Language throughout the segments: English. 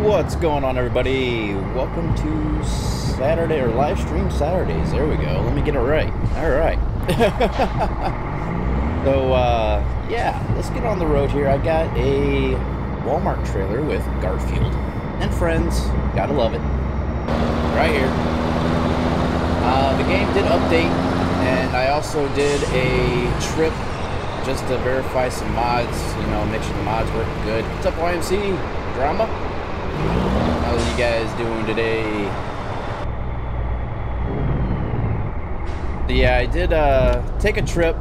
What's going on, everybody? Welcome to Saturday, or live stream Saturdays. There we go. Let me get it right. All right. So, yeah, let's get on the road here. I got a Walmart trailer with Garfield and friends. Gotta love it. Right here. The game did update, and I also did a trip just to verify some mods, you know, make sure the mods work good. What's up, YMC? Drama? How are you guys doing today? Yeah, I did take a trip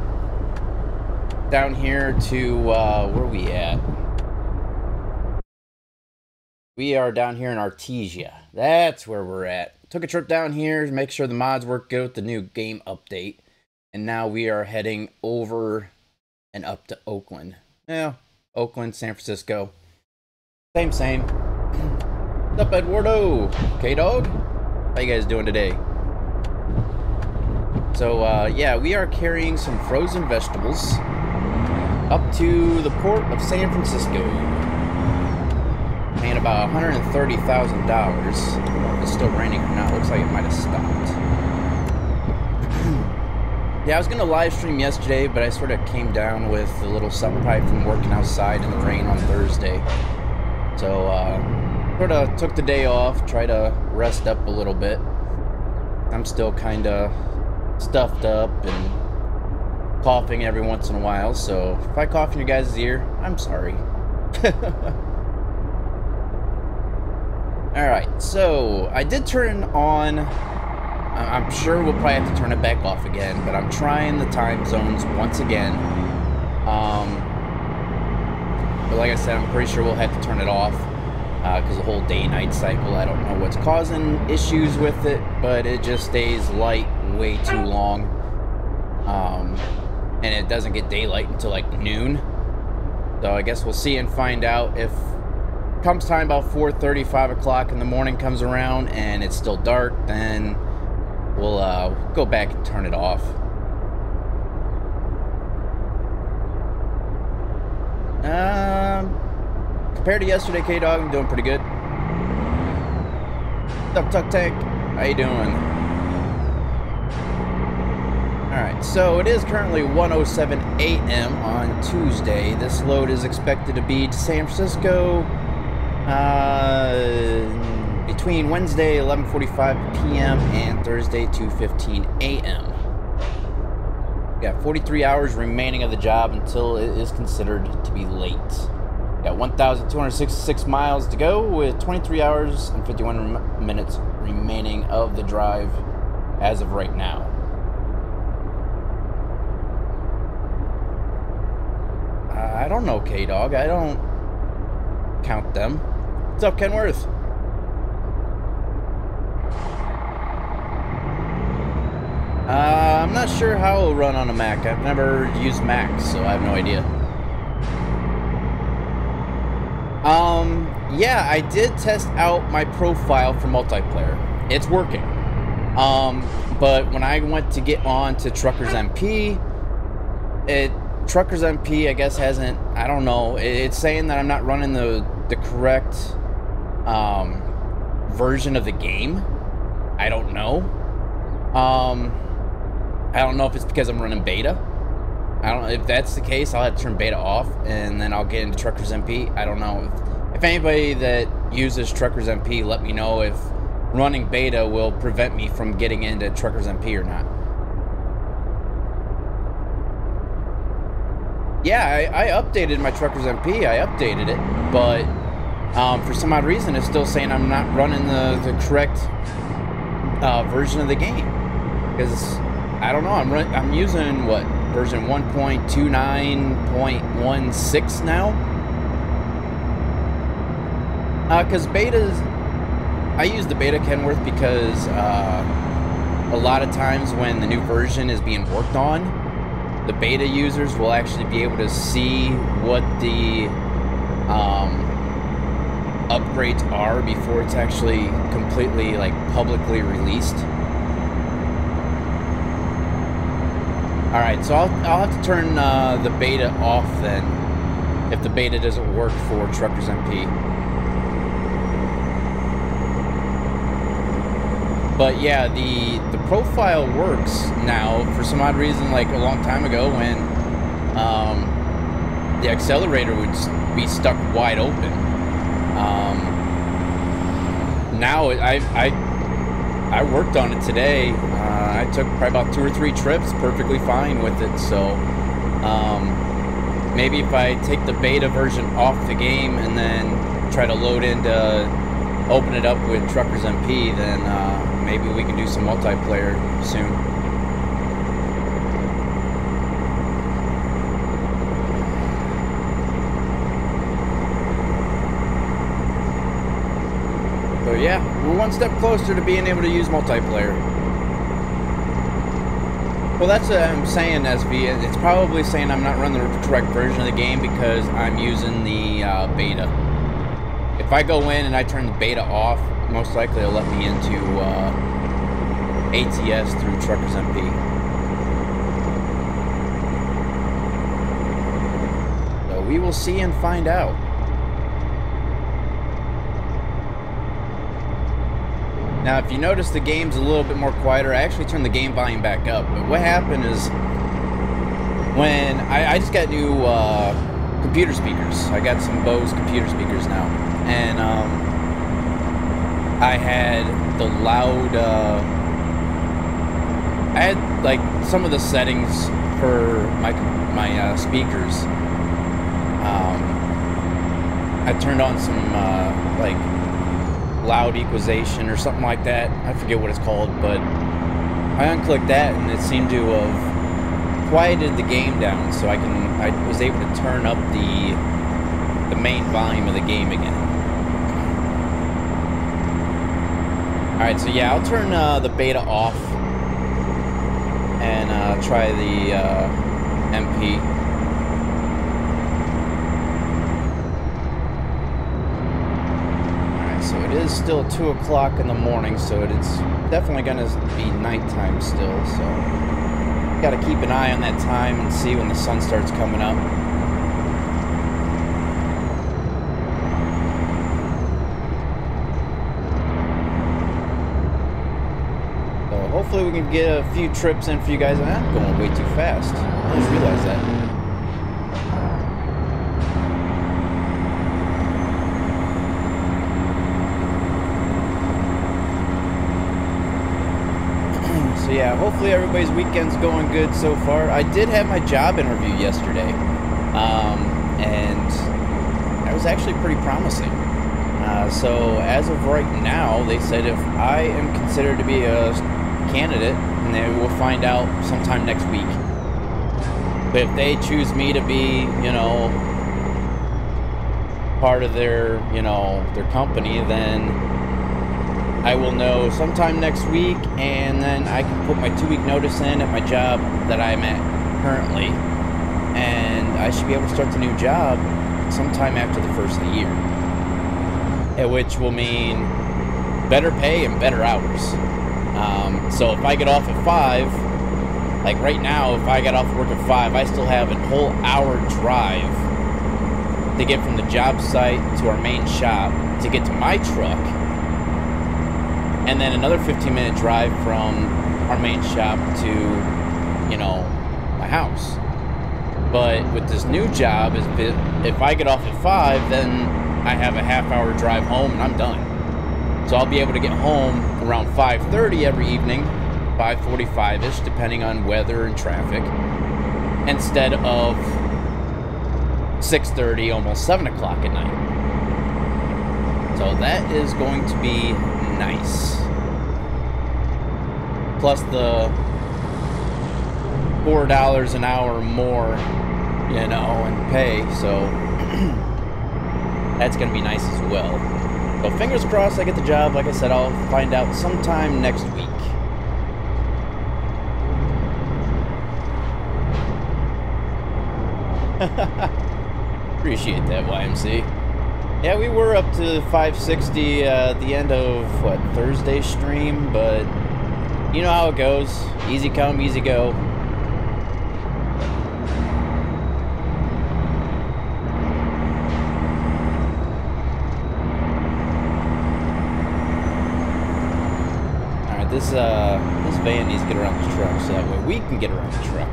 down here to where we at? We are down here in Artesia. That's where we're at. Took a trip down here to make sure the mods work good with the new game update. And now we are heading over and up to Oakland. Yeah, Oakland, San Francisco. Same. What's up, Eduardo? K-Dog? How you guys doing today? So, yeah, we are carrying some frozen vegetables up to the port of San Francisco. Paying about $130,000. It's still raining or not. Looks like it might have stopped. Yeah, I was going to live stream yesterday, but I sort of came down with a little something pipe from working outside in the rain on Thursday. So, sort of took the day off, try to rest up a little bit. I'm still kind of stuffed up and coughing every once in a while, so if I cough in your guys' ear, I'm sorry. Alright, so I did turn on, I'm sure we'll probably have to turn it back off again, but I'm trying the time zones once again. But like I said, I'm pretty sure we'll have to turn it off because the whole day-night cycle, I don't know what's causing issues with it, but it just stays light way too long. And it doesn't get daylight until like noon. So I guess we'll see and find out if comes time about 4:30, 5 o'clock in the morning comes around and it's still dark, then we'll go back and turn it off. Compared to yesterday, K-Dog, I'm doing pretty good. Tuck Tank, how you doing? Alright, so it is currently 1:07 a.m. on Tuesday. This load is expected to be to San Francisco between Wednesday 11:45 p.m. and Thursday 2:15 a.m. Got 43 hours remaining of the job until it is considered to be late. Got 1,266 miles to go with 23 hours and 51 minutes remaining of the drive as of right now. I don't know, K-Dog. I don't count them. What's up, Kenworth? I'm not sure how it'll run on a Mac. I've never used Macs, so I have no idea. Yeah, I did test out my profile for multiplayer. It's working. But when I went to get on to Truckers MP, Truckers MP, I guess, hasn't, I don't know, it's saying that I'm not running the correct version of the game. I don't know. I don't know if it's because I'm running beta. I don't know if that's the case. I'll have to turn beta off and then I'll get into Truckers MP. I don't know. If anybody that uses Truckers MP, let me know if running beta will prevent me from getting into Truckers MP or not. Yeah, I updated my Truckers MP. I updated it, but for some odd reason, it's still saying I'm not running the correct version of the game. Because I don't know, I'm using what, version 1.29.16 now. Because betas, I use the beta, Kenworth, because a lot of times when the new version is being worked on, the beta users will actually be able to see what the upgrades are before it's actually completely, like, publicly released. Alright, so I'll have to turn the beta off then, if the beta doesn't work for Truckers MP. But yeah, the profile works now for some odd reason. Like a long time ago, when the accelerator would be stuck wide open. Now I worked on it today. I took probably about 2 or 3 trips, perfectly fine with it. So maybe if I take the beta version off the game and then try to load into open it up with Truckers MP, then maybe we can do some multiplayer soon. So yeah, we're one step closer to being able to use multiplayer. Well, that's what I'm saying, SV. It's probably saying I'm not running the correct version of the game because I'm using the beta. If I go in and I turn the beta off, most likely it'll let me into ATS through Truckers MP. So we will see and find out. Now, if you notice, the game's a little bit more quieter. I actually turned the game volume back up. But what happened is, when I just got new computer speakers. I got some Bose computer speakers now. And I had the loud, I had like some of the settings for my speakers. I turned on some like loud equalization or something like that. I forget what it's called, but I unclicked that and it seemed to have quieted the game down, so I was able to turn up the main volume of the game again. Alright, so yeah, I'll turn the beta off and try the MP. So it is still 2 o'clock in the morning, so it's definitely going to be nighttime still, so got to keep an eye on that time and see when the sun starts coming up. So hopefully we can get a few trips in for you guys. I'm going way too fast. I just realized that. So yeah, hopefully everybody's weekend's going good so far. I did have my job interview yesterday, and that was actually pretty promising. So as of right now, they said if I am considered to be a candidate, and they will find out sometime next week. But if they choose me to be, you know, part of their, you know, their company, then I will know sometime next week, and then I can put my 2-week notice in at my job that I'm at currently, and I should be able to start the new job sometime after the first of the year, which will mean better pay and better hours. So if I get off at 5, like right now, if I get off work at 5, I still have a whole hour drive to get from the job site to our main shop to get to my truck, and then another 15-minute drive from our main shop to, you know, my house. But with this new job, if I get off at 5, then I have a half-hour drive home and I'm done. So I'll be able to get home around 5:30 every evening, 5:45-ish, depending on weather and traffic, instead of 6:30, almost 7 o'clock at night. So that is going to be nice. Plus the $4 an hour more, you know, in pay, so that's gonna be nice as well. So fingers crossed I get the job. Like I said, I'll find out sometime next week. Appreciate that, YMC. Yeah, we were up to 560 at the end of, what, Thursday's stream, but you know how it goes. Easy come, easy go. this van needs to get around the truck, so that way we can get around the truck.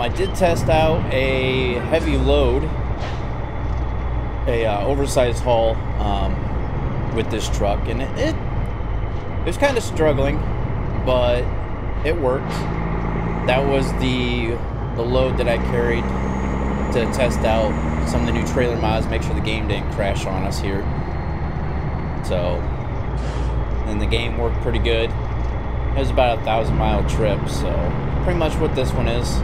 I did test out a heavy load, a oversized haul with this truck, and it was kind of struggling, but it worked. That was the load that I carried to test out some of the new trailer mods, make sure the game didn't crash on us here. So, and the game worked pretty good. It was about a 1,000-mile trip, so pretty much what this one is.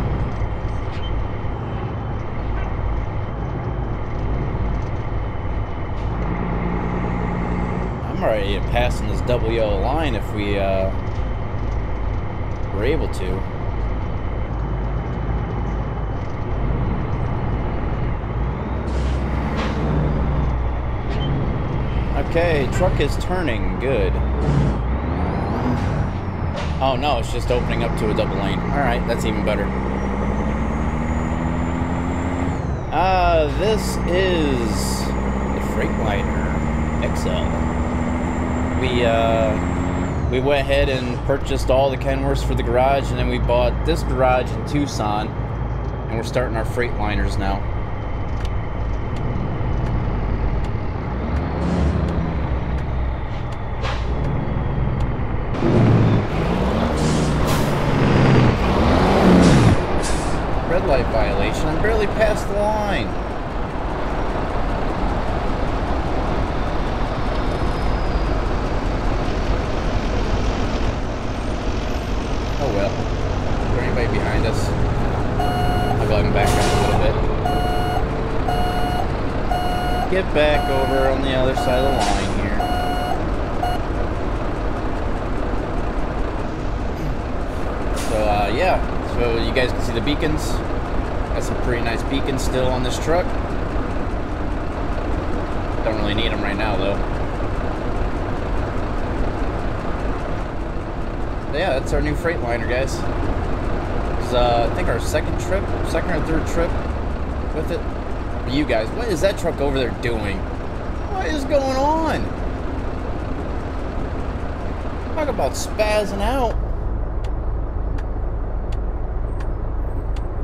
I'm already passing this double yellow line if we were able to. Okay, truck is turning. Good. Oh no, it's just opening up to a double lane. Alright, that's even better. This is the Freightliner XL. We went ahead and purchased all the Kenworths for the garage, and then we bought this garage in Tucson, and we're starting our Freightliners now. Red light violation. I'm barely past the line. Oh well. Is there anybody behind us? I'll go ahead and back up a little bit. Get back over on the other side of the line here. So, yeah. So you guys can see the beacons. Got some pretty nice beacons still on this truck. Don't really need them right now though. But yeah, that's our new Freightliner, guys. This is I think our second or third trip with it. For you guys, what is that truck over there doing? What is going on? Talk about spazzing out.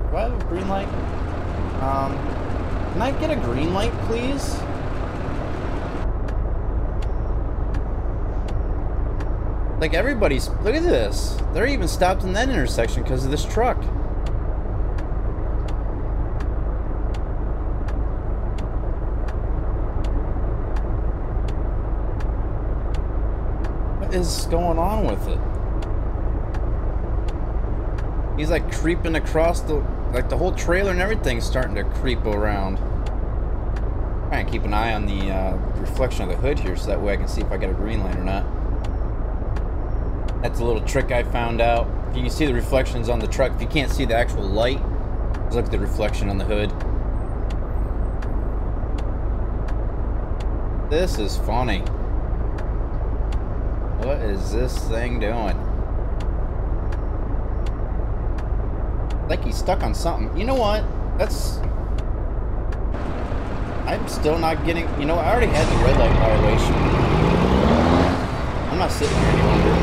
Do I have a green light? Can I get a green light, please? Like, everybody's... Look at this. They're even stopped in that intersection because of this truck. What is going on with it? He's like creeping across the... Like the whole trailer and everything's starting to creep around. Trying to keep an eye on the reflection of the hood here so that way I can see if I got a green light or not. That's a little trick I found out. You can see the reflections on the truck. If you can't see the actual light, just look at the reflection on the hood. This is funny. What is this thing doing? Like he's stuck on something. You know what? That's... I'm still not getting... You know, I already had the red light violation. I'm not sitting here any longer.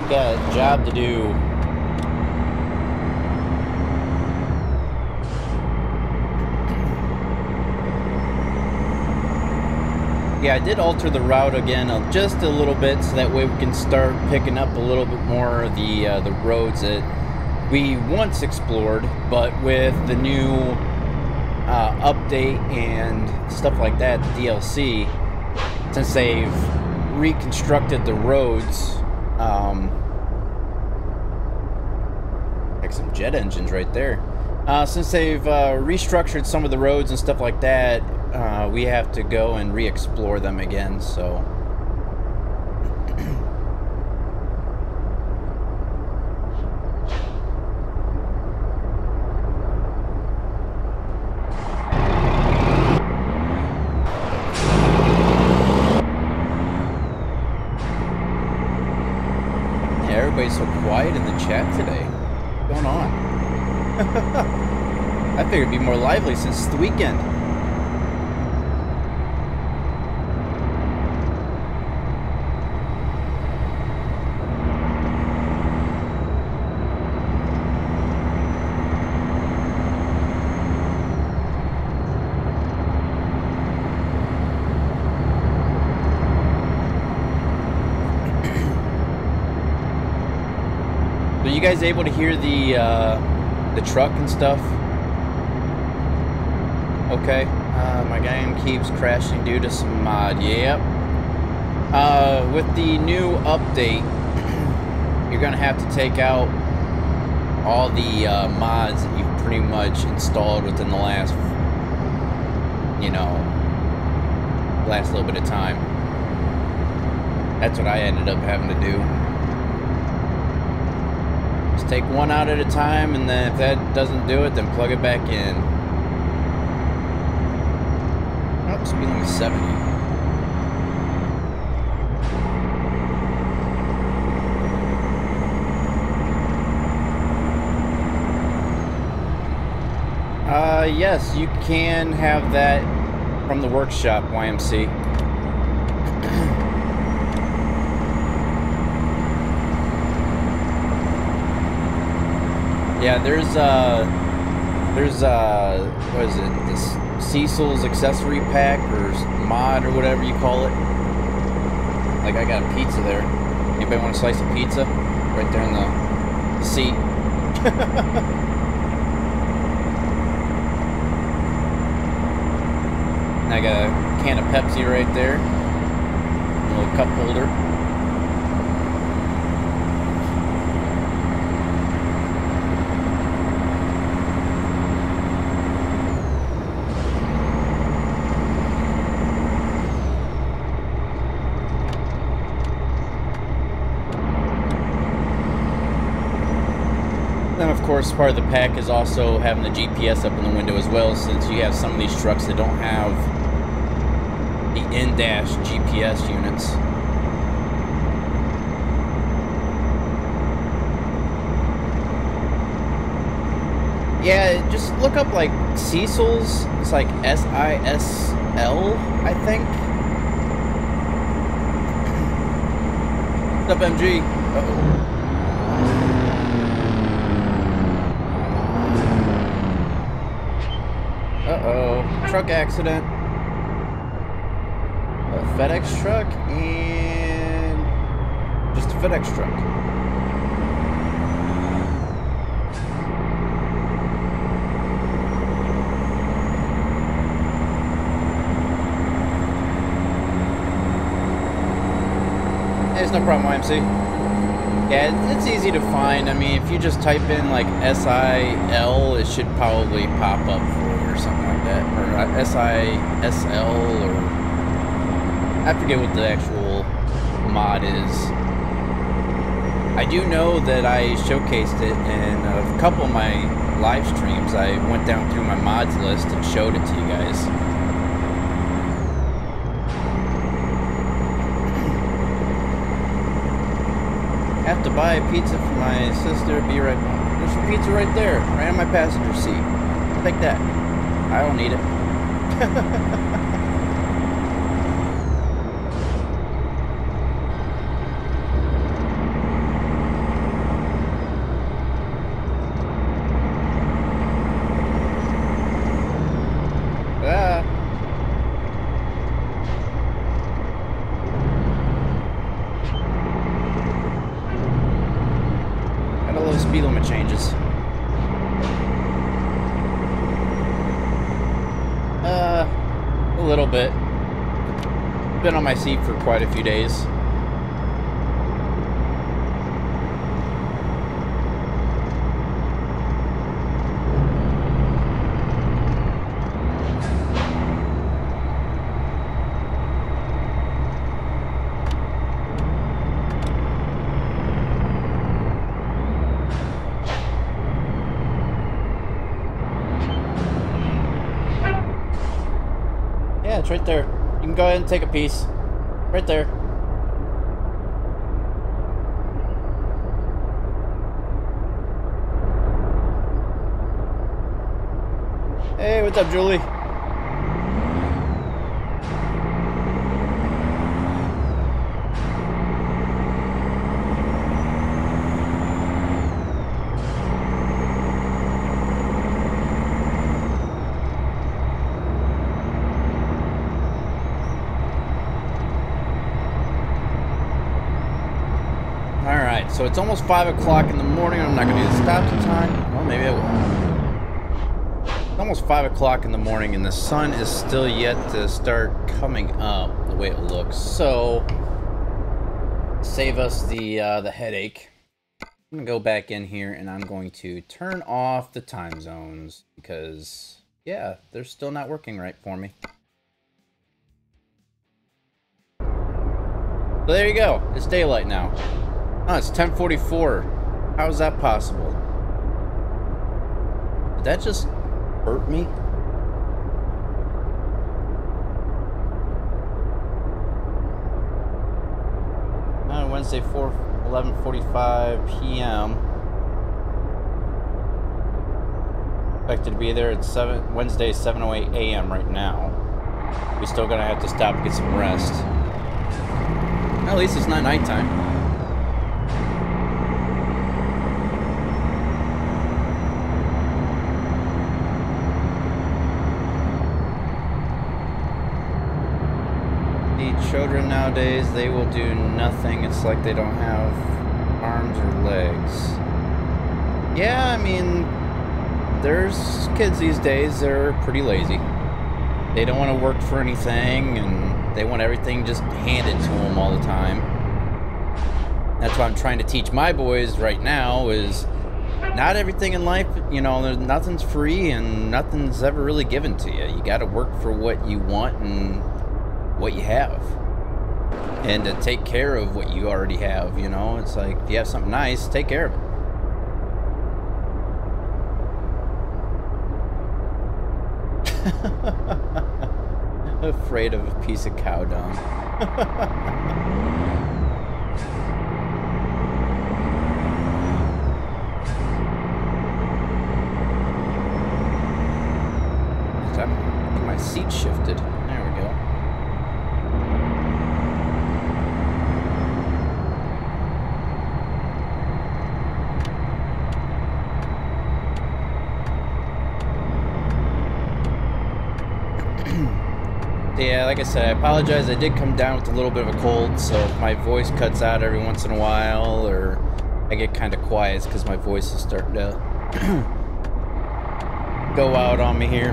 Got a job to do. Yeah, I did alter the route again just a little bit so that way we can start picking up a little bit more of the roads that we once explored, but with the new update and stuff like that, the DLC, since they've reconstructed the roads, like some jet engines right there. Since they've restructured some of the roads and stuff like that, we have to go and re-explore them again, so... quiet in the chat today. What's going on? I figured it'd be more lively since it's the weekend. Are you guys able to hear the truck and stuff? Okay. My game keeps crashing due to some mod. Yep. With the new update, you're gonna have to take out all the mods that you've pretty much installed within the last, you know, last little bit of time. That's what I ended up having to do. Just take one out at a time, and then if that doesn't do it, then plug it back in. Oh, speed limit 70. Yes, you can have that from the workshop, YMC. Yeah, there's what is it? This Cecil's accessory pack or mod or whatever you call it. Like, I got a pizza there. Anybody want a slice of pizza? Right there in the seat. And I got a can of Pepsi right there. A little cup holder. Then, of course, part of the pack is also having the GPS up in the window as well, since you have some of these trucks that don't have the in-dash GPS units. Yeah, just look up, like, Cecil's. It's like S-I-S-L, I think. What's up, MG? Uh-oh. Uh-oh, truck accident. A FedEx truck and just a FedEx truck. There's no problem, YMC. Yeah, it's easy to find. I mean, if you just type in like S-I-L, it should probably pop up for you or something like that. Or S-I-S-L, or I forget what the actual mod is. I do know that I showcased it in a couple of my live streams. I went down through my mods list and showed it to you guys. Have to buy a pizza for my sister. Be right back. There's some pizza right there, right on my passenger seat. Take that. I don't need it. Speed limit changes. A little bit. Been on my seat for quite a few days. Yeah, it's right there. You can go ahead and take a piece. Right there. what's up, Julie? Alright, so it's almost 5 o'clock in the morning. I'm not going to do the stopping time. Well, maybe I will. It's almost 5 o'clock in the morning, and the sun is still yet to start coming up the way it looks. So, save us the headache. I'm going to go back in here, and I'm going to turn off the time zones, because, yeah, they're still not working right for me. So there you go. It's daylight now. Oh, it's 10:44. How is that possible? Did that just hurt me? Wednesday, 11:45 p.m. Expected to be there at Wednesday, 7:08 a.m. right now. We're still gonna have to stop and get some rest. At least it's not nighttime. Children nowadays, they will do nothing. It's like they don't have arms or legs. Yeah, I mean, there's kids these days that are pretty lazy. They don't want to work for anything, and they want everything just handed to them all the time. That's what I'm trying to teach my boys right now, is not everything in life, you know, nothing's free and nothing's ever really given to you. You got to work for what you want and what you have, and to take care of what you already have. You know, it's like, if you have something nice, take care of it. Afraid of a piece of cow dung. My seat shifted. There we go. Yeah, like I said, I apologize. I did come down with a little bit of a cold, so if my voice cuts out every once in a while, or I get kind of quiet, it's because my voice is starting to go out on me here.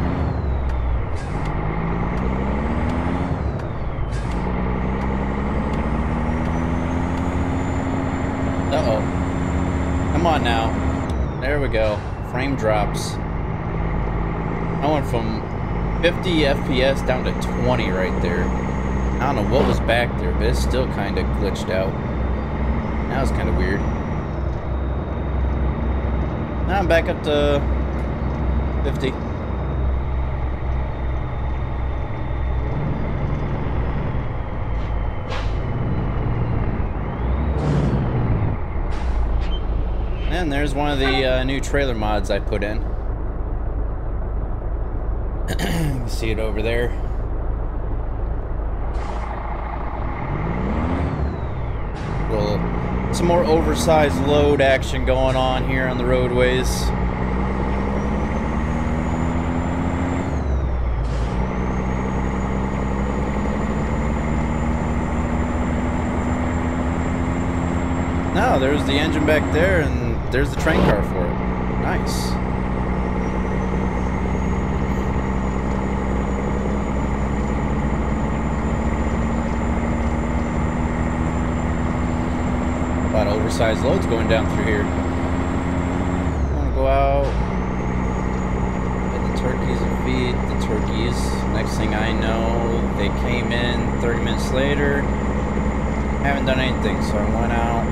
Uh-oh. Come on now. There we go. Frame drops. I went from 50 FPS down to 20 right there. I don't know what was back there, but it's still kind of glitched out. That was kind of weird. Now I'm back up to 50. And there's one of the new trailer mods I put in. You can see it over there. Well, some more oversized load action going on here on the roadways. No, there's the engine back there, and there's the train car for it. Nice. A lot of oversized loads going down through here. I want to go out, let the turkeys and feed the turkeys. Next thing I know, they came in 30 minutes later. Haven't done anything, so I went out.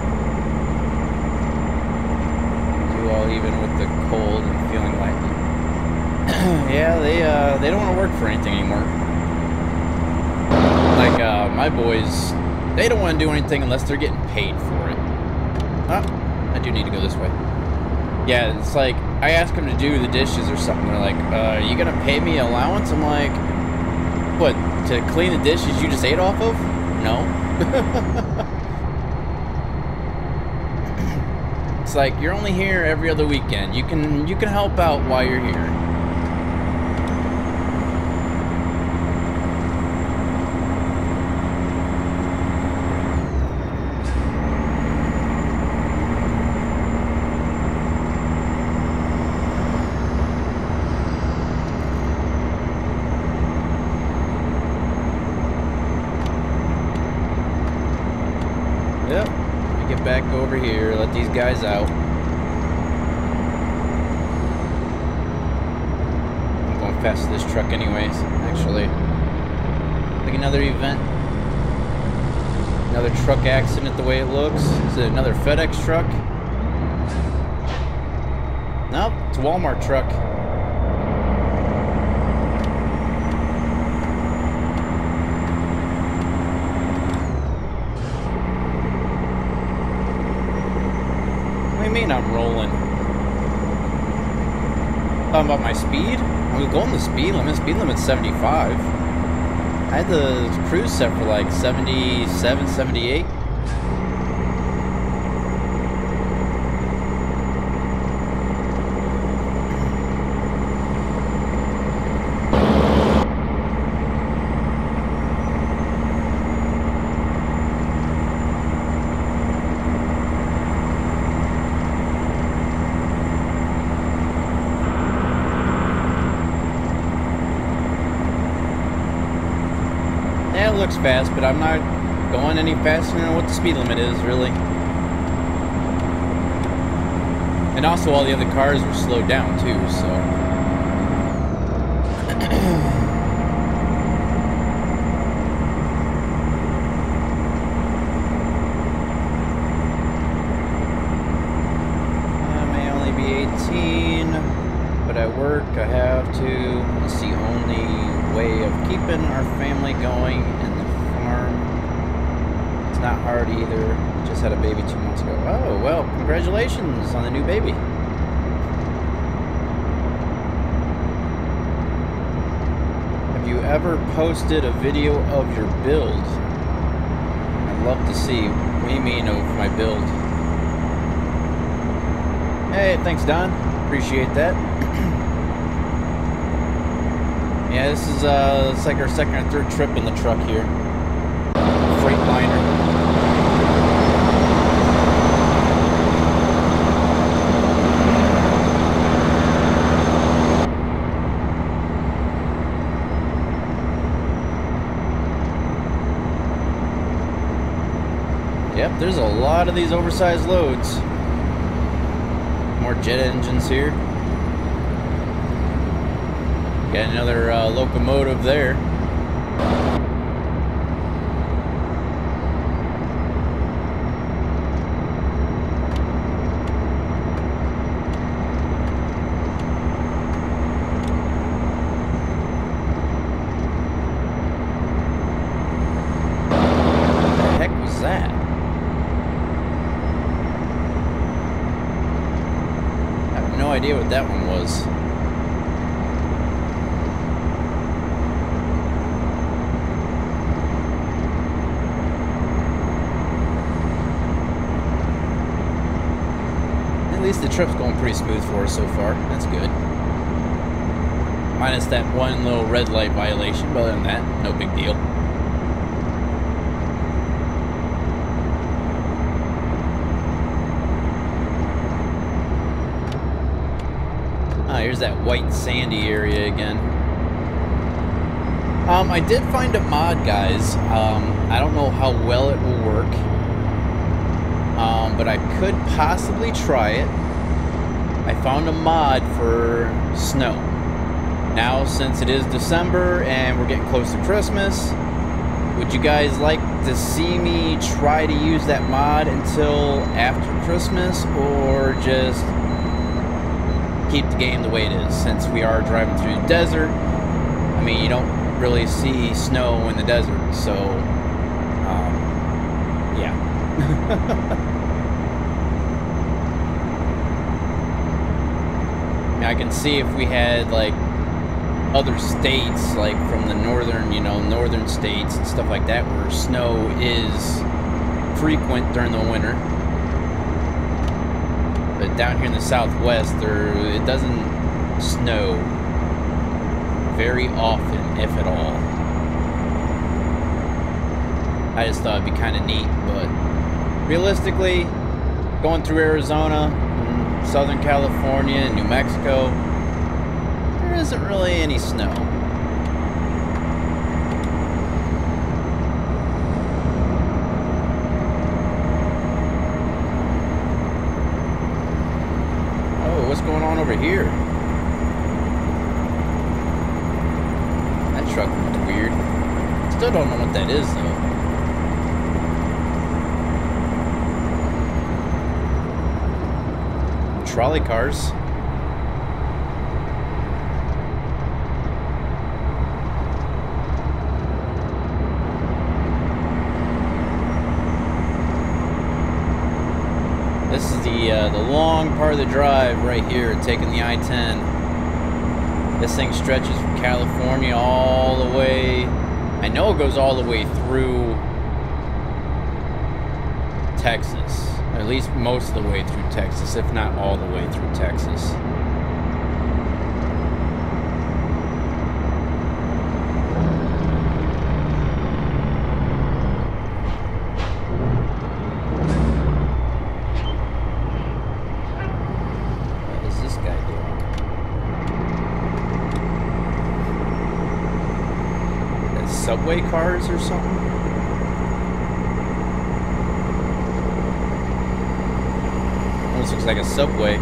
Even with the cold and feeling like yeah, they don't want to work for anything anymore. Like my boys, they don't want to do anything unless they're getting paid for it. Oh, I do need to go this way. Yeah, it's like, I ask them to do the dishes or something. They're like, are you gonna pay me allowance? I'm like, what, to clean the dishes you just ate off of? No. It's like, you're only here every other weekend. You can help out while you're here. Yep, let me get back over here, let these guys out. I'm going fast to this truck anyways, actually. Like another event. Another truck accident the way it looks. Is it another FedEx truck? Nope, it's a Walmart truck. What do you mean I'm rolling? Talking about my speed? I was going the speed limit. Speed limit's 75. I had the cruise set for like 77, 78. Yeah, it looks fast, but I'm not going any faster than what the speed limit is, really. And also all the other cars were slowed down too, so. I may only be 18, but at work I have to. It's the only way of keeping our family going in the farm. It's not hard either. Just had a baby 2 months ago. Oh, well, congratulations on the new baby. Have you ever posted a video of your build? I'd love to see. What do you mean of my build? Hey, thanks, Don. Appreciate that. Yeah, this is it's like our second or third trip in the truck here. Freightliner. Yep, there's a lot of these oversized loads. More jet engines here. Got another locomotive there. What the heck was that? I have no idea what that one was. At least the trip's going pretty smooth for us so far. That's good. Minus that one little red light violation, but other than that, no big deal. Ah, here's that white sandy area again. I did find a mod, guys. I don't know how well it will work. But I could possibly try it. I found a mod for snow. Now, since it is December and we're getting close to Christmas, would you guys like to see me try to use that mod until after Christmas, or just keep the game the way it is? Since we are driving through the desert, I mean, you don't really see snow in the desert, so yeah. mean, I can see if we had like other states, like from the northern, you know, northern states and stuff like that, where snow is frequent during the winter. But down here in the Southwest, it doesn't snow very often, if at all. I just thought it'd be kind of neat, but realistically, going through Arizona, and Southern California, and New Mexico, there isn't really any snow. Oh, what's going on over here? That truck looked weird. Still don't know what that is, though. Trolley cars. This is the long part of the drive right here, taking the I-10. This thing stretches from California all the way. I know it goes all the way through Texas. At least most of the way through Texas, if not all the way through Texas. What is this guy doing? That's subway cars or something? Almost looks like a subway.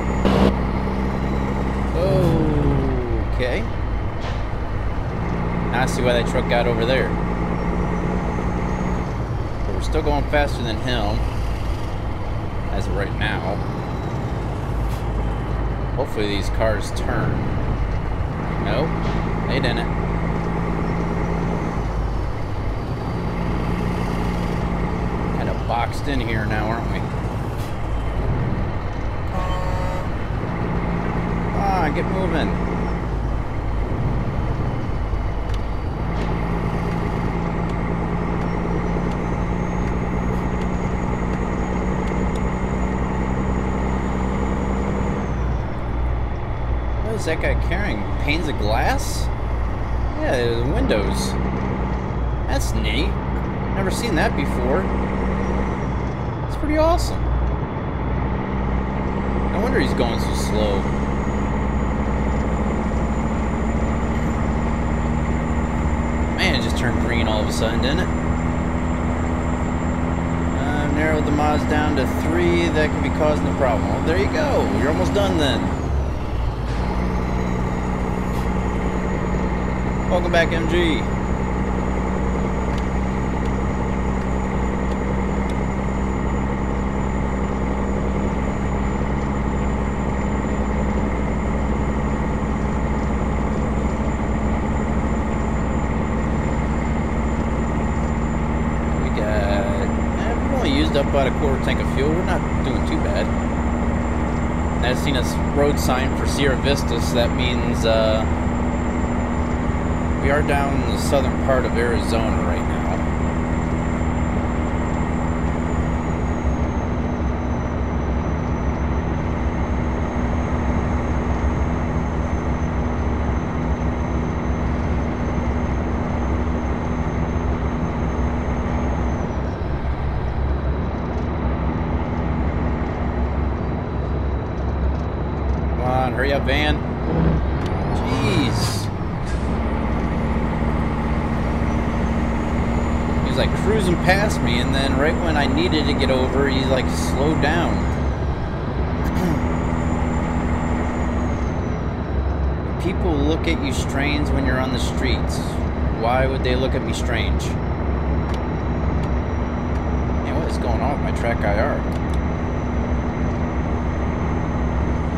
Okay. Now I see why that truck got over there. But we're still going faster than him, as of right now. Hopefully these cars turn. Nope, they didn't. Kind of boxed in here now, aren't we? Get moving. What is that guy carrying? Panes of glass? Yeah, the windows. That's neat. Never seen that before. It's pretty awesome. No wonder he's going so slow. Man, it just turned green all of a sudden, didn't it? I've narrowed the mods down to 3 that could be causing the problem. Well, there you go. You're almost done then. Welcome back, MG. Up about a quarter tank of fuel. We're not doing too bad. I've seen a road sign for Sierra Vista, so that means we are down in the southern part of Arizona right now. Hurry up, van. Jeez. He was like cruising past me, and then right when I needed to get over, he like slowed down. People look at you strange when you're on the streets. Why would they look at me strange? Man, what is going on with my track IR?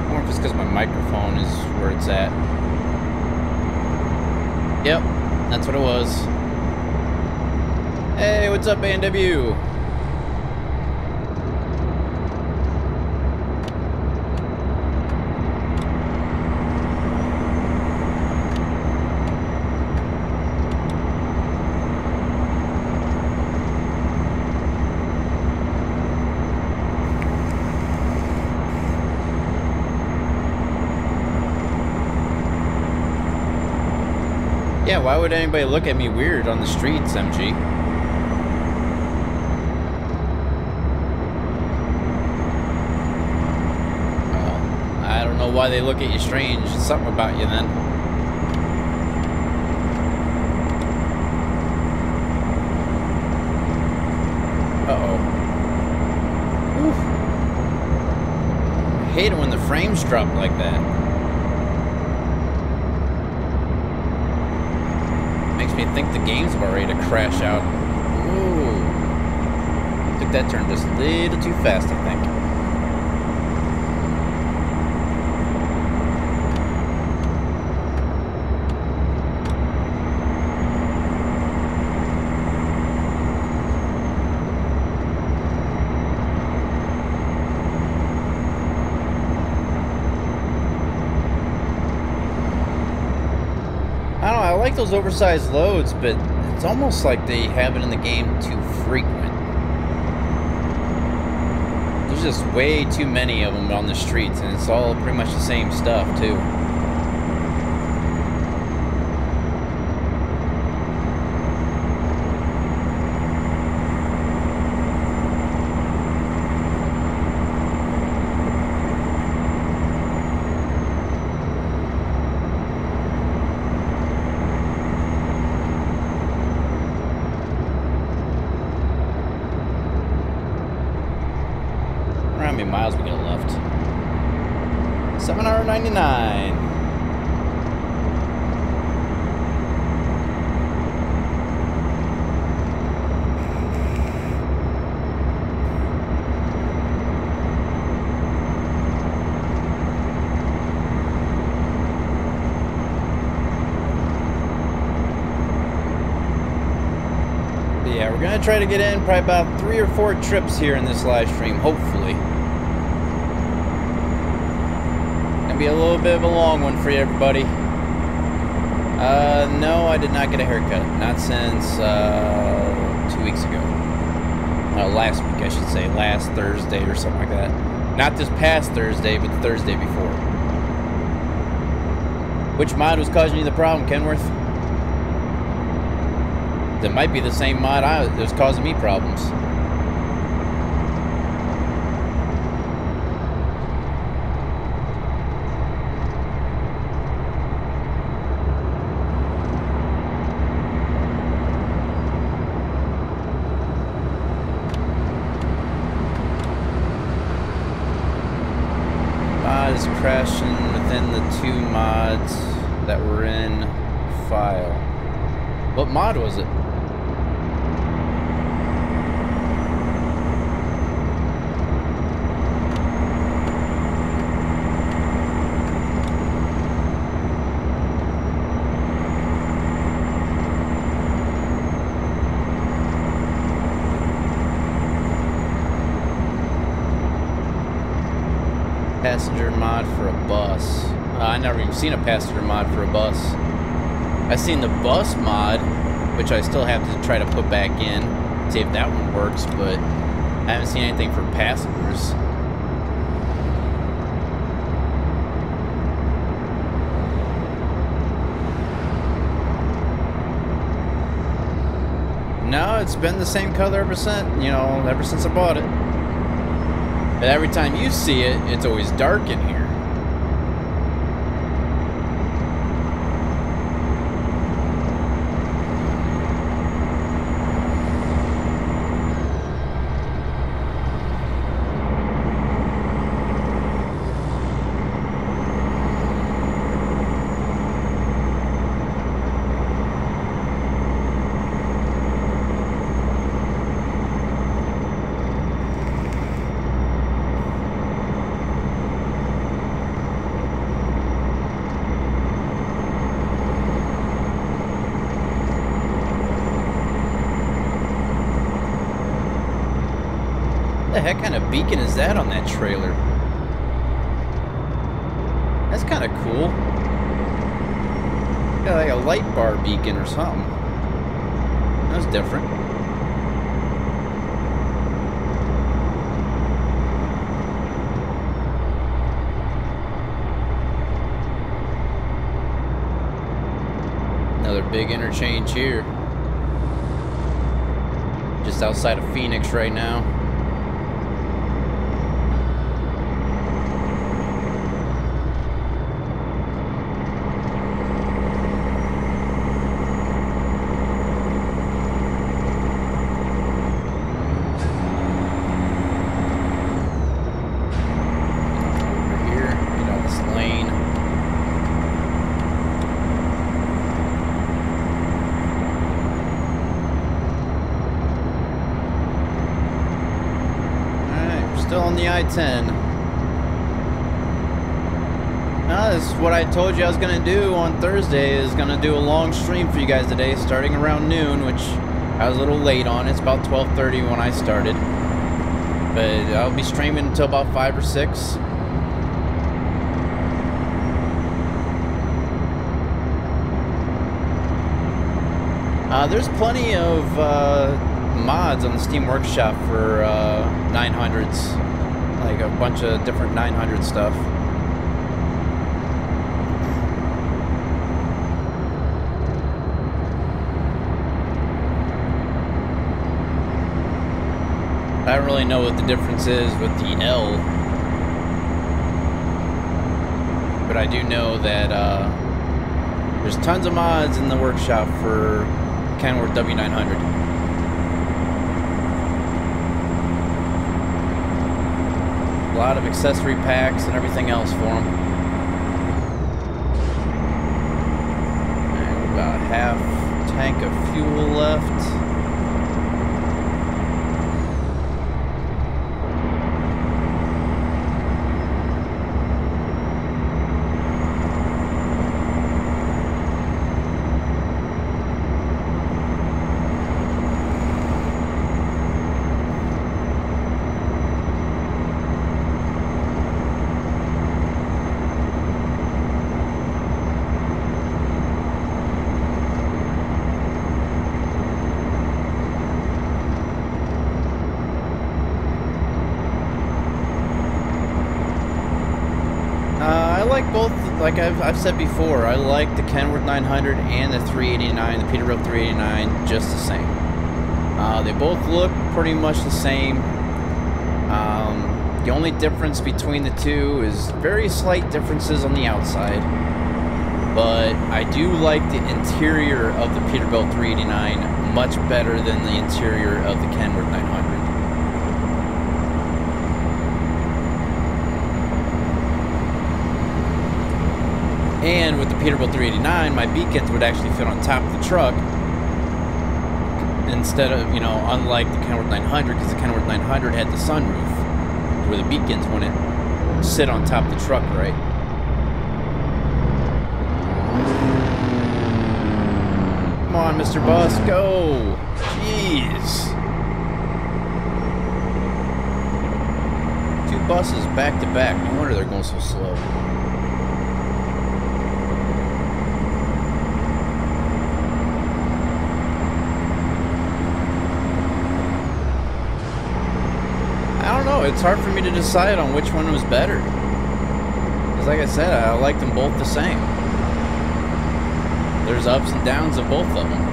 I wonder if it's because my microphone is where it's at. Yep, that's what it was. Hey, what's up, ANW? Yeah, why would anybody look at me weird on the streets, MG? Well, I don't know why they look at you strange. It's something about you then. Uh-oh. Oof. I hate it when the frames drop like that. Makes me think the game's about ready to crash out. Ooh. Took that turn just a little too fast, I think. I like those oversized loads, but it's almost like they have it in the game too frequent. There's just way too many of them on the streets, and it's all pretty much the same stuff, too. How many miles we got left? 799. Yeah, we're gonna try to get in probably about 3 or 4 trips here in this live stream, hopefully. Be a little bit of a long one for you, everybody. No, I did not get a haircut. Not since 2 weeks ago. Last week, I should say. Last Thursday or something like that. Not this past Thursday, but the Thursday before. Which mod was causing you the problem, Kenworth? That might be the same mod that was causing me problems. Is crashing within the 2 mods that were in file. What mod was it? Passenger mod for a bus. I never even seen a passenger mod for a bus. I've seen the bus mod, which I still have to try to put back in, see if that one works, but I haven't seen anything for passengers. No, it's been the same color ever since, ever since I bought it. But every time you see it, it's always dark in here. What the heck kind of beacon is that on that trailer? That's kind of cool. Got like a light bar beacon or something. That's different. Another big interchange here. Just outside of Phoenix right now. Still on the I-10. Now, this is what I told you I was going to do on Thursday, is going to do a long stream for you guys today, starting around noon, which I was a little late on. It's about 12:30 when I started. But I'll be streaming until about 5 or 6. There's plenty of mods on the Steam Workshop for 900s, like a bunch of different 900 stuff. I don't really know what the difference is with the L, but I do know that there's tons of mods in the workshop for Kenworth W900. A lot of accessory packs and everything else for them. And about half tank of fuel left. Both, like I've said before, I like the Kenworth 900 and the 389, the Peterbilt 389, just the same. They both look pretty much the same. The only difference between the two is very slight differences on the outside. But I do like the interior of the Peterbilt 389 much better than the interior of the Kenworth 900. And with the Peterbilt 389, my beacons would actually fit on top of the truck instead of, you know, unlike the Kenworth 900, because the Kenworth 900 had the sunroof where the beacons wouldn't sit on top of the truck, right? Come on, Mr. Bus, go! Jeez! 2 buses back to back. No wonder they're going so slow. It's hard for me to decide on which one was better, because like I said, I like them both the same. There's ups and downs of both of them.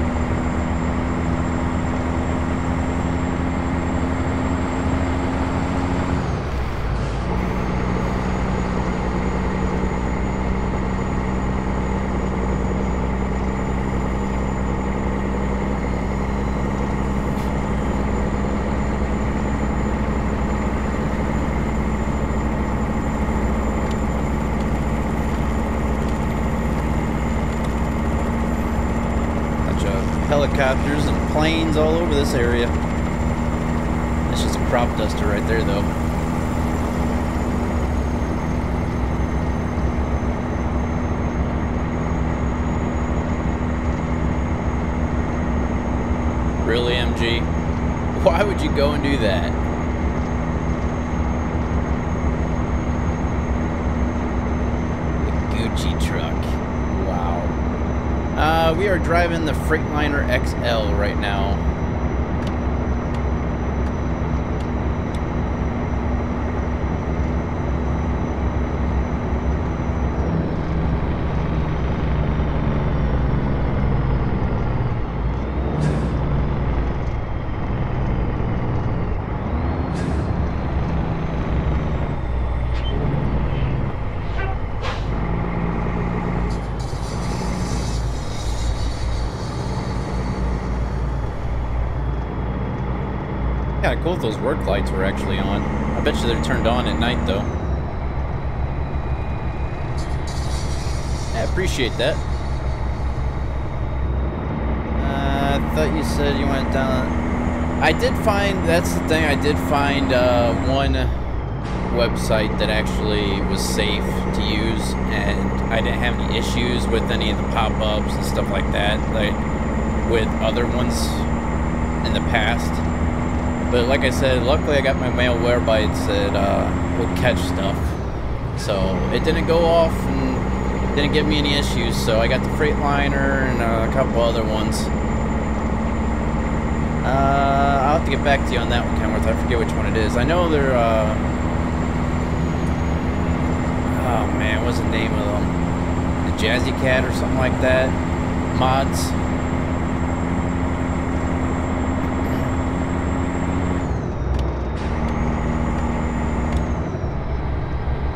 Helicopters and planes all over this area. It's just a crop duster right there, though. Really, MG? Why would you go and do that? The Gucci truck. Wow. We are driving the Freightliner XL right now. Kinda cool if those work lights were actually on. I bet you they're turned on at night though. I appreciate that. I thought you said you went down. I did find, that's the thing, I did find one website that actually was safe to use, and I didn't have any issues with any of the pop-ups and stuff like that, like with other ones in the past. But like I said, luckily I got my malware that would catch stuff, so it didn't go off and didn't give me any issues. So I got the Freightliner and a couple other ones. I'll have to get back to you on that one, Kenworth. I forget which one it is. I know they're oh man, what's the name of them? The Jazzy Cat or something like that. Mods.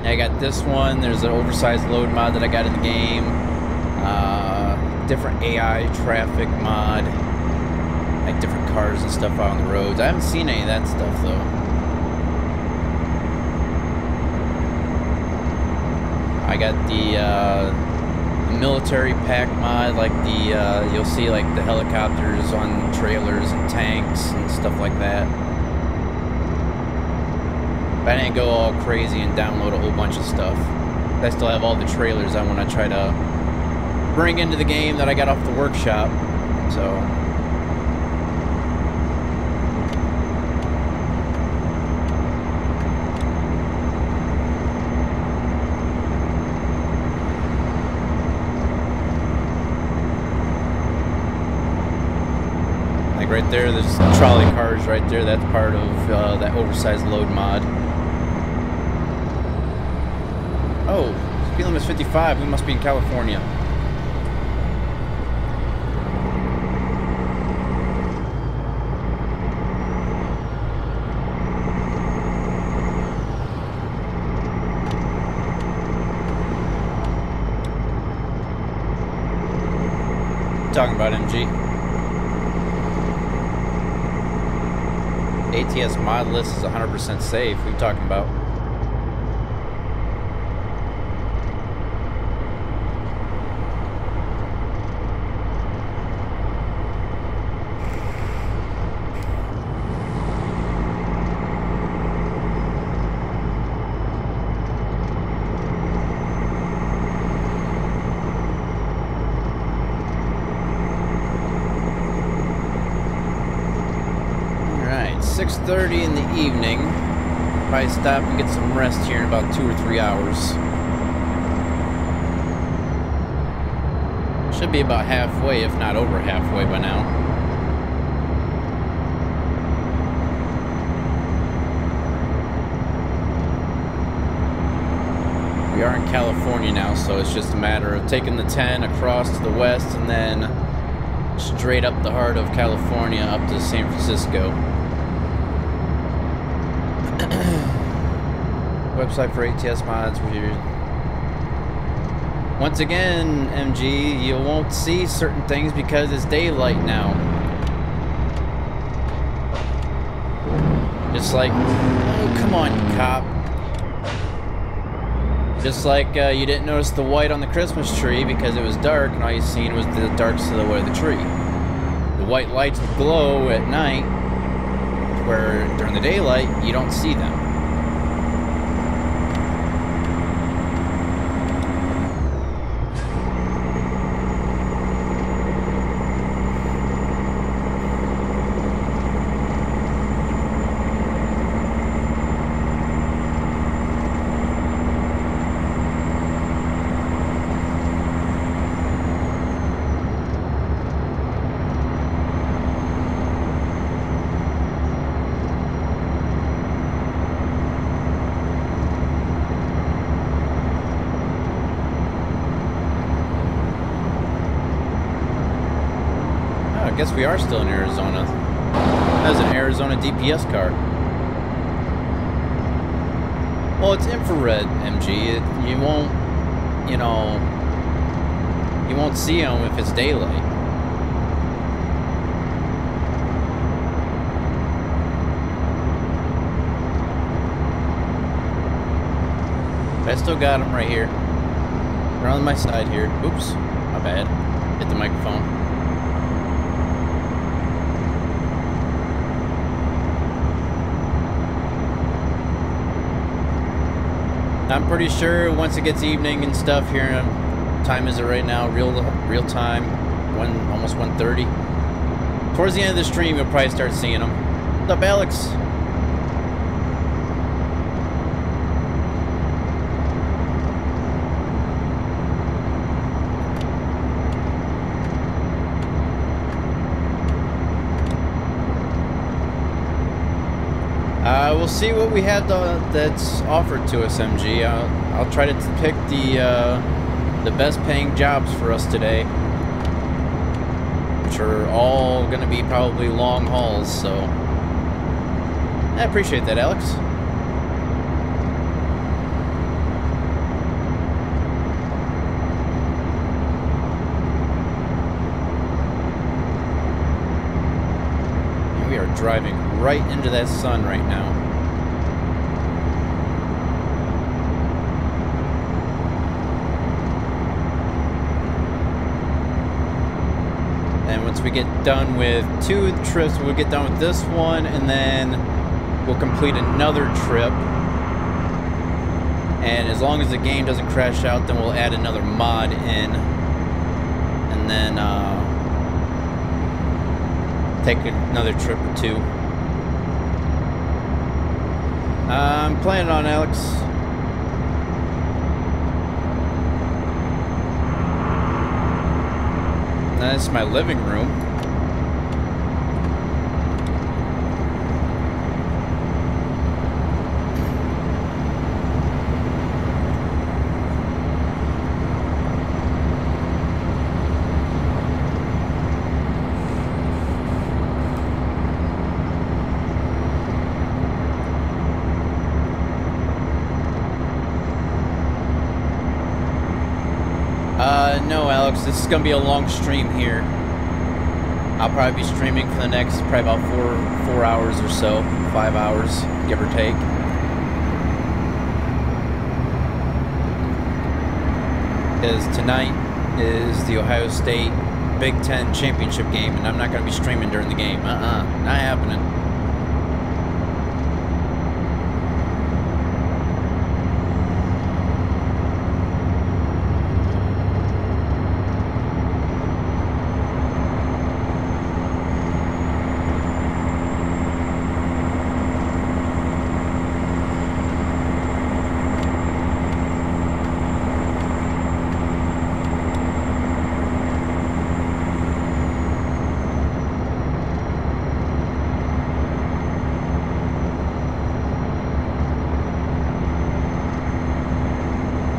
I got this one. There's an oversized load mod that I got in the game. Different AI traffic mod. Like different cars and stuff out on the roads. I haven't seen any of that stuff though. I got the military pack mod, like the you'll see like the helicopters on trailers and tanks and stuff like that. But I didn't go all crazy and download a whole bunch of stuff. I still have all the trailers I want to try to bring into the game that I got off the workshop. So like right there, there's trolley cars right there. That's part of that oversized load mod. Oh, speed limit's 55. We must be in California. Talking about MG. ATS mod list is 100% safe. What are you talking about? Alright, 6:30 in the evening. Probably stop and get some rest here in about 2 or 3 hours. Should be about halfway, if not over halfway by now. We are in California now, so it's just a matter of taking the 10 across to the west and then straight up the heart of California up to San Francisco. Website for ATS mods. Once again, MG, you won't see certain things because it's daylight now. Just like, oh, come on, you cop. Just like you didn't notice the white on the Christmas tree because it was dark and all you seen was the dark silhouette of the tree. The white lights glow at night, where during the daylight you don't see them. I guess we are still in Arizona. That was an Arizona DPS car. Well, it's infrared, MG. You won't, you know, you won't see them if it's daylight. I still got him right here. They're on my side here. Oops, my bad. Hit the microphone. I'm pretty sure once it gets evening and stuff here, time is it right now? Real time, almost 1:30. Towards the end of the stream, you'll probably start seeing them. What's up, Alex? We'll see what we have that's offered to us, MG. I'll try to pick the best paying jobs for us today, which are all going to be probably long hauls, so I appreciate that, Alex. And we are driving right into that sun right now. Once we get done with 2 trips, we'll get done with this one, and then we'll complete another trip. And as long as the game doesn't crash out, then we'll add another mod in, and then take another trip or 2. I'm planning on, Alex. That's my living room. No, Alex, this is gonna be a long stream here. I'll probably be streaming for the next probably about 4 hours or so, 5 hours, give or take. Because tonight is the Ohio State Big Ten championship game, and I'm not gonna be streaming during the game. Not happening.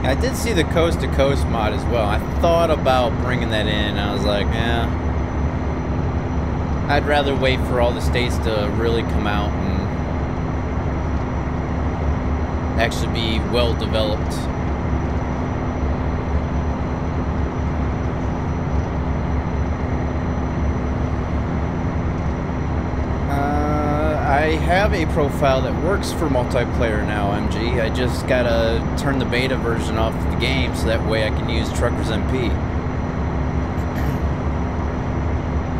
I did see the Coast to Coast mod as well. I thought about bringing that in. I was like, yeah, I'd rather wait for all the states to really come out and actually be well developed. I have a profile that works for multiplayer now, MG. I just gotta turn the beta version off the game so that way I can use Truckers MP.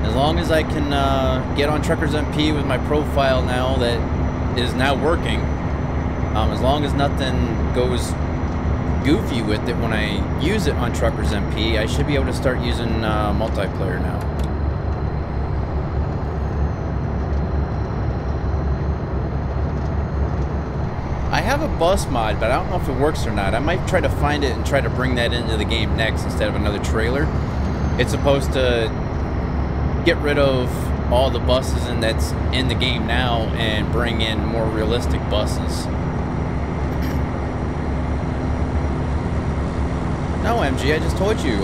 As long as I can get on Truckers MP with my profile now that is now working, as long as nothing goes goofy with it when I use it on Truckers MP, I should be able to start using multiplayer now. I have a bus mod, but I don't know if it works or not. I might try to find it and try to bring that into the game next instead of another trailer. It's supposed to get rid of all the buses that's in the game now and bring in more realistic buses. No, MG, I just told you.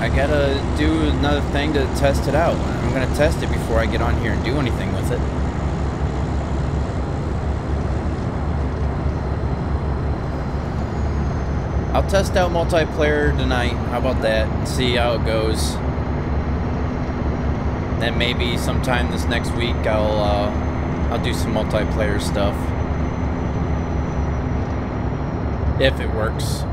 I gotta do another thing to test it out. I'm gonna test it before I get on here and do anything with it. I'll test out multiplayer tonight. How about that? And see how it goes. Then maybe sometime this next week I'll do some multiplayer stuff. If it works.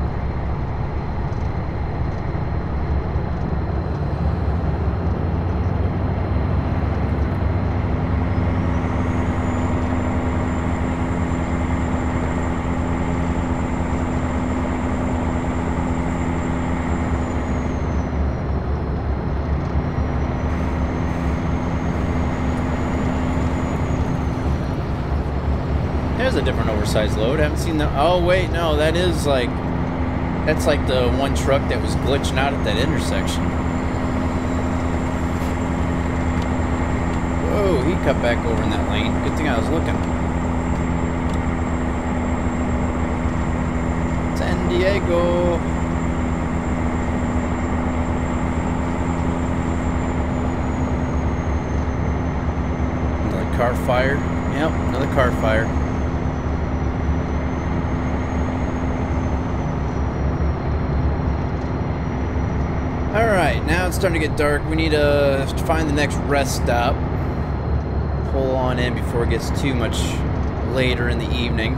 There's a different oversized load. I haven't seen the... Oh, wait, no, that is like... That's like the one truck that was glitching out at that intersection. Whoa, he cut back over in that lane. Good thing I was looking. San Diego. Another car fire. Yep, another car fire. Alright, now it's starting to get dark. We need to find the next rest stop. Pull on in before it gets too much later in the evening.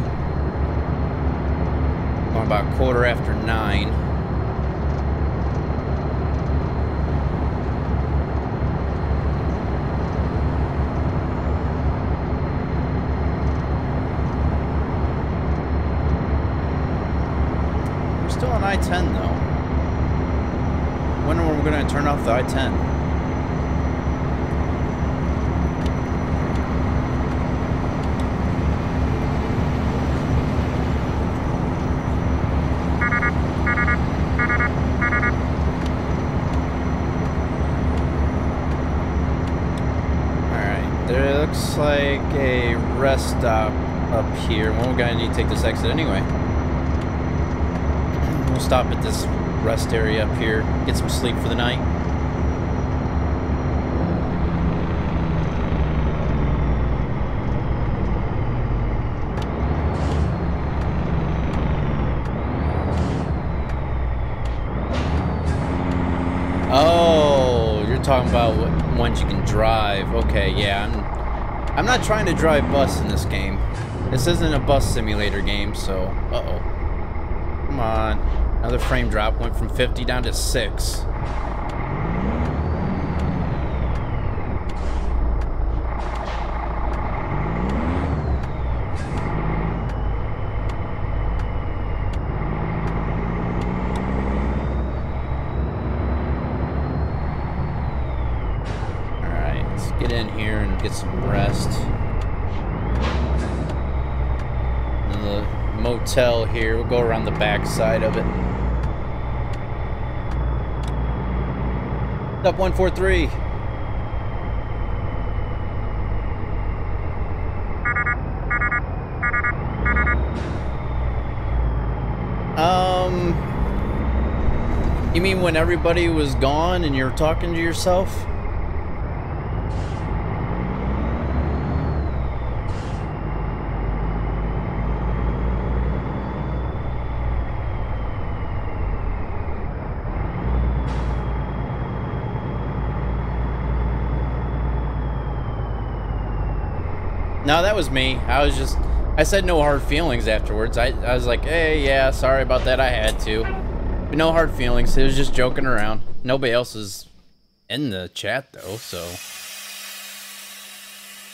Going about 9:15. We're still on I-10 though. When are we going to turn off the I-10? Alright, there looks like a rest stop up here. Well, we're going to need to take this exit anyway. We'll stop at this rest area up here, get some sleep for the night. Oh, you're talking about what ones you can drive. Okay, yeah, I'm not trying to drive bus in this game. This isn't a bus simulator game, so uh-oh. Come on. Another frame drop, went from 50 down to 6. Alright, let's get in here and get some rest. And the motel here, we'll go around the back side of it. Up 143. You mean when everybody was gone and you're talking to yourself? No, that was me. I said no hard feelings afterwards. I was like, hey, yeah, sorry about that. I had to. But no hard feelings. It was just joking around. Nobody else is in the chat, though, so.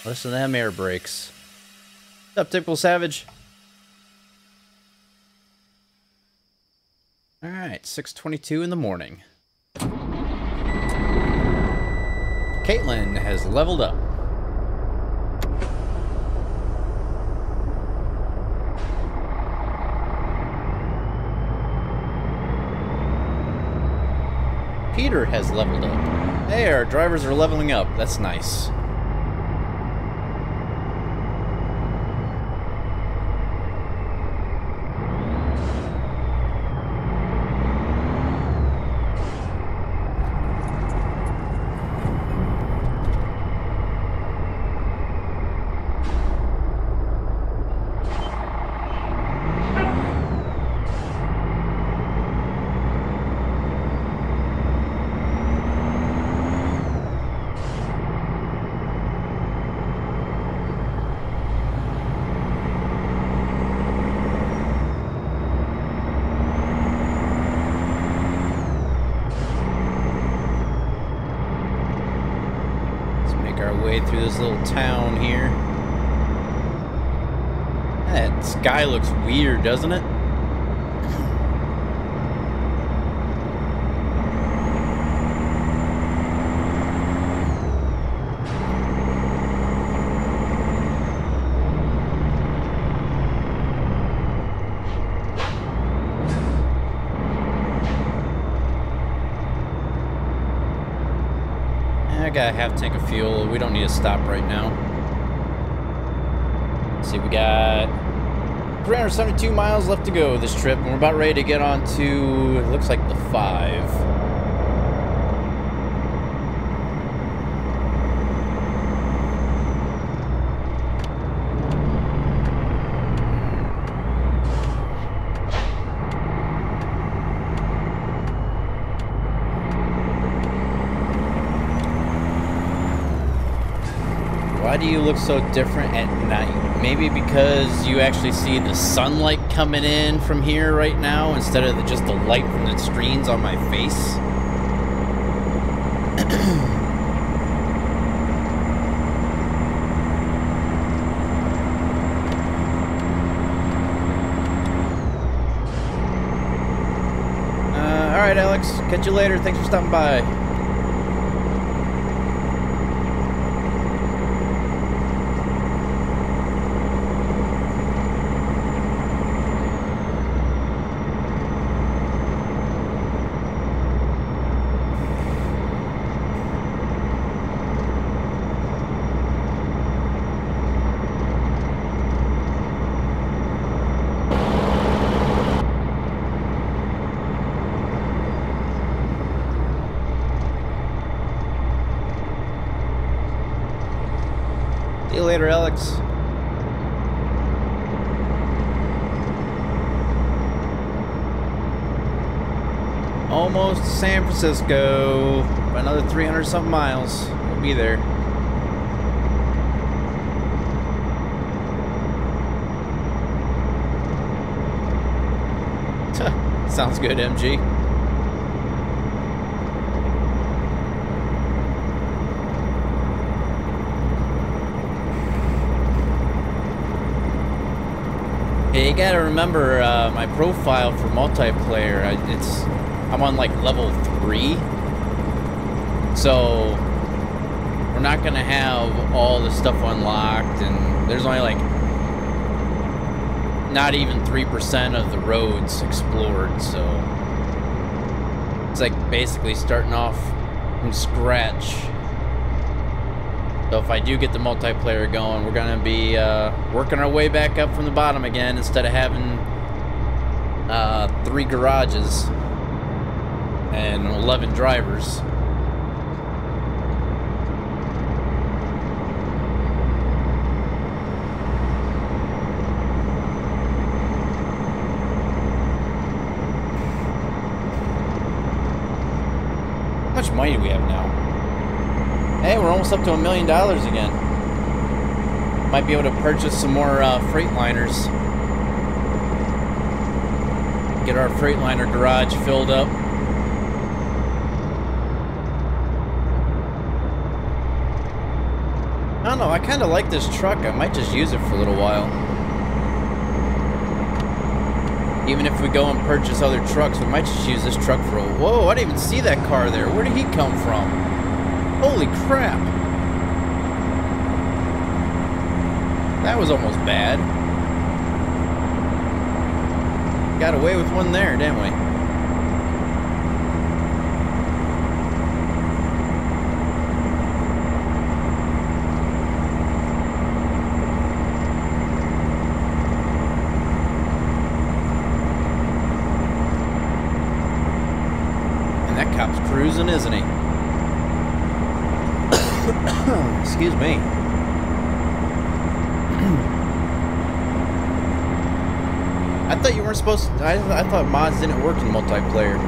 Listen to them air brakes. What's up, Typical Savage? Alright, 6:22 in the morning. Caitlin has leveled up. Peter has leveled up. Hey, our drivers are leveling up. That's nice. way through this little town here. That sky looks weird, doesn't it? I got a half tank of fuel. We don't need to stop right now. Let's see, we got 372 miles left to go this trip, and we're about ready to get on to, it looks like the 5. Why do you look so different at night? Maybe because you actually see the sunlight coming in from here right now instead of just the light from the screens on my face. Alright, Alex. Catch you later. Thanks for stopping by. See you later, Alex. Almost San Francisco. By another 300 something miles. We'll be there. Sounds good, MG. Yeah, you gotta remember my profile for multiplayer. I'm on like level 3, so we're not gonna have all the stuff unlocked, and there's only like not even 3% of the roads explored. So it's like basically starting off from scratch. So if I do get the multiplayer going, we're gonna be working our way back up from the bottom again instead of having 3 garages and 11 drivers. How much money do we have now? Hey, we're almost up to $1 million again. Might be able to purchase some more Freightliners. Get our Freightliner garage filled up. I don't know, I kind of like this truck. I might just use it for a little while. Even if we go and purchase other trucks, we might just use this truck for a... Whoa, I didn't even see that car there. Where did he come from? Holy crap. That was almost bad. Got away with one there, didn't we? And that cop's cruising, isn't he? Excuse me. I thought you weren't supposed to... I thought mods didn't work in multiplayer.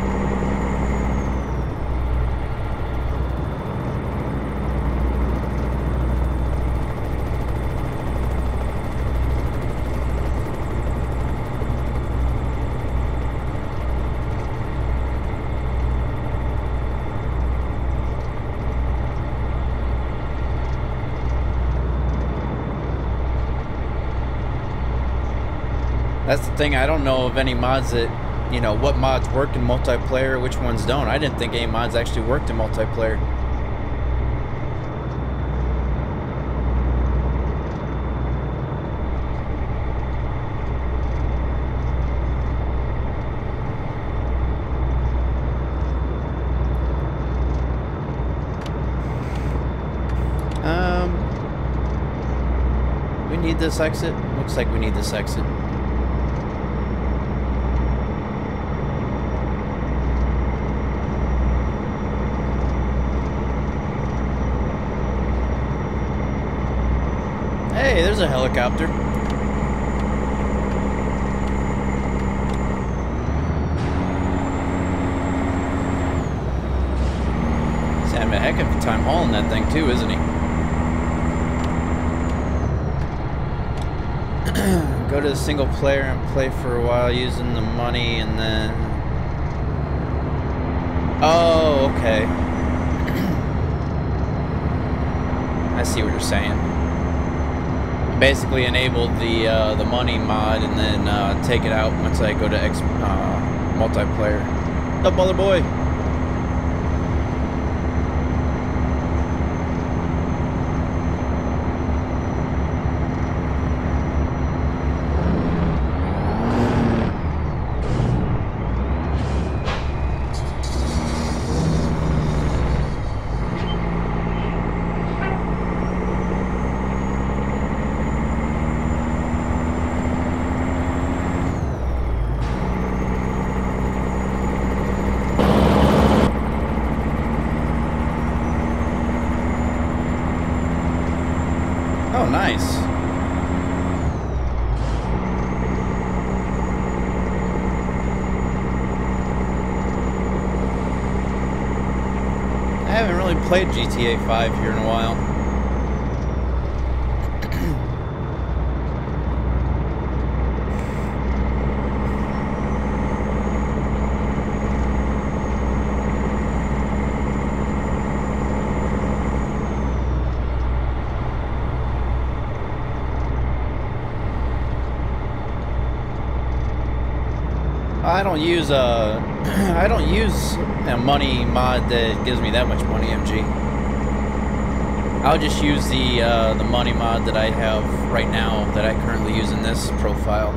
That's the thing. I don't know of any mods that, you know, what mods work in multiplayer, which ones don't. I didn't think any mods actually worked in multiplayer. We need this exit? Looks like we need this exit. Hey, there's a helicopter. He's having a heck of a time hauling that thing too, isn't he? Go to the single player and play for a while using the money and then... Oh, okay. I see what you're saying. Basically enabled the money mod and then take it out once I go to multiplayer. What's up, baller boy? Oh, nice. I haven't really played GTA 5 here in a while. I don't use a money mod that gives me that much money, MG. I'll just use the money mod that I have right now that I currently use in this profile.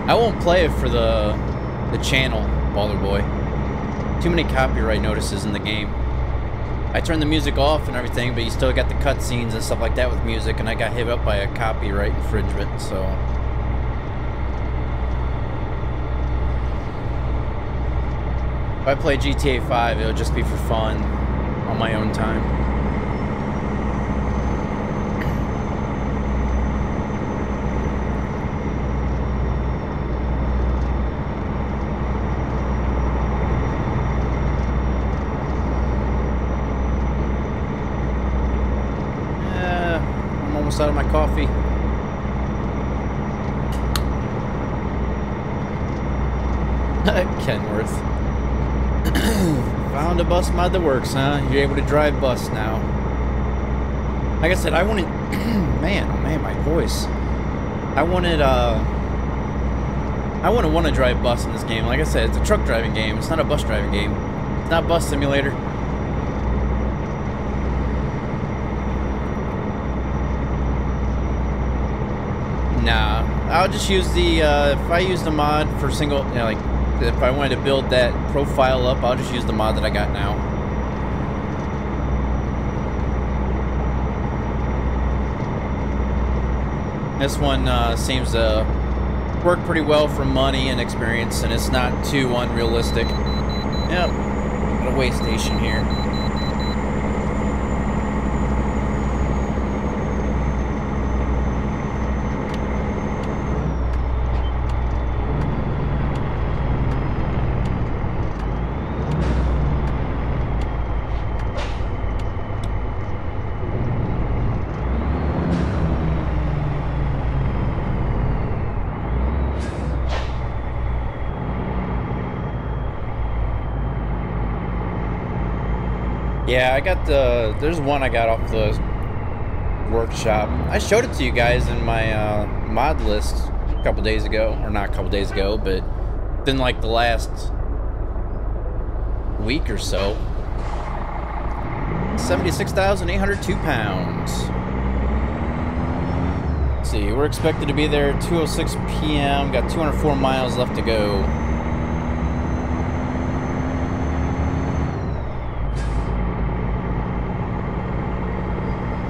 I won't play it for the channel, Baller Boy. Too many copyright notices in the game. I turned the music off and everything, but you still got the cutscenes and stuff like that with music, and I got hit up by a copyright infringement, so... If I play GTA 5, it'll just be for fun, on my own time. I'm almost out of my coffee. Kenworth. Found a bus mod that works, huh? You're able to drive bus now. Like I said, I wanted... man, oh man, my voice. I wouldn't want to drive bus in this game. Like I said, it's a truck driving game. It's not a bus driving game. It's not Bus Simulator. Nah, I'll just use the, if I use the mod for single, you know, like, if I wanted to build that profile up, I'll just use the mod that I got now. This one seems to work pretty well for money and experience, and it's not too unrealistic. Yep, got a way station here. Yeah, I got the... There's one I got off the workshop. I showed it to you guys in my mod list a couple days ago, or not a couple days ago, but then like the last week or so. 76,802 pounds. Let's see, we're expected to be there 2:06 p.m. Got 204 miles left to go.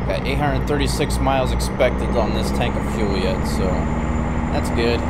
Got 836 miles expected on this tank of fuel yet, so that's good.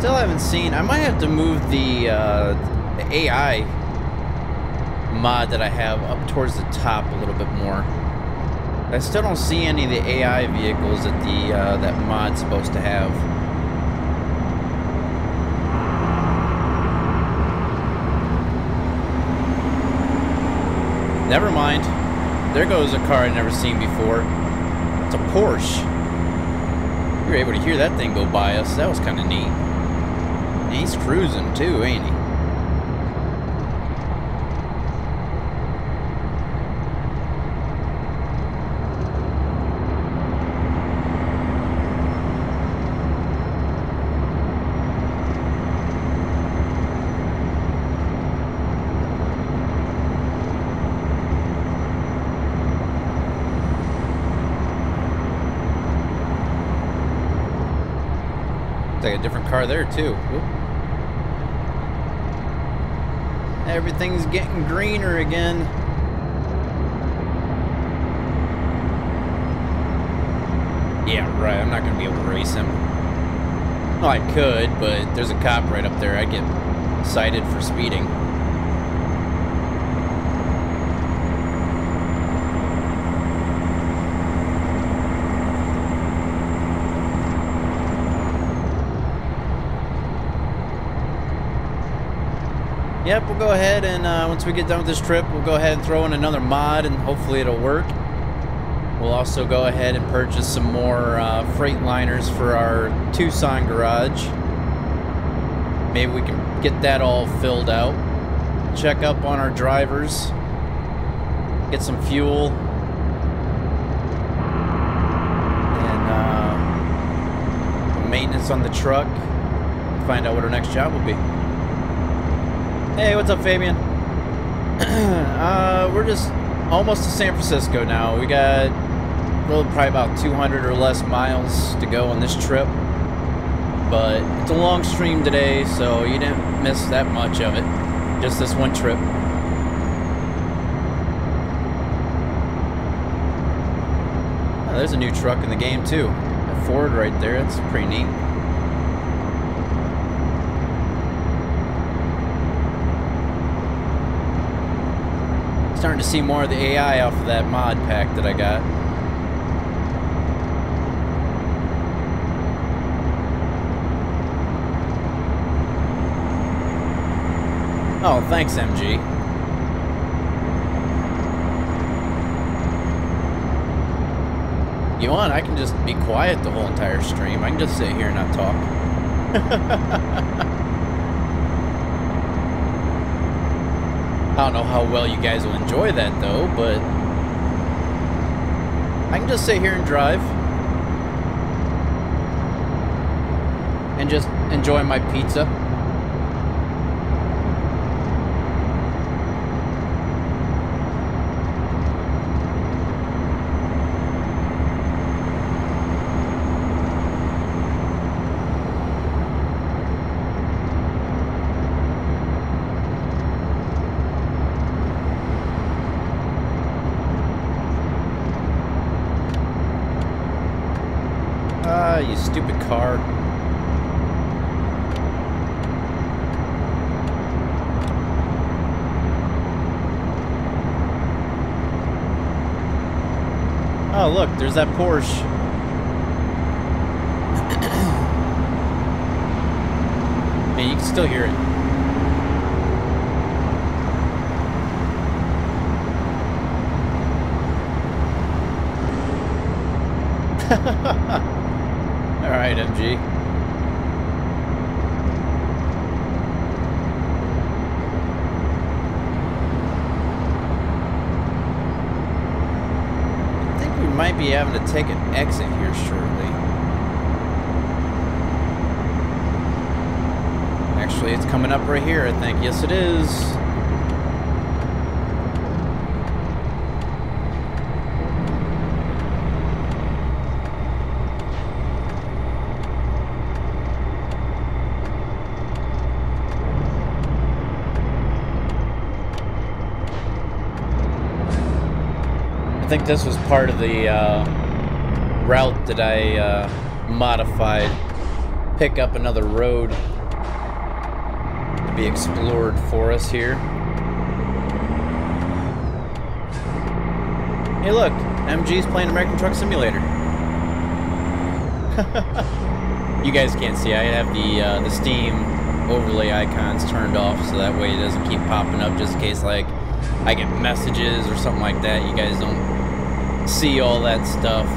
Still haven't seen. I might have to move the AI mod that I have up towards the top a little bit more. I still don't see any of the AI vehicles that that mod's supposed to have. Never mind. There goes a car I've never seen before. It's a Porsche. We were able to hear that thing go by us. That was kind of neat. And he's cruising too, ain't he? Like a different car there too. Oop. Everything's getting greener again. Yeah, right. I'm not gonna be able to race him. Well, I could, but there's a cop right up there. I'd get cited for speeding. Yep, we'll go ahead and once we get done with this trip, we'll go ahead and throw in another mod and hopefully it'll work. We'll also go ahead and purchase some more Freightliners for our Tucson garage. Maybe we can get that all filled out. Check up on our drivers. Get some fuel. And maintenance on the truck. Find out what our next job will be. Hey, what's up, Fabian? We're just almost to San Francisco now. We got probably about 200 or less miles to go on this trip. But it's a long stream today, so you didn't miss that much of it. Just this one trip. Oh, there's a new truck in the game, too. A Ford right there. That's pretty neat. Starting to see more of the AI off of that mod pack that I got. Oh, thanks, MG. You want? I can just be quiet the whole entire stream. I can just sit here and not talk. I don't know how well you guys will enjoy that though, but I can just sit here and drive and just enjoy my pizza. Ah, you stupid car. Oh, look, there's that Porsche. Man, you can still hear it. Alright, MG. I think we might be having to take an exit here shortly. Actually, it's coming up right here, I think. Yes, it is. I think this was part of the route that I modified. Pick up another road to be explored for us here. Hey, look, MG's playing American Truck Simulator. You guys can't see. I have the Steam overlay icons turned off, so that way it doesn't keep popping up, just in case like I get messages or something like that. You guys don't see all that stuff.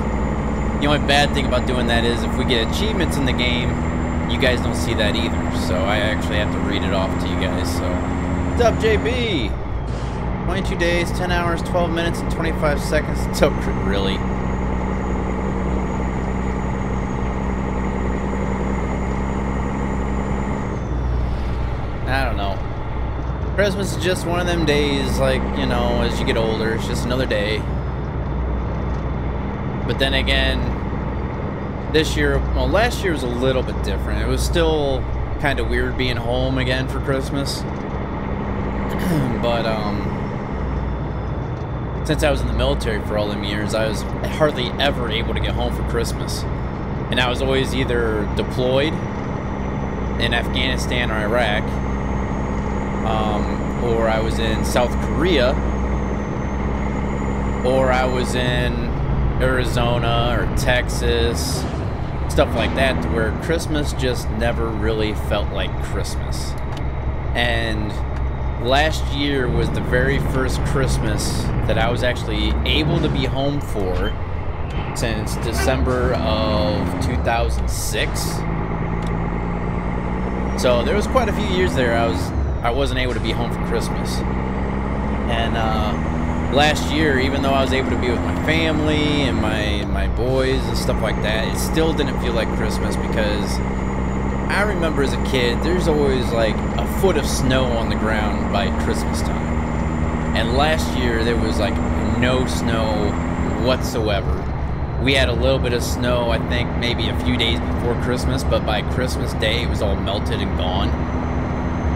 The only bad thing about doing that is if we get achievements in the game, you guys don't see that either. So I actually have to read it off to you guys. So, what's up, JB? 22 days, 10 hours, 12 minutes, and 25 seconds. So, really? I don't know. Christmas is just one of them days, like, you know, as you get older, it's just another day. But then again, this year, well, last year was a little bit different. It was still kind of weird being home again for Christmas. But, since I was in the military for all them years, I was hardly ever able to get home for Christmas. And I was always either deployed in Afghanistan or Iraq, or I was in South Korea, or I was in Arizona or Texas, stuff like that, to where Christmas just never really felt like Christmas. And last year was the very first Christmas that I was actually able to be home for since December of 2006. So there was quite a few years there I wasn't able to be home for Christmas. And last year, even though I was able to be with my family and my boys and stuff like that, it still didn't feel like Christmas, because I remember as a kid, there's always like a foot of snow on the ground by Christmas time. And last year, there was like no snow whatsoever. We had a little bit of snow, I think maybe a few days before Christmas, but by Christmas Day, it was all melted and gone.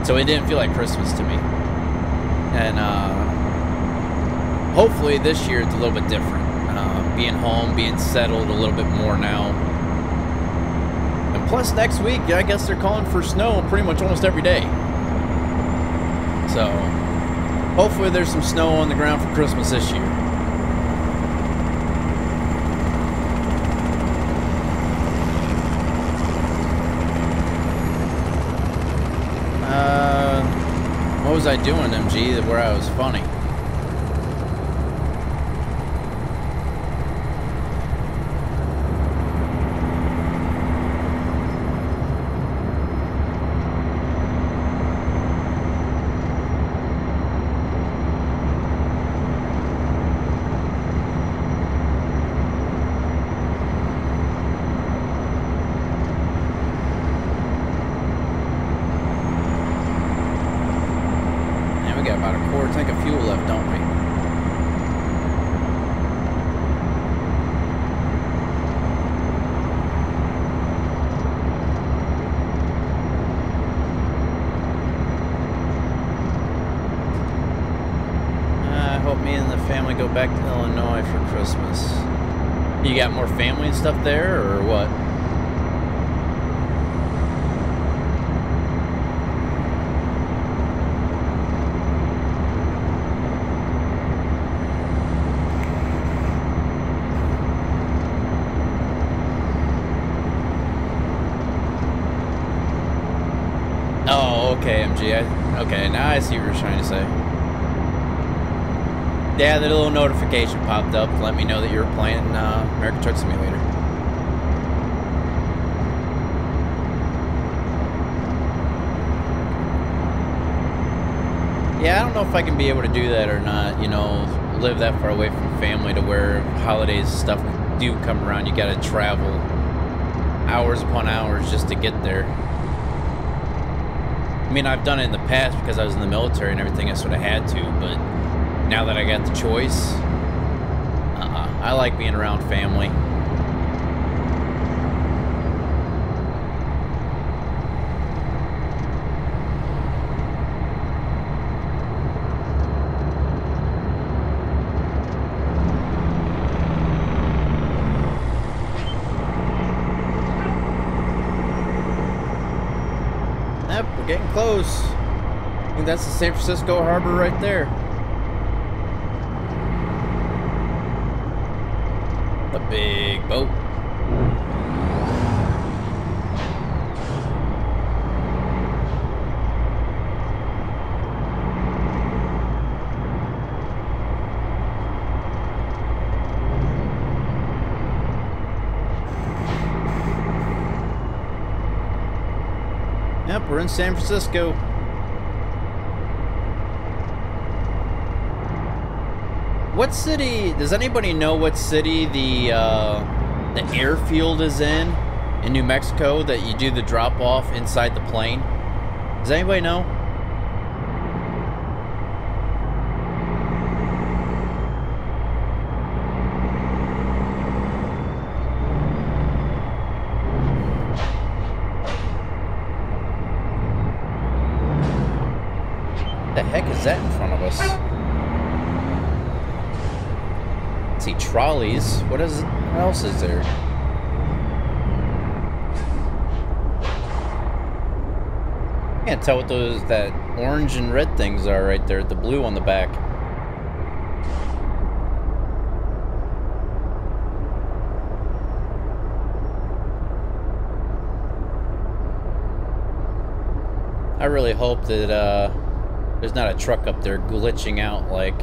So it didn't feel like Christmas to me. And hopefully this year it's a little bit different. Being home, being settled a little bit more now. And plus next week, I guess they're calling for snow pretty much almost every day. So hopefully there's some snow on the ground for Christmas this year. What was I doing, MG, where I was funny? Go back to Illinois for Christmas. You got more family and stuff there, or what? okay, MG. Okay, now I see what you're trying to say. Yeah, the little notification popped up to let me know that you were playing American Truck Simulator. Yeah, I don't know if I can be able to do that or not, you know, live that far away from family to where holidays stuff do come around. You gotta travel hours upon hours just to get there. I mean, I've done it in the past because I was in the military and everything, I sort of had to, but now that I got the choice, I like being around family. Yep, we're getting close. I think that's the San Francisco Harbor right there. A big boat. Yep, we're in San Francisco. What city, does anybody know what city the airfield is in New Mexico that you do the drop off inside the plane? Does anybody know? What the heck is that in front of us? See trolleys. What else is there? Can't tell what that orange and red things are right there. The blue on the back. I really hope that there's not a truck up there glitching out like.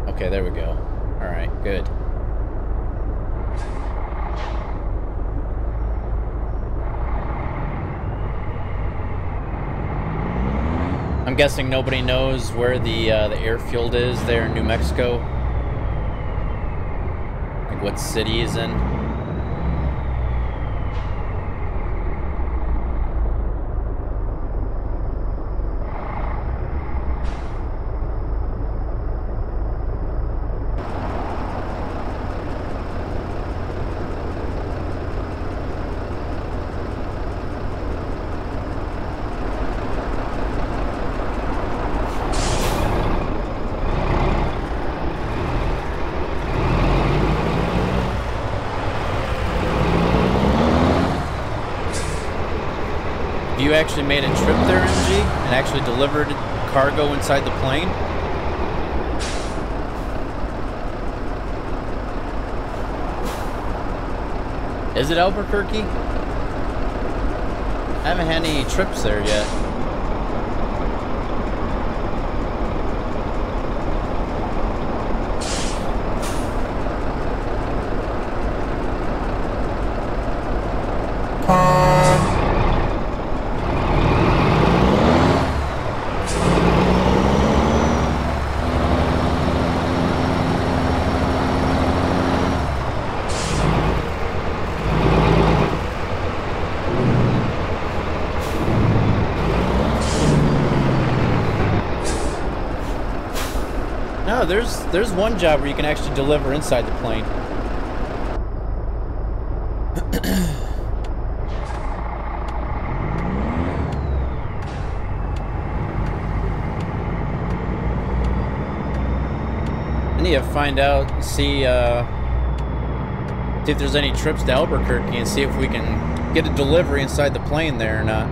Okay, there we go. Alright, good. I'm guessing nobody knows where the airfield is there in New Mexico. Like what city is in. You actually made a trip there, MG, and actually delivered cargo inside the plane? Is it Albuquerque? I haven't had any trips there yet. No, there's one job where you can actually deliver inside the plane. I need to find out, see if there's any trips to Albuquerque and see if we can get a delivery inside the plane there or not.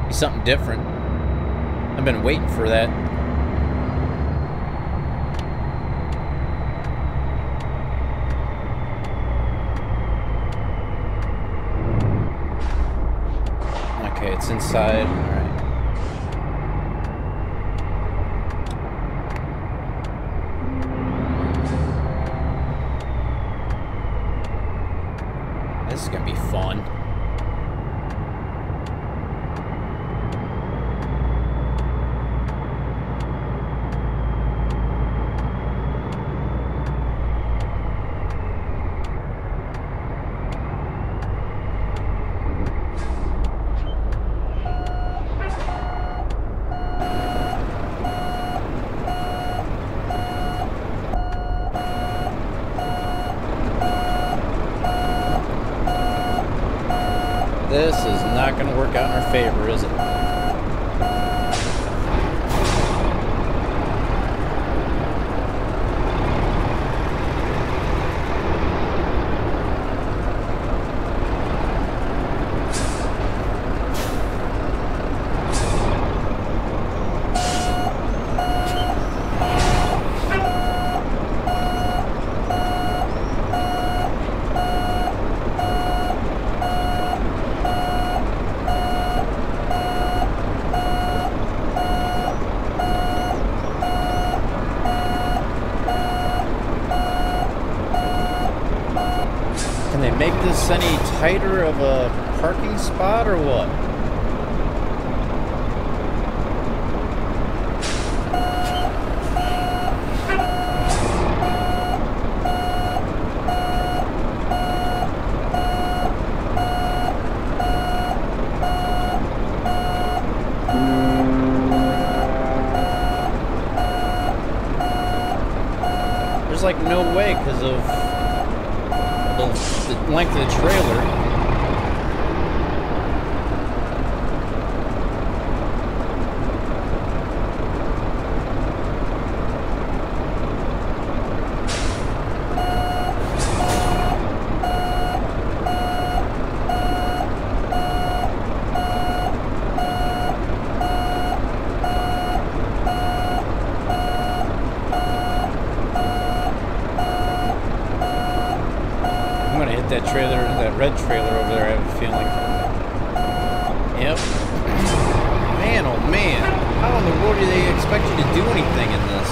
Be something different. I've been waiting for that. It's inside. All right. This is gonna be fun. This is not going to work out in our favor, is it? Can they make this any tighter of a parking spot or what? There's like no way because of the length of the trailer. That trailer, that red trailer over there, I have a feeling. Yep. Man, oh man. How in the world do they expect you to do anything in this?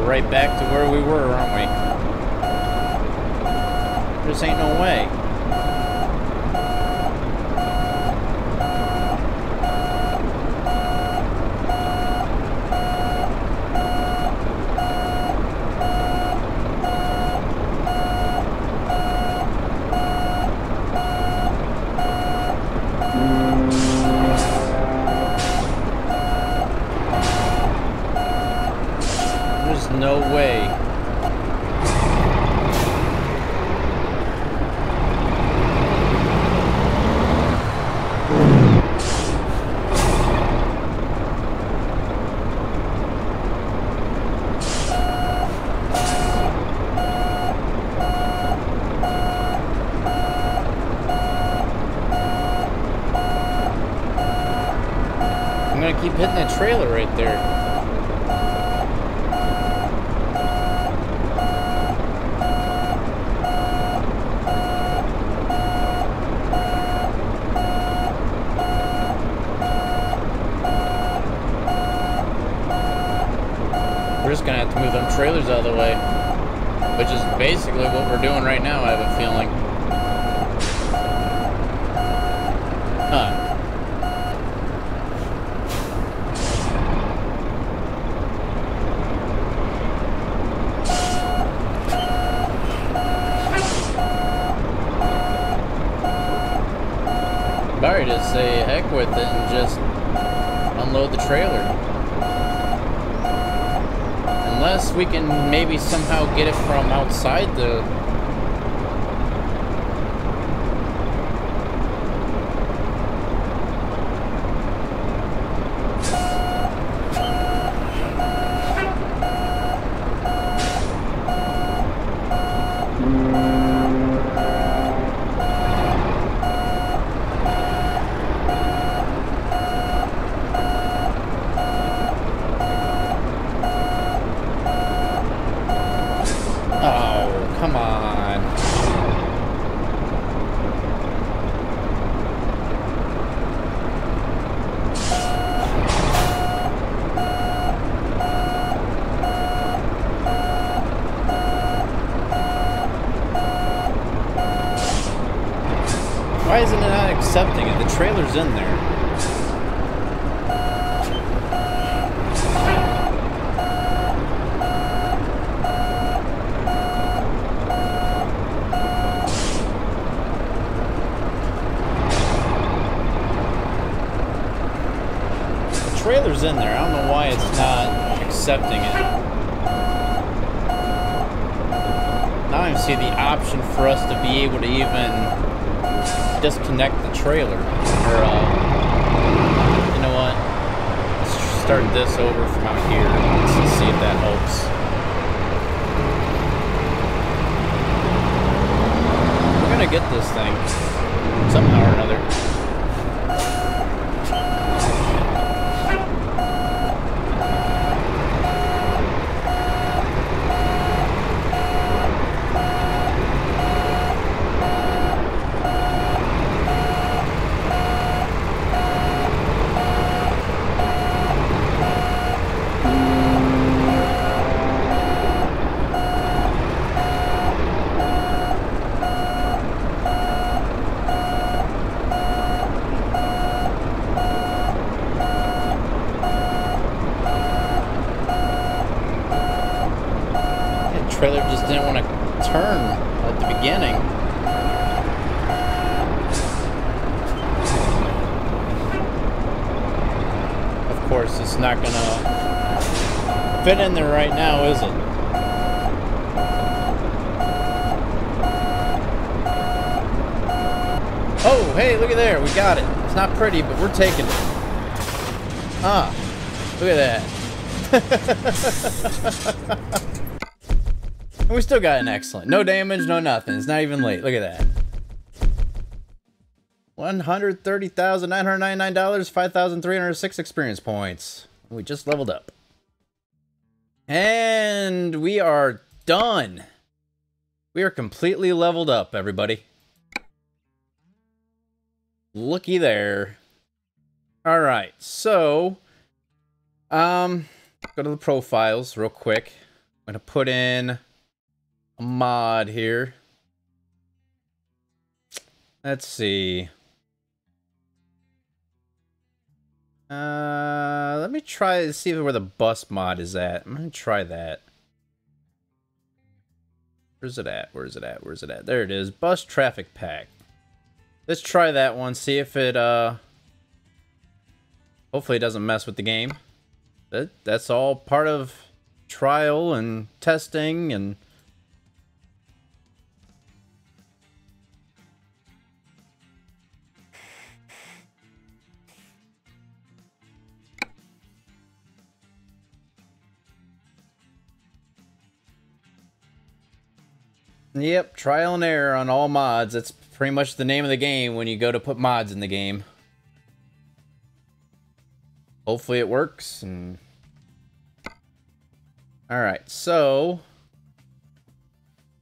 Right back to where we were, aren't we? There just ain't no way. No way. I'm gonna keep hitting that trailer right there. We're just gonna have to move them trailers out of the way, which is basically what we're doing right now, I have a feeling. Huh. Alright, just say heck with it and just unload the trailer. Unless we can maybe somehow get it from outside the... Why isn't it not accepting it? The trailer's in there. The trailer's in there. I don't know why it's not accepting it. Now I see the option for us to be able to even disconnect the trailer. Or, you know what? Let's start this over from out here. Let's see if that helps. We're gonna get this thing somehow or another. Trailer just didn't want to turn at the beginning. Of course, it's not gonna fit in there right now, is it? Oh, hey, look at there. We got it. It's not pretty, but we're taking it. Ah, look at that. And we still got an excellent. No damage, no nothing. It's not even late. Look at that. $130,999, 5,306 experience points. We just leveled up. And we are done. We are completely leveled up, everybody. Looky there. All right, so go to the profiles real quick. I'm gonna put in a mod here. Let's see. Let me try to see where the bus mod is at. I'm gonna try that. Where's it at? Where's it at? Where's it at? There it is. Bus traffic pack. Let's try that one. See if it hopefully it doesn't mess with the game. That's all part of trial and testing and yep, trial and error on all mods. That's pretty much the name of the game when you go to put mods in the game. Hopefully it works. And alright, so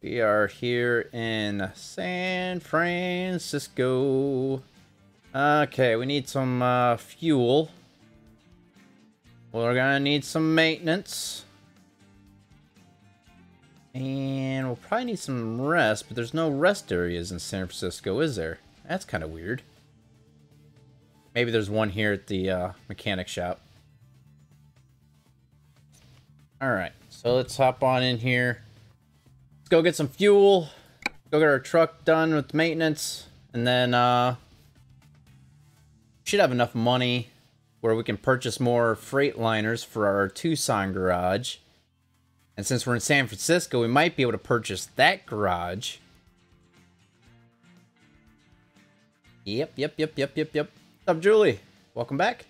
we are here in San Francisco. Okay, we need some fuel. We're gonna need some maintenance. And we'll probably need some rest, but there's no rest areas in San Francisco, is there? That's kind of weird. Maybe there's one here at the mechanic shop. Alright, so let's hop on in here. Let's go get some fuel. Go get our truck done with maintenance. And then, should have enough money where we can purchase more freight liners for our Tucson garage. And since we're in San Francisco, we might be able to purchase that garage. Yep. What's up, Julie? Welcome back.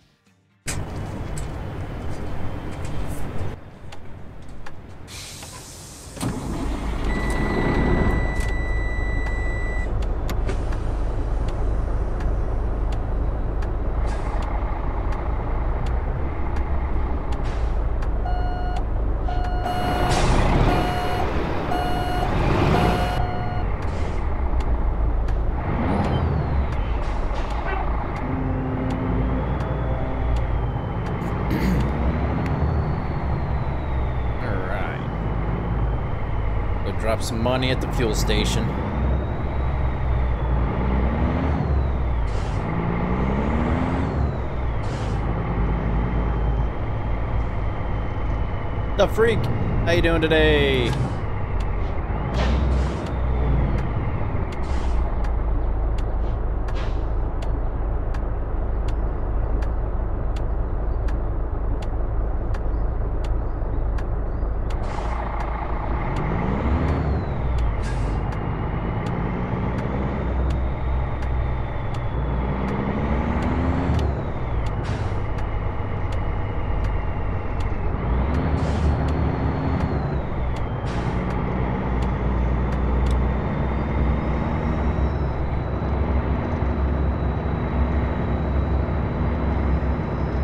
Drop some money at the fuel station. The freak, how you doing today?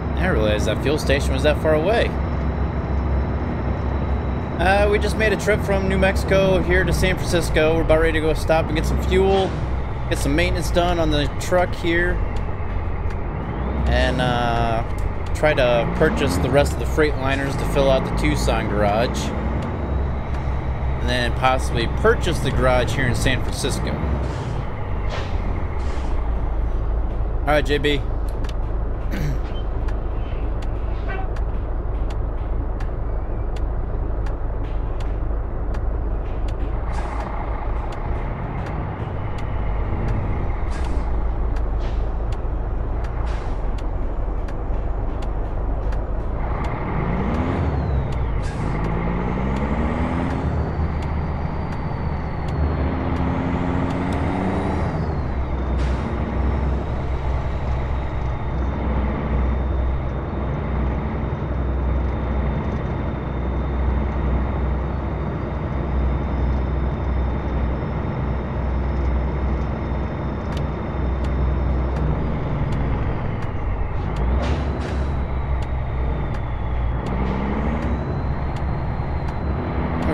I didn't realize that fuel station was that far away. We just made a trip from New Mexico here to San Francisco. We're about ready to go stop and get some fuel, get some maintenance done on the truck here, and try to purchase the rest of the Freightliners to fill out the Tucson garage, and then possibly purchase the garage here in San Francisco. All right, JB.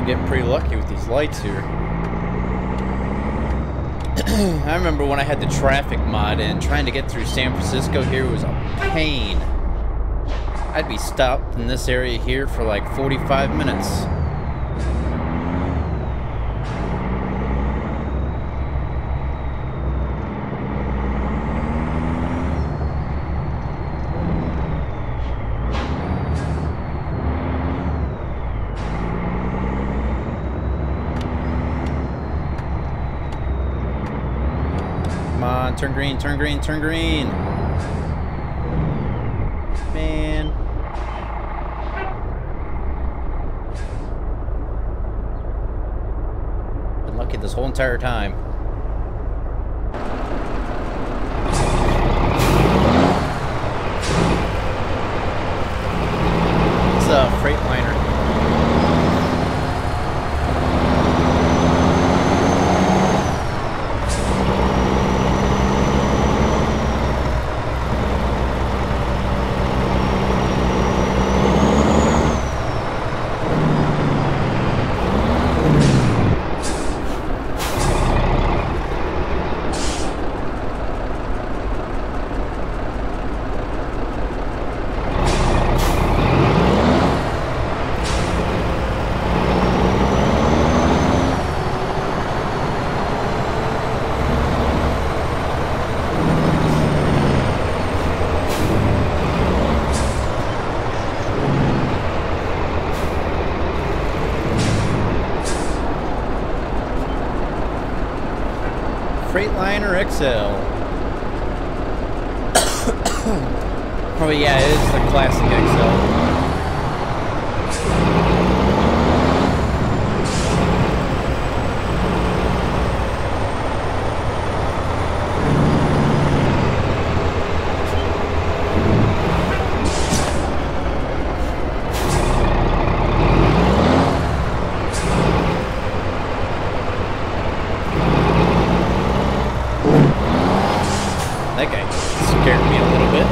Getting pretty lucky with these lights here. I remember when I had the traffic mod and trying to get through San Francisco here was a pain. I'd be stopped in this area here for like 45 minutes. Turn green, turn green, turn green. Man. Been lucky this whole entire time. It's a Freightliner. Freightliner XL. Oh yeah, it is the classic XL. That guy scared me a little bit.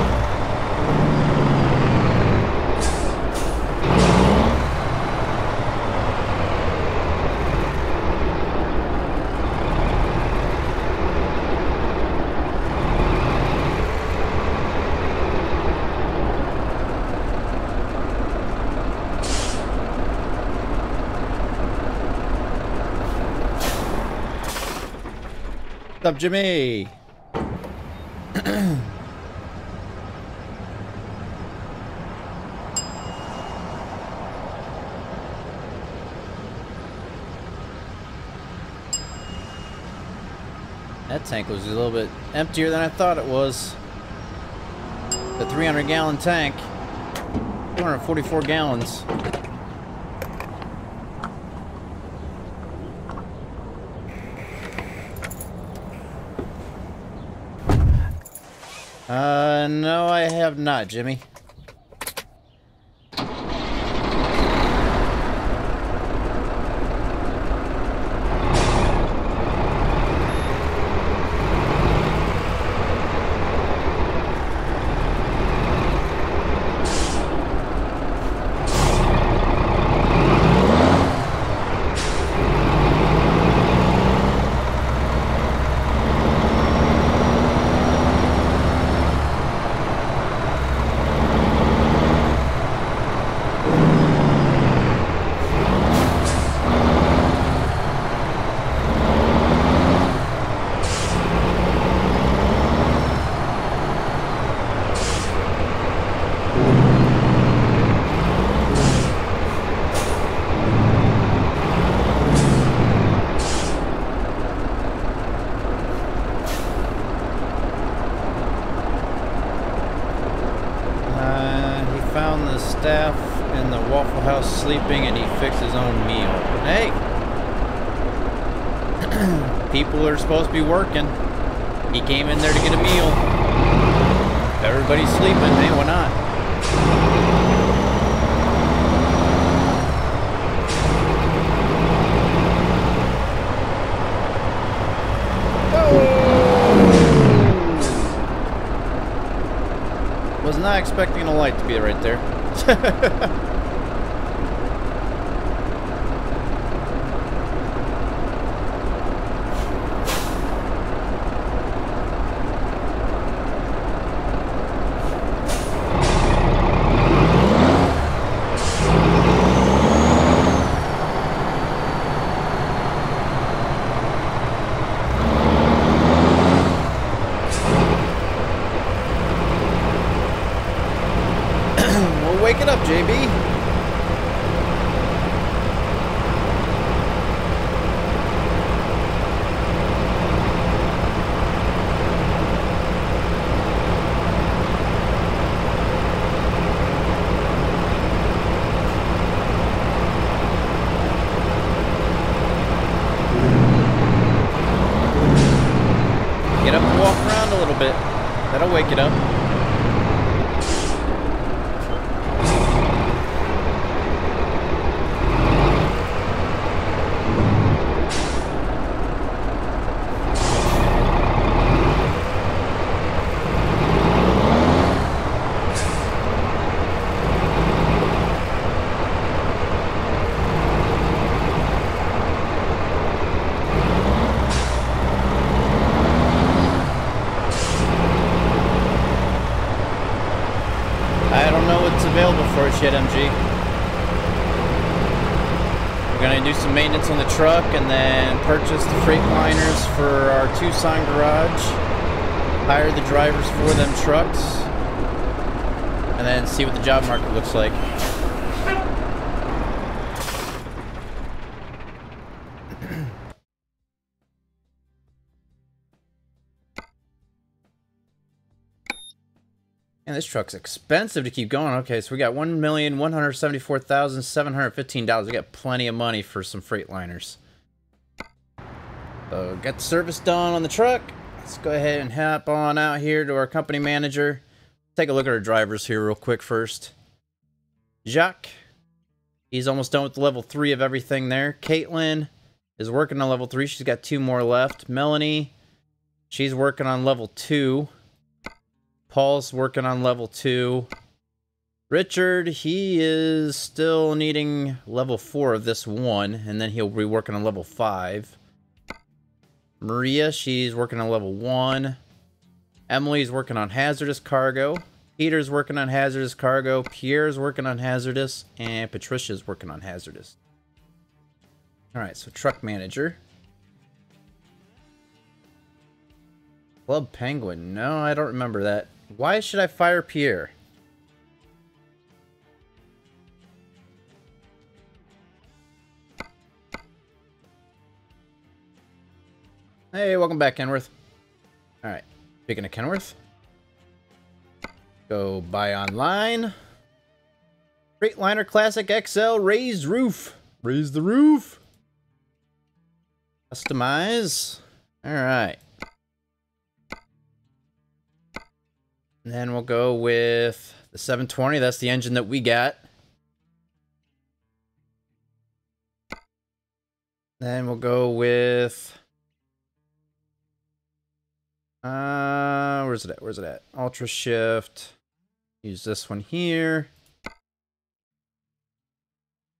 What's up, Jimmy? That tank was a little bit emptier than I thought it was. The 300-gallon tank. 244 gallons. No, I have not, Jimmy. Staff in the Waffle House sleeping and he fixed his own meal. Hey! People are supposed to be working. He came in there to get a meal. Everybody's sleeping. Hey, why not? Oh! Was not expecting a light to be right there. Wake it up, JB. Get up and walk around a little bit. That'll wake it up. Available for us yet, MG. We're gonna do some maintenance on the truck and then purchase the freight liners for our Tucson garage, hire the drivers for them trucks, and then see what the job market looks like. And this truck's expensive to keep going. Okay, so we got $1,174,715. We got plenty of money for some Freightliners. So got the service done on the truck. Let's go ahead and hop on out here to our company manager. Take a look at our drivers here real quick first. Jacques, he's almost done with the level 3 of everything there. Caitlin is working on level 3. She's got 2 more left. Melanie, she's working on level 2. Paul's working on level 2. Richard, he is still needing level 4 of this one, and then he'll be working on level 5. Maria, she's working on level 1. Emily's working on hazardous cargo. Peter's working on hazardous cargo. Pierre's working on hazardous, and Patricia's working on hazardous. Alright, so truck manager. Club Penguin. No, I don't remember that. Why should I fire Pierre? Hey, welcome back, Kenworth. Alright. Speaking of Kenworth. Go buy online. Freightliner Classic XL raised roof. Raise the roof. Customize. Alright. And then we'll go with the 720. That's the engine that we got. Then we'll go with... where's it at? Where's it at? Ultra Shift. Use this one here.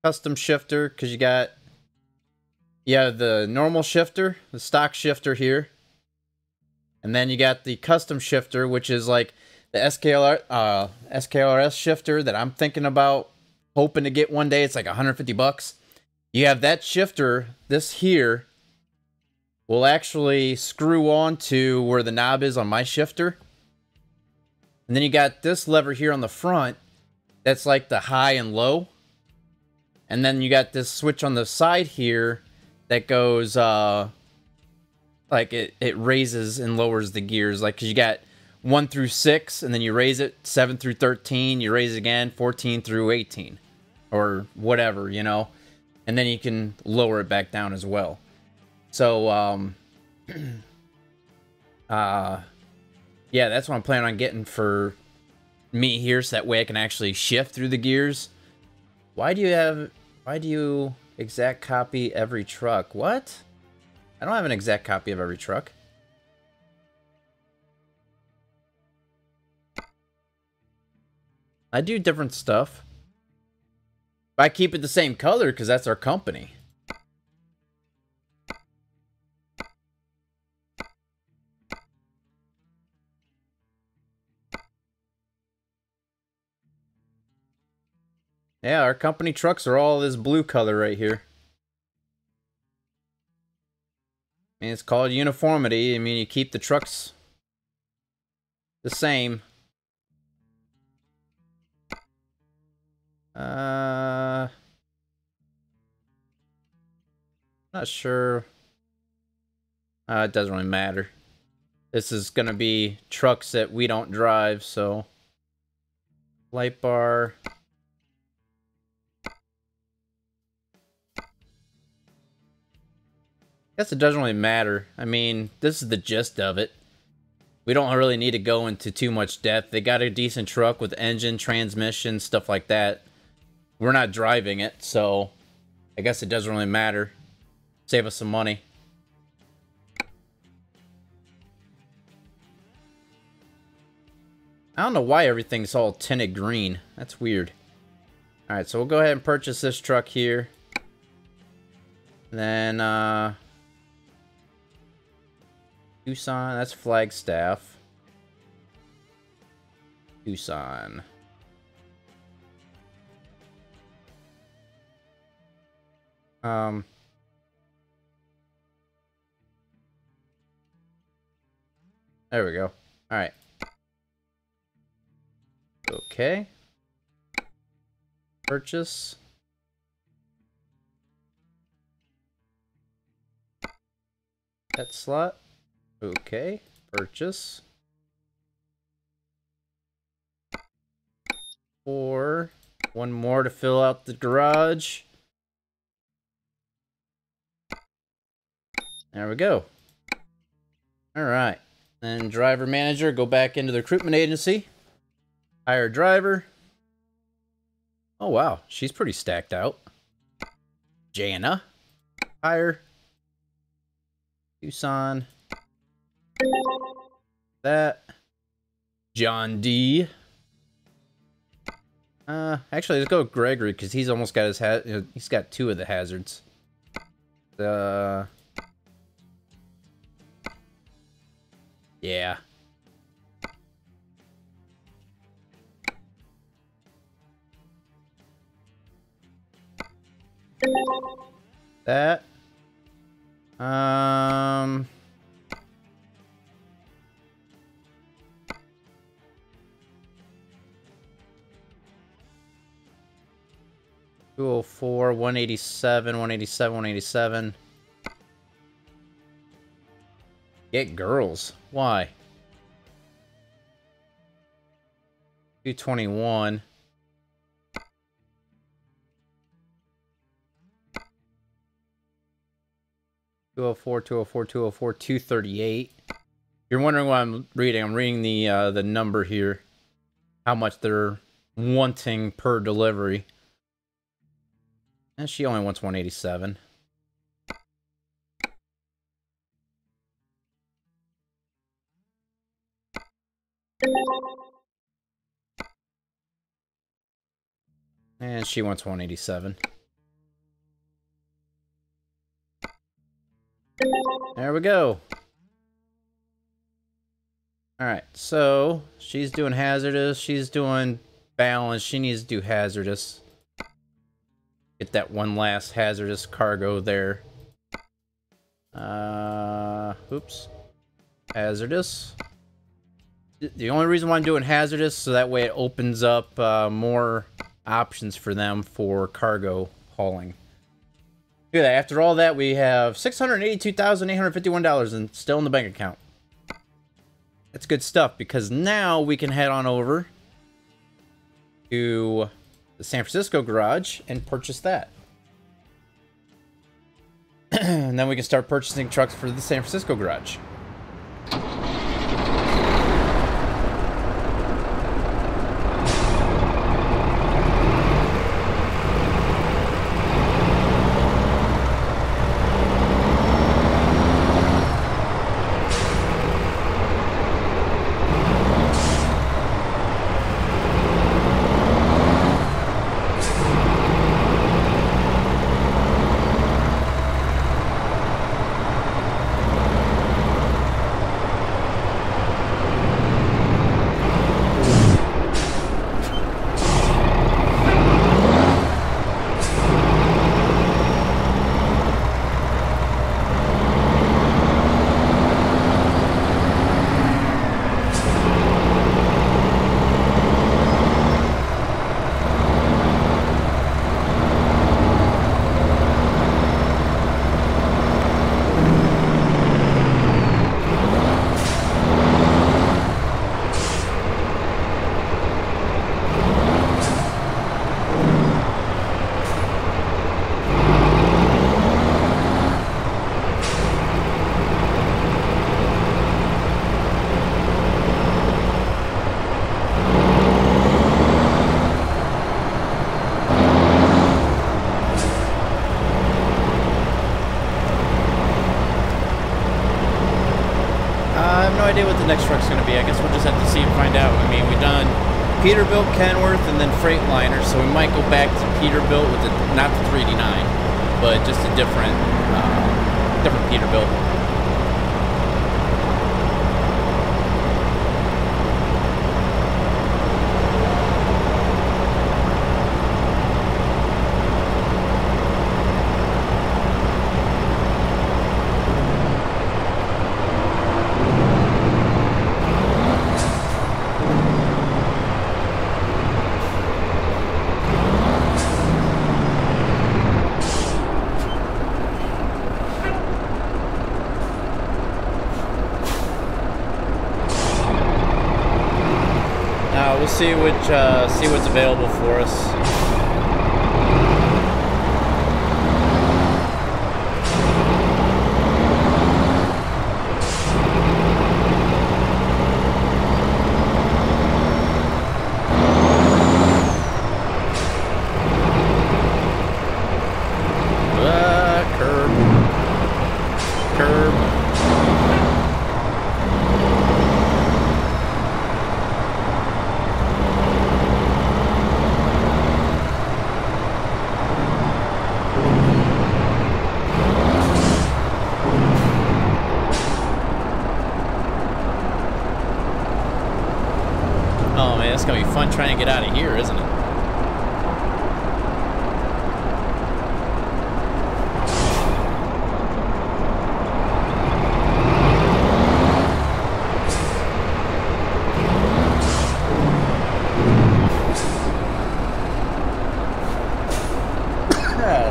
Custom shifter, because you got... Yeah, the normal shifter, the stock shifter here. And then you got the custom shifter, which is like the SKRS shifter that I'm thinking about hoping to get one day. It's like 150 bucks. You have that shifter, this here, will actually screw on to where the knob is on my shifter. And then you got this lever here on the front. That's like the high and low. And then you got this switch on the side here that goes, like it raises and lowers the gears. Like, 'cause you got 1 through 6, and then you raise it 7 through 13, you raise it again 14 through 18, or whatever, you know. And then you can lower it back down as well. So, yeah, that's what I'm planning on getting for me here, so that way I can actually shift through the gears. Why do you exact copy every truck? What? I don't have an exact copy of every truck. I do different stuff. But I keep it the same color because that's our company. Yeah, our company trucks are all this blue color right here. I mean, it's called uniformity. I mean, you keep the trucks the same. Not sure. It doesn't really matter. This is gonna be trucks that we don't drive, so light bar. Guess it doesn't really matter. I mean, this is the gist of it. We don't really need to go into too much depth. They got a decent truck with engine, transmission, stuff like that. We're not driving it, so I guess it doesn't really matter. Save us some money. I don't know why everything's all tinted green. That's weird. Alright, so we'll go ahead and purchase this truck here. Then, Tucson, that's Flagstaff. Tucson. There we go. Alright. Okay. Purchase. That slot. Okay. Purchase. One more to fill out the garage. There we go. Alright. Then driver manager, go back into the recruitment agency. Hire a driver. Oh wow, she's pretty stacked out. Jana. Hire. Tucson. That. John D. Actually, let's go with Gregory, because he's almost got his he's got 2 of the hazards. Yeah. That. 204, 187, 187, 187. Get girls. Why? 221. $204, $204, $204, $238. You're wondering what I'm reading. I'm reading the number here. How much they're wanting per delivery. And she only wants 187. And she wants 187. There we go. Alright, so she's doing hazardous, she's doing balance, she needs to do hazardous. Get that one last hazardous cargo there. Oops. Hazardous. The only reason why I'm doing hazardous, so that way it opens up more options for them for cargo hauling. Look at that. After all that, we have $682,851 and still in the bank account. That's good stuff, because now we can head on over to the San Francisco garage and purchase that. And then we can start purchasing trucks for the San Francisco garage. Idea what the next truck's going to be. I guess we'll just have to see and find out. I mean, we've done Peterbilt, Kenworth, and then Freightliner, so we might go back to Peterbilt with the, not the 389, but just a different Peterbilt. We'll see what's available for us. It's gonna be fun trying to get out of here, isn't it?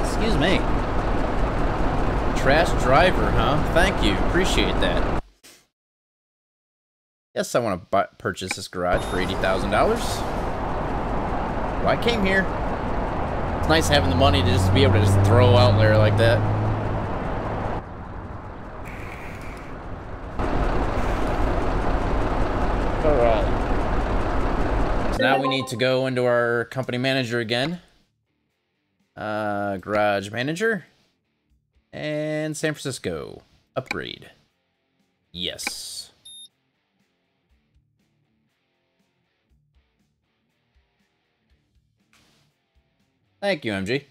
Excuse me. Trash driver, huh? Thank you. Appreciate that. Yes, I want to purchase this garage for $80,000. Well, I came here. It's nice having the money to just be able to just throw out there like that. Alright. So now we need to go into our company manager again. Garage manager. And San Francisco. Upgrade. Yes. Thank you, MG.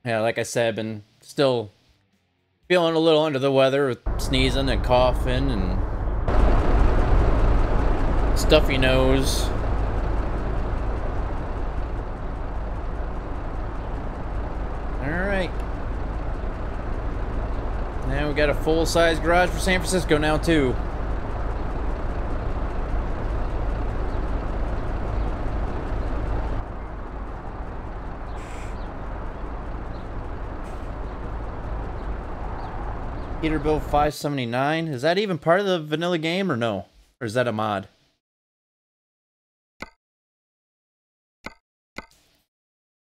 Yeah, like I said, I've been still feeling a little under the weather with sneezing and coughing and stuffy nose. Alright. Now we got a full-size garage for San Francisco now, too. Peterbilt 579. Is that even part of the vanilla game or no? Or is that a mod?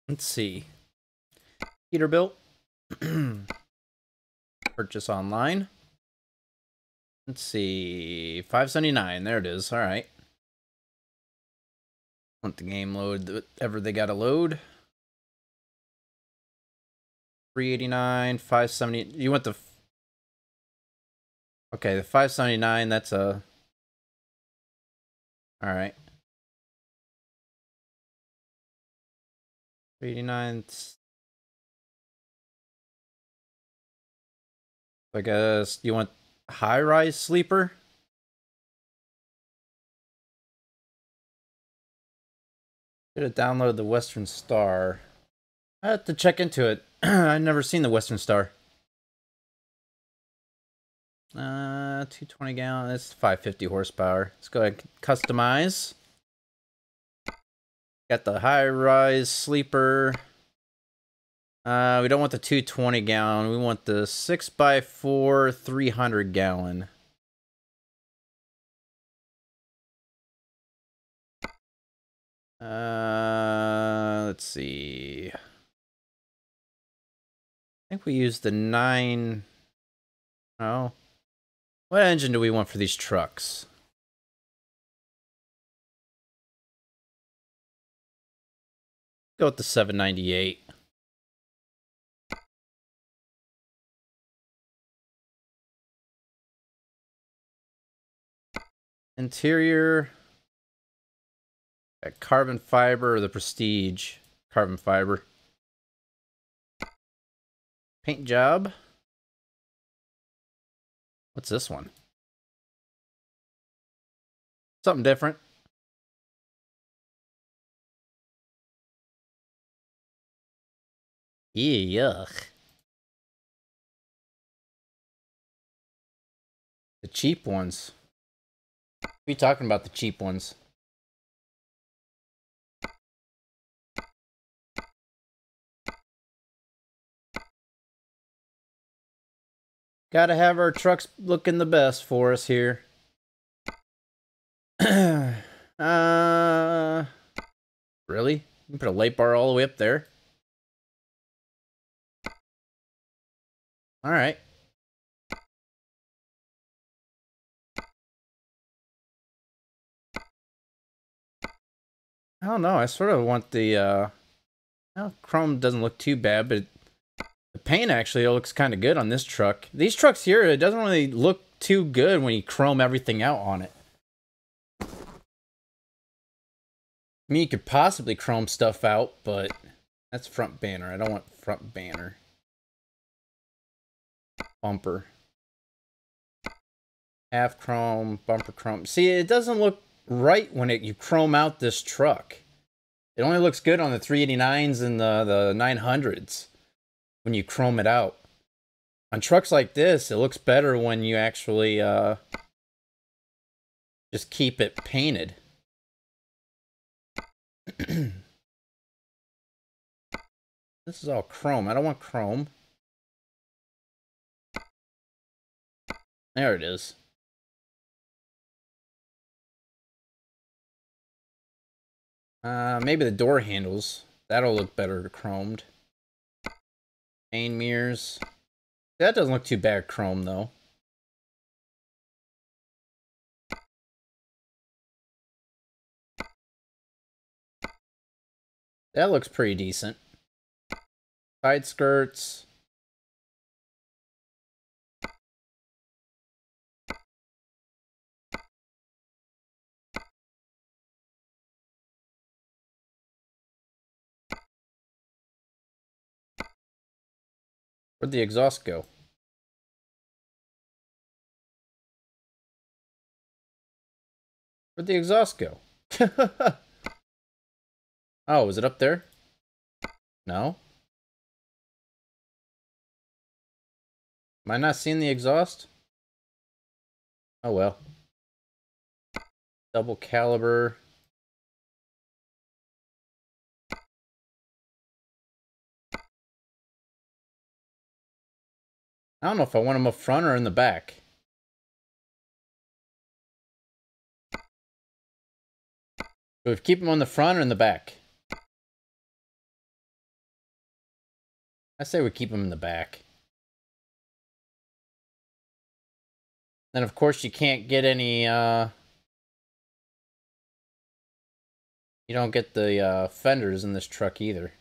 Let's see. Peterbilt. Purchase online. Let's see. 579. There it is. All right. Want the game load whatever they got to load. 389, 570. You want the... Okay, the 579, that's a... Alright. 389... I guess, you want high-rise sleeper? Should have downloaded the Western Star. I have to check into it. I've never seen the Western Star. 220 gallon. That's 550 horsepower. Let's go ahead and customize. Got the high-rise sleeper. We don't want the 220 gallon. We want the 6x4 300 gallon. Let's see. I think we used the 9. Oh. What engine do we want for these trucks? Go with the 798. Interior. Carbon fiber or the Prestige. Carbon fiber. Paint job. What's this one? Something different. Yuck. The cheap ones. We talking about the cheap ones. Gotta have our trucks looking the best for us here. Really? You can put a light bar all the way up there? Alright. I don't know, I sort of want the, well, chrome doesn't look too bad, but the paint actually looks kind of good on this truck. These trucks here, it doesn't really look too good when you chrome everything out on it. I mean, you could possibly chrome stuff out, but that's front banner. I don't want front banner. Bumper. Half chrome, bumper chrome. See, it doesn't look right when you chrome out this truck. It only looks good on the 389s and the 900s when you chrome it out. On trucks like this, it looks better when you actually just keep it painted. This is all chrome. I don't want chrome. There it is. Maybe the door handles. That'll look better chromed. Main mirrors. That doesn't look too bad chrome, though. That looks pretty decent. Side skirts. Where'd the exhaust go? Where'd the exhaust go? Oh, was it up there? No? Am I not seeing the exhaust? Oh well. Double caliber. I don't know if I want them up front or in the back. So we keep them on the front or in the back? I say we keep them in the back. Then of course you can't get any, you don't get the fenders in this truck either.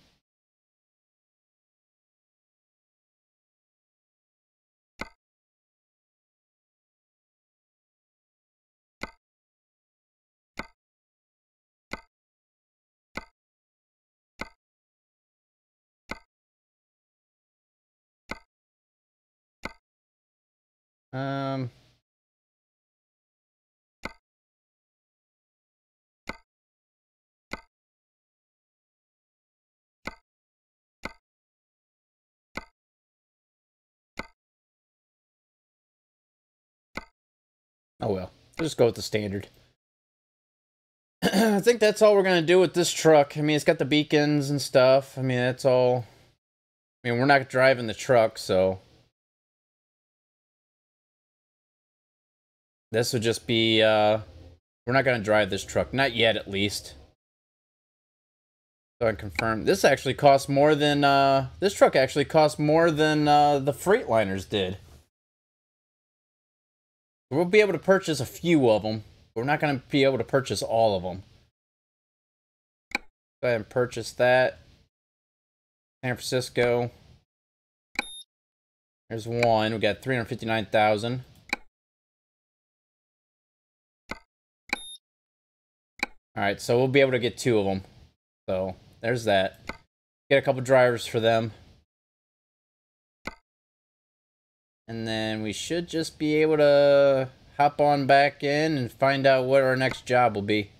Oh well, we'll just go with the standard. I think that's all we're gonna do with this truck. I mean, it's got the beacons and stuff. I mean, that's all. I mean, we're not driving the truck, so this would just be, we're not gonna drive this truck. Not yet, at least. So I confirm. This actually costs more than, this truck actually costs more than, the Freightliners did. We'll be able to purchase a few of them. We're not going to be able to purchase all of them. Go ahead and purchase that. San Francisco. There's one. We got 359,000. Alright, so we'll be able to get two of them. So, there's that. Get a couple drivers for them. And then we should just be able to hop on back in and find out what our next job will be.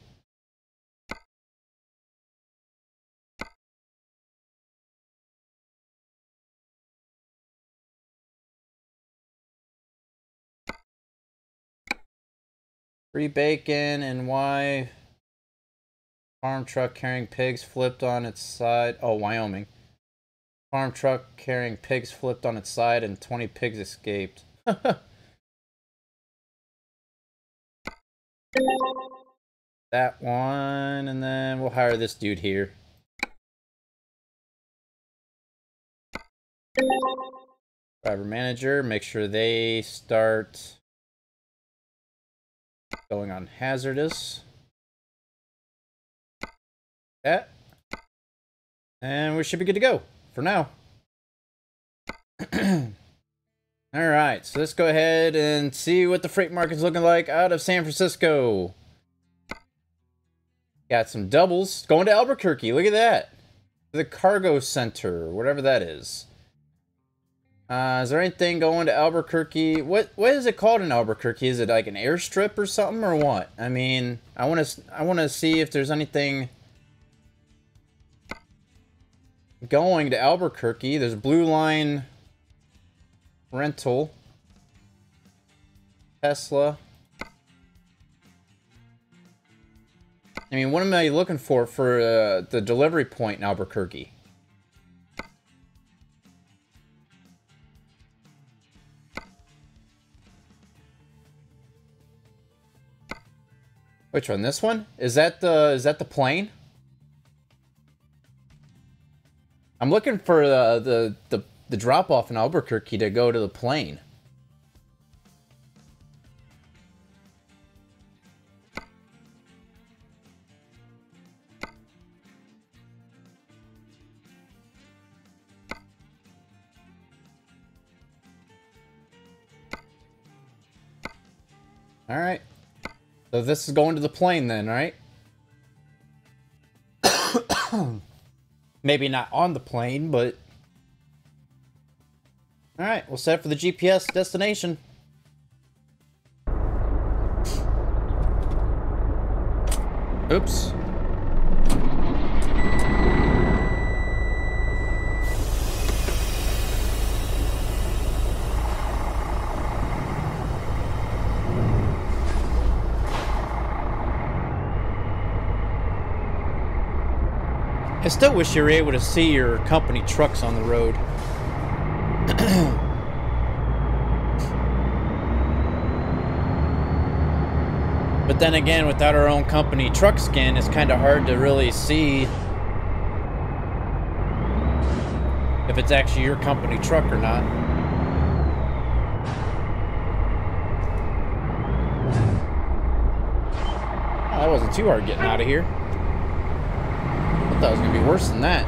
Free bacon and why? Farm truck carrying pigs flipped on its side. Oh, Wyoming. Farm truck carrying pigs flipped on its side and 20 pigs escaped. That one, and then we'll hire this dude here. Driver manager, make sure they start going on hazardous. That. And we should be good to go for now. Alright, so let's go ahead and see what the freight market's looking like out of San Francisco. Got some doubles going to Albuquerque. Look at that. The cargo center, whatever that is. Is there anything going to Albuquerque? What is it called in Albuquerque? Is it like an airstrip or something or what? I mean, I want to see if there's anything going to Albuquerque. There's Blue Line rental. Tesla. I mean, what am I looking for the delivery point in Albuquerque? Which one? This one? Is that the plane? I'm looking for the drop off in Albuquerque to go to the plane. All right. So this is going to the plane then, right? Maybe not on the plane, but... Alright, we'll set it for the GPS destination. Oops. I still wish you were able to see your company trucks on the road. But then again, without our own company truck skin, it's kind of hard to really see if it's actually your company truck or not. Oh, that wasn't too hard getting out of here. I thought it was going to be worse than that.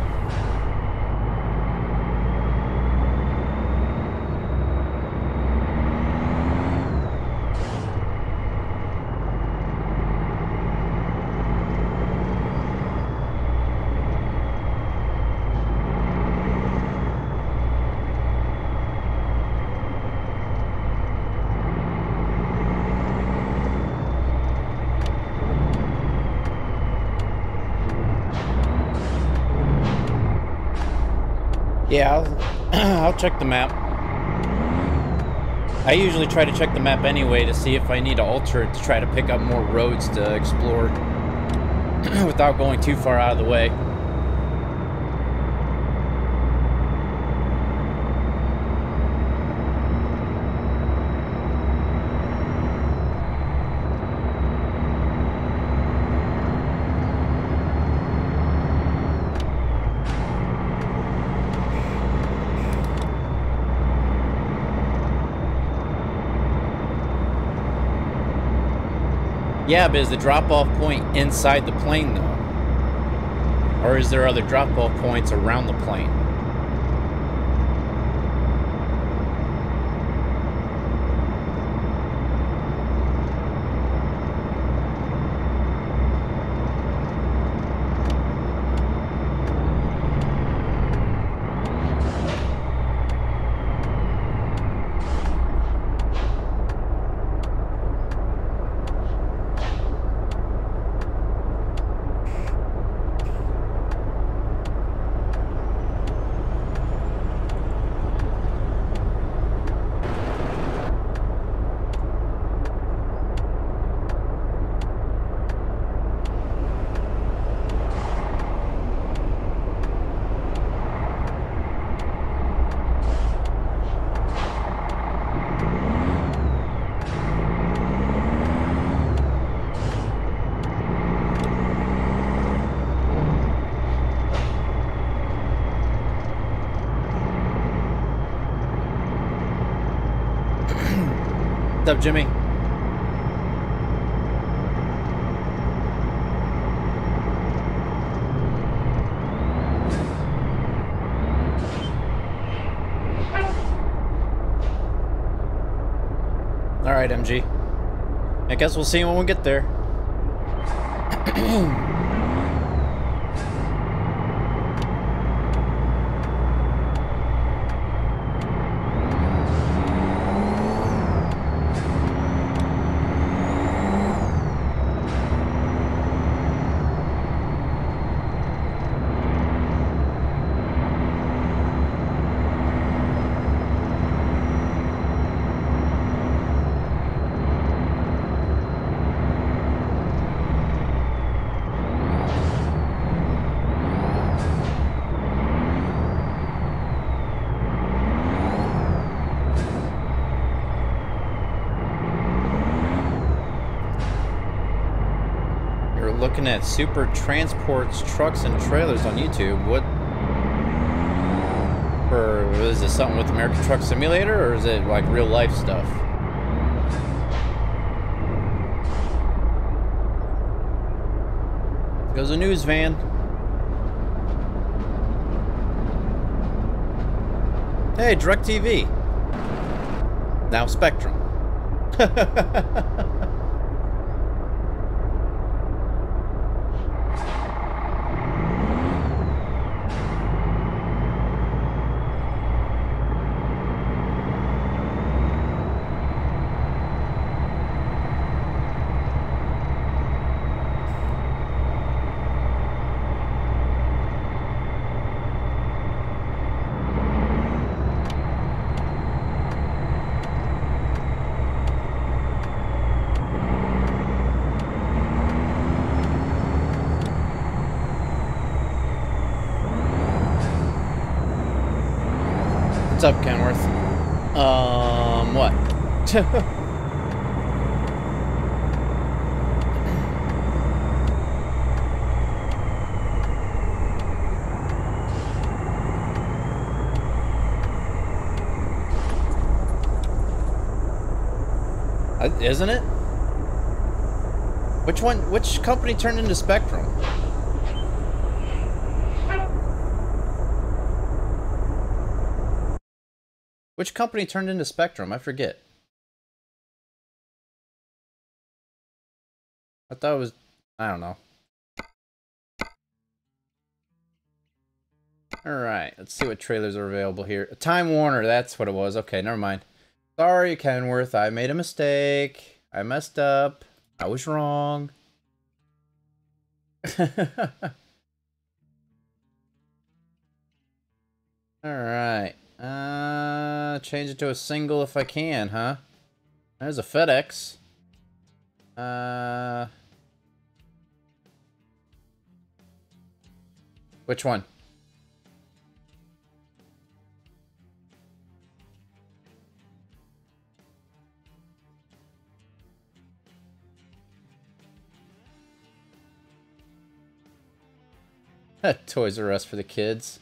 Yeah, I'll check the map. I usually try to check the map anyway to see if I need to alter it to try to pick up more roads to explore without going too far out of the way. Yeah, but is the drop-off point inside the plane, though? Or is there other drop-off points around the plane? What's up, Jimmy? All right, MG. I guess we'll see when we get there. looking at Super Transports Trucks and Trailers on YouTube. What? Or is this something with American Truck Simulator, or is it like real life stuff? Goes a news van. Hey, DirecTV. Now Spectrum. What's up, Kenworth? What? Isn't it? Which one? Which company turned into Spectrum? Which company turned into Spectrum? I forget. I thought it was... I don't know. Alright, let's see what trailers are available here. Time Warner, that's what it was. Okay, never mind. Sorry, Kenworth, I made a mistake. I messed up. I was wrong. Alright. Change it to a single if I can, huh? There's a FedEx. Which one? Toys R Us for the kids.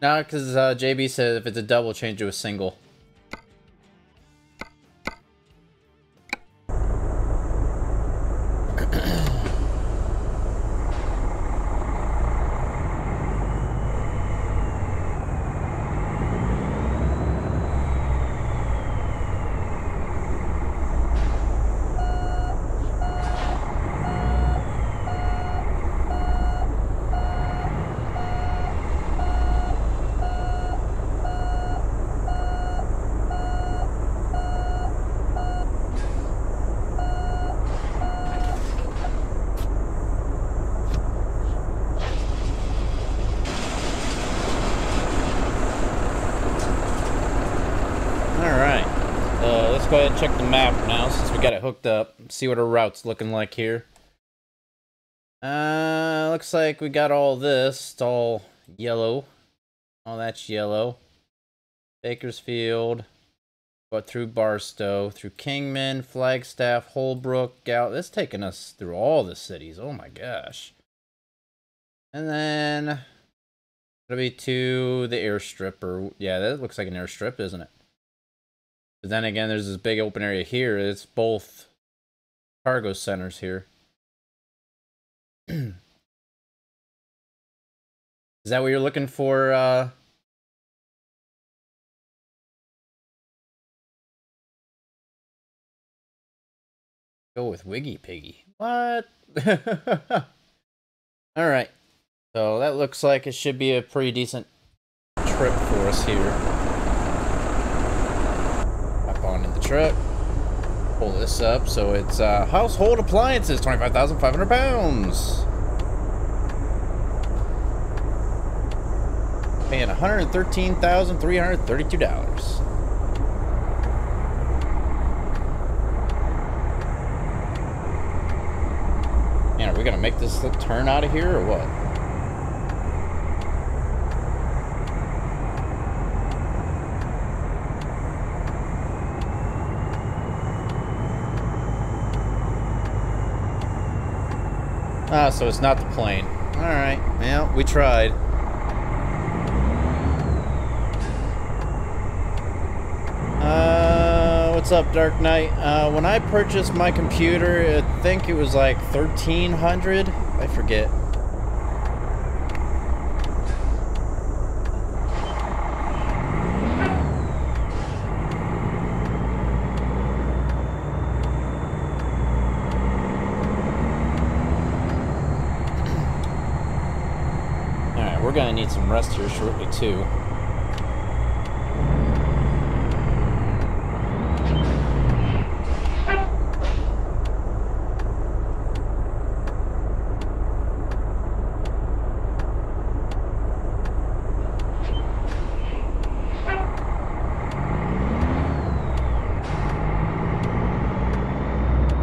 No, because JB said if it's a double, change to a single. Go ahead and check the map now since we got it hooked up. See what our route's looking like here. Looks like we got all this. It's all yellow. All that's yellow. Bakersfield. Go through Barstow, through Kingman, Flagstaff, Holbrook, That's taking us through all the cities. Oh my gosh. And then it'll be to the airstrip, or yeah, that looks like an airstrip, isn't it? But then again, there's this big open area here. It's both cargo centers here. Is that what you're looking for? Go with Wiggy Piggy. What? Alright. So that looks like it should be a pretty decent trip for us here. On in the truck, pull this up. So it's household appliances, 25,500 pounds. Paying $113,332. Man, are we gonna make this turn out of here or what? Ah, so it's not the plane. Alright, yeah, we tried. What's up, Dark Knight? When I purchased my computer, I think it was like $1,300. I forget. Alright, we're gonna need some rest here shortly, too.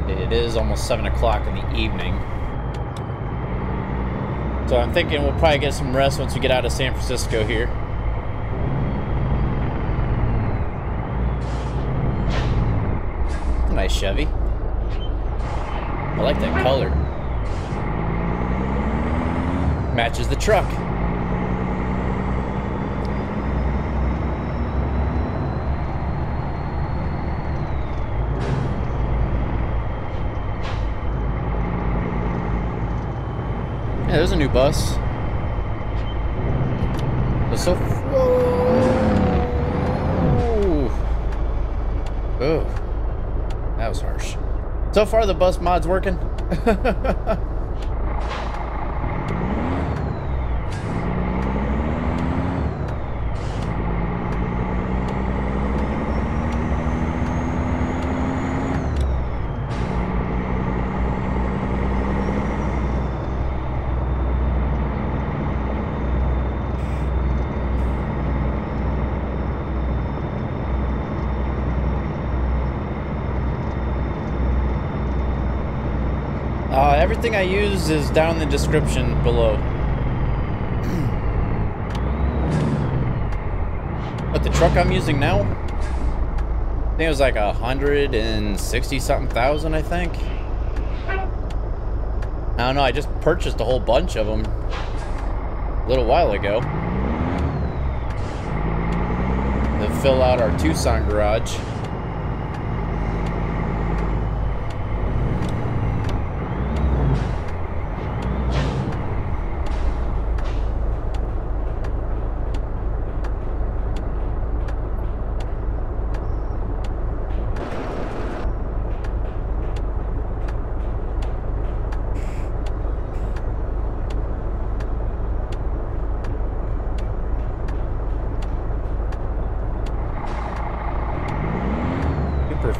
It is almost 7 o'clock in the evening. So I'm thinking we'll probably get some rest once we get out of San Francisco here. Nice Chevy. I like that color. Matches the truck. Yeah, there's a new bus. It's so... Whoa! Oh. That was harsh. So far, the bus mod's working. Everything I use is down in the description below. But the truck I'm using now, I think it was like 160 something thousand, I think. I don't know, I just purchased a whole bunch of them a little while ago to fill out our Tucson garage.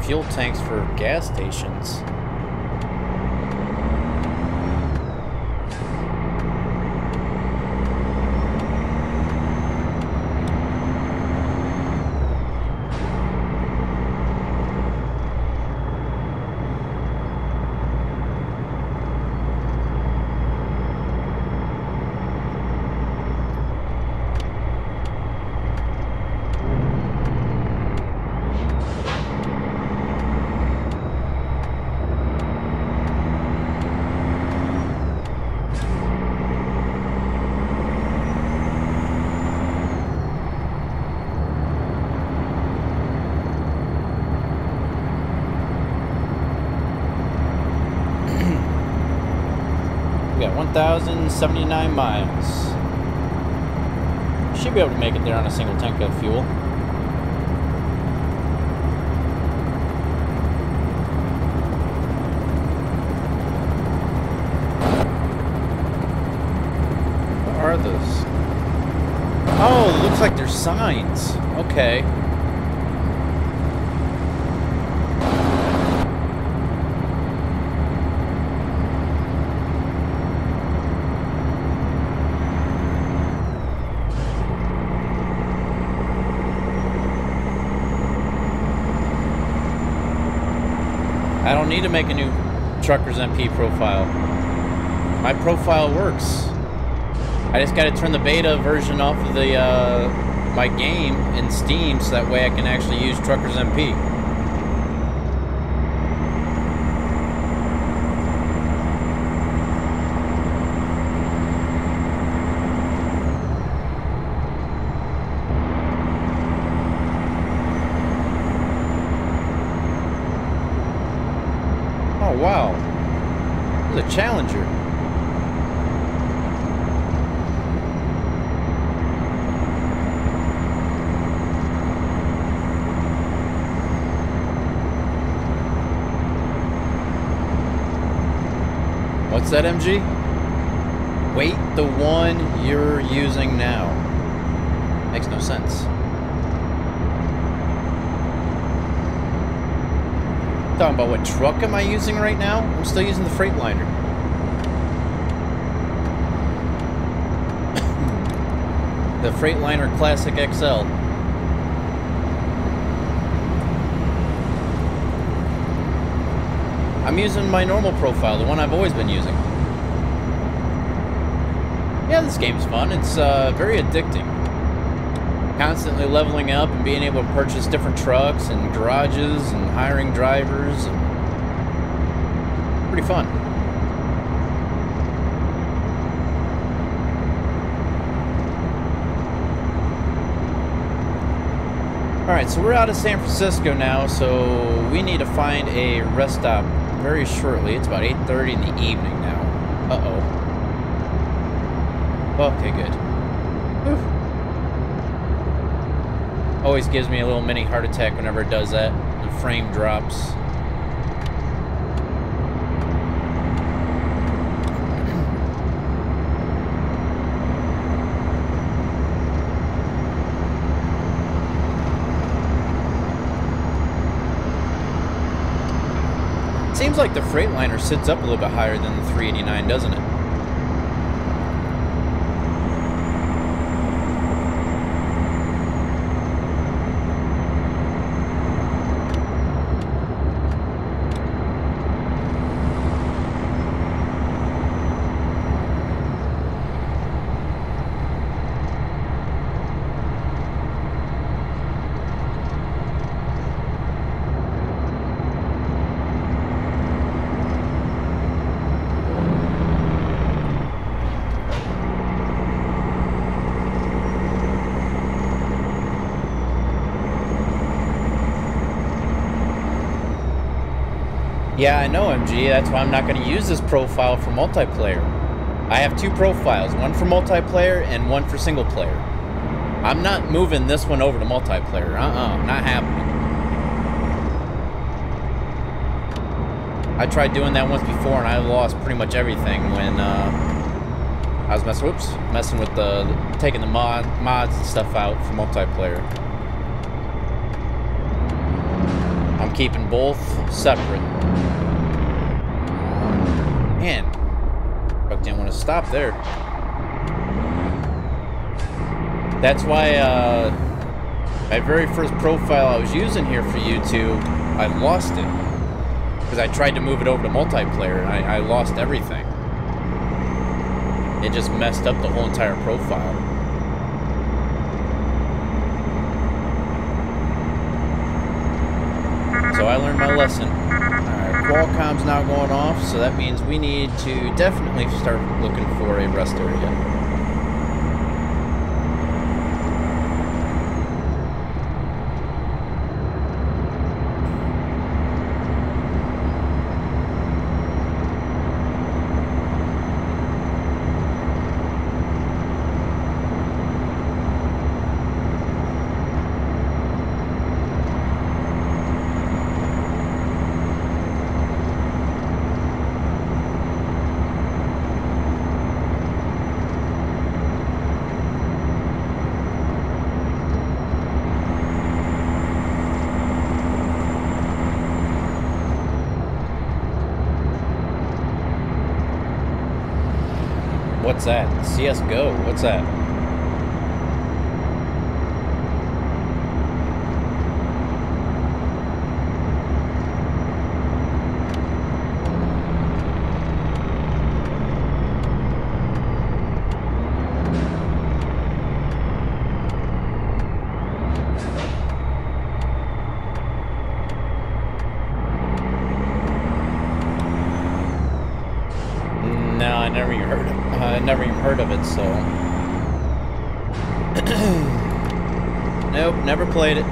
Fuel tanks for gas stations. We got 1,079 miles. Should be able to make it there on a single tank of fuel. What are those? Oh, it looks like they're signs. Okay. I don't need to make a new Truckers MP profile. My profile works. I just got to turn the beta version off of the my game in Steam so that way I can actually use Truckers MP. Oh, wow. It's a Challenger. What's that, MG? Wait, the one you're using now. Makes no sense. Talking about what truck am I using right now? I'm still using the Freightliner. The Freightliner Classic XL. I'm using my normal profile, the one I've always been using. Yeah, this game's fun. It's very addicting. Constantly leveling up and being able to purchase different trucks and garages and hiring drivers. And pretty fun. Alright, so we're out of San Francisco now, so we need to find a rest stop very shortly. It's about 8:30 in the evening now. Uh-oh. Okay, good. Whew. Always gives me a little mini heart attack whenever it does that. The frame drops. Seems like the Freightliner sits up a little bit higher than the 389, doesn't it? Yeah, I know, MG. That's why I'm not going to use this profile for multiplayer. I have two profiles, one for multiplayer and one for single player. I'm not moving this one over to multiplayer. Not happening. I tried doing that once before and I lost pretty much everything when I was messing with taking the mods and stuff out for multiplayer. I'm keeping both separate. Man, truck didn't want to stop there. That's why my very first profile I was using here for YouTube, I lost it. Because I tried to move it over to multiplayer and I lost everything. It just messed up the whole entire profile. So I learned my lesson. Alright, Qualcomm's now going off, so that means we need to definitely start looking for a rest area. What's that? CSGO? What's that? No, I never even heard of it, so nope, never played it.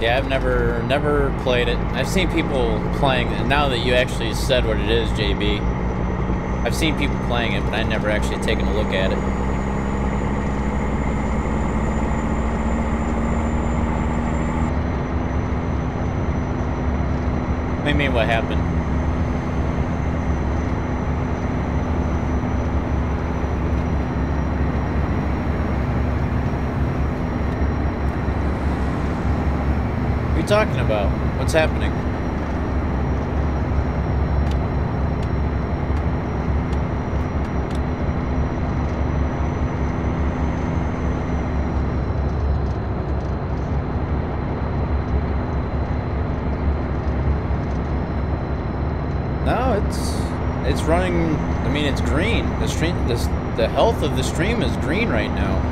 Yeah, I've never played it. I've seen people playing it. Now that you actually said what it is, JB, I've seen people playing it, but I never actually taken a look at it. What do you mean, what happened? What are you talking about? What's happening? No, it's running. I mean, it's green. The health of the stream is green right now.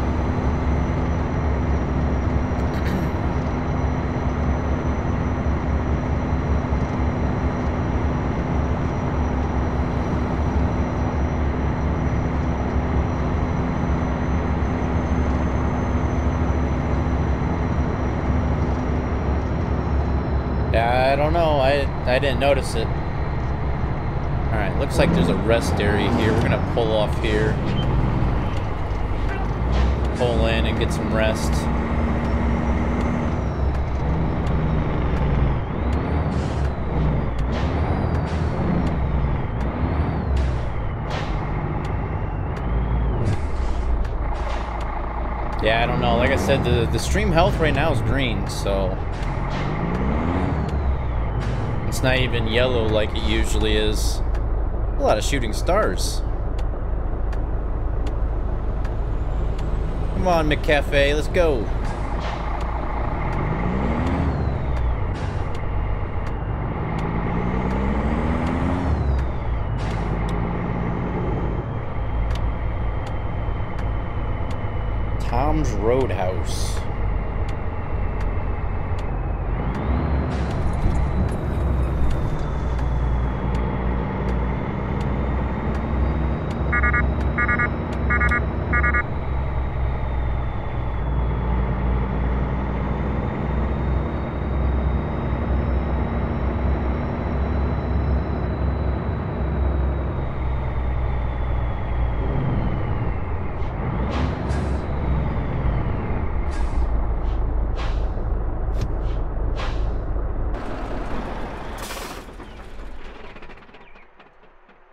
I don't know. I didn't notice it. Alright, looks like there's a rest area here. We're gonna pull off here. Pull in and get some rest. Yeah, I don't know. Like I said, the stream health right now is green, so it's not even yellow like it usually is. A lot of shooting stars. Come on, McCafe, let's go. Tom's Roadhouse.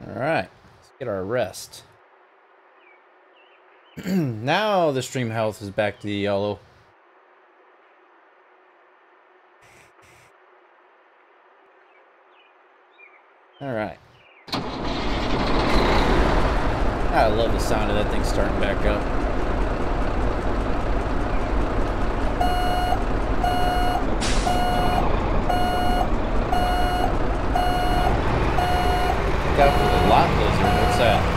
Alright, let's get our rest. Now the stream health is back to the yellow. Alright. I love the sound of that thing starting back up. Look out for the lot lizard. What's that?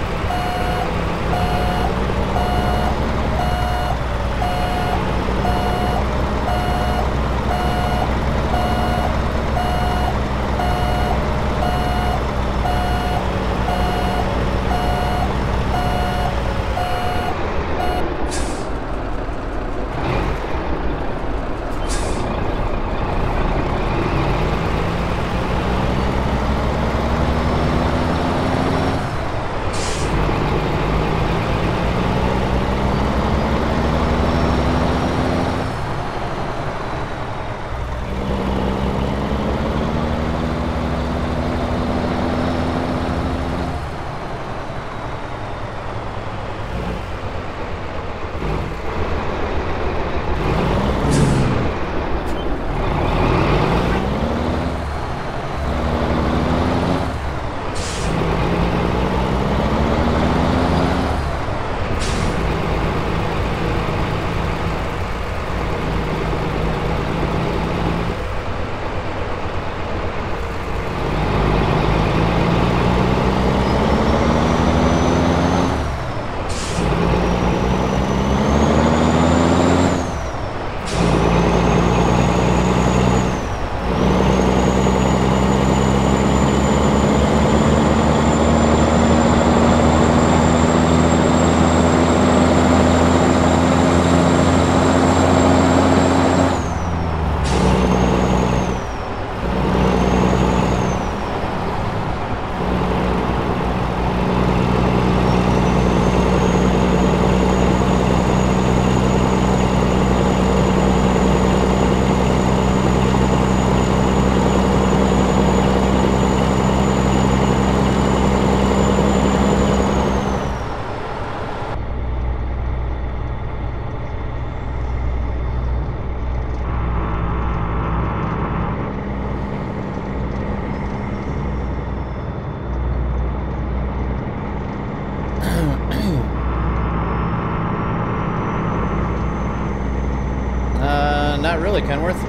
not really, Kenworth.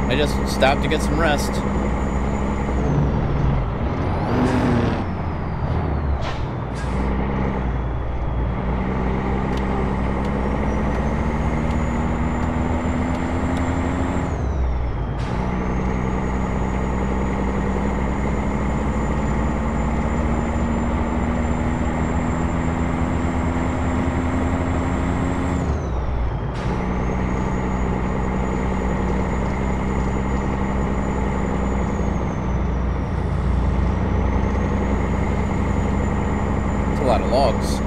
I just stopped to get some rest. A lot of logs.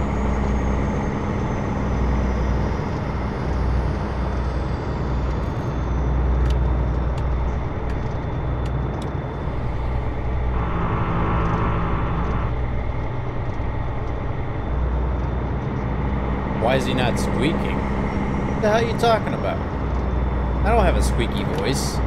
Why is he not squeaking? What the hell are you talking about? I don't have a squeaky voice.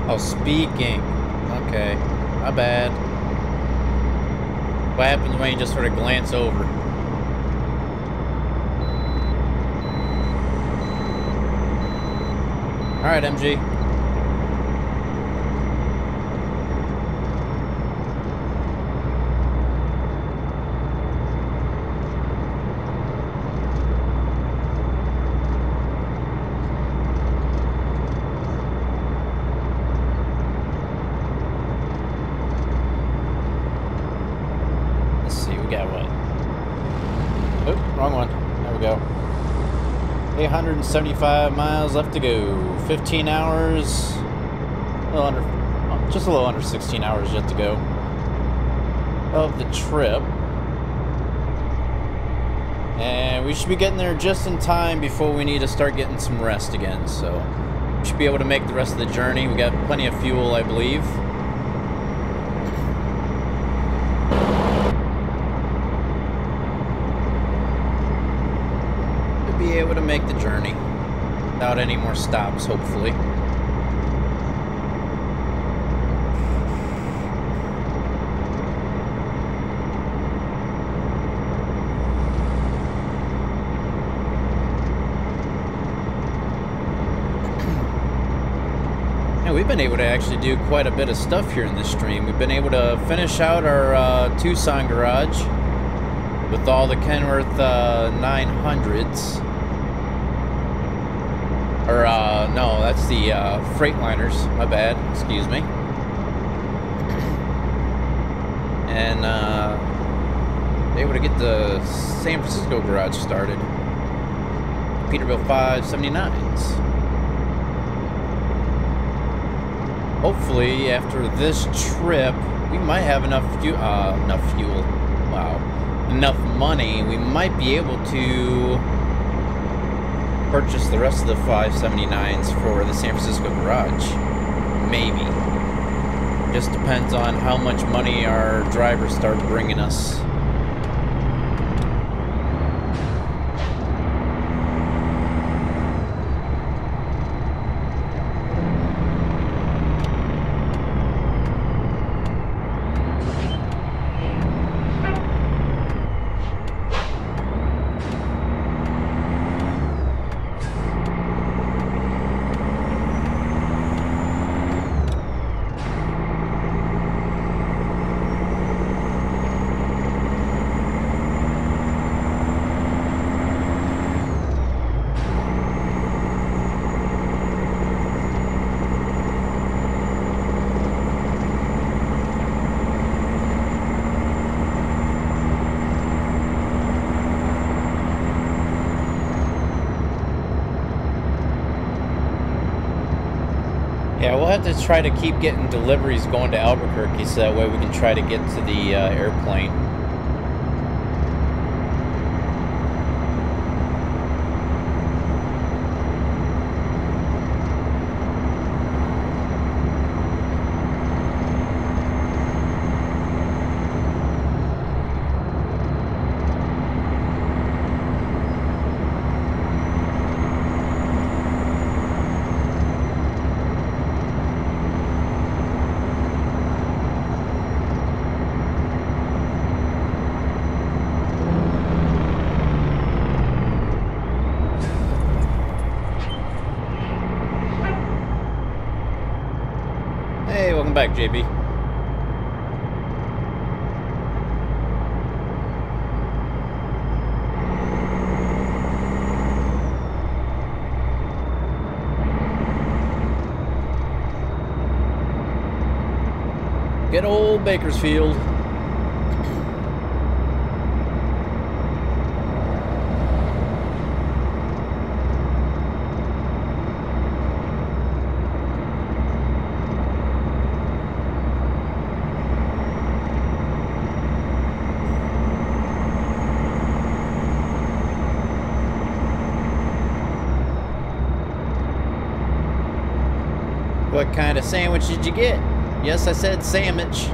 Oh, speaking. Okay, my bad. What happens when you just sort of glance over? All right, MG. Wrong one. There we go. 875 miles left to go. 15 hours. A little under, just a little under 16 hours yet to go of the trip. And we should be getting there just in time before we need to start getting some rest again. So we should be able to make the rest of the journey. We got plenty of fuel, I believe. Be able to make the journey without any more stops, hopefully. And we've been able to actually do quite a bit of stuff here in this stream. We've been able to finish out our Tucson garage with all the Kenworth 900s. Or, no, that's the Freightliners. My bad. Excuse me. And, able to get the San Francisco garage started. Peterbilt 579s. Hopefully, after this trip, we might have enough fuel. Wow. Enough money. We might be able to purchase the rest of the 579s for the San Francisco garage. Maybe. Just depends on how much money our drivers start bringing us. Yeah, we'll have to try to keep getting deliveries going to Albuquerque so that way we can try to get to the airplane. Welcome back, JB. Good old Bakersfield. What kind of sandwich did you get? Yes, I said sandwich.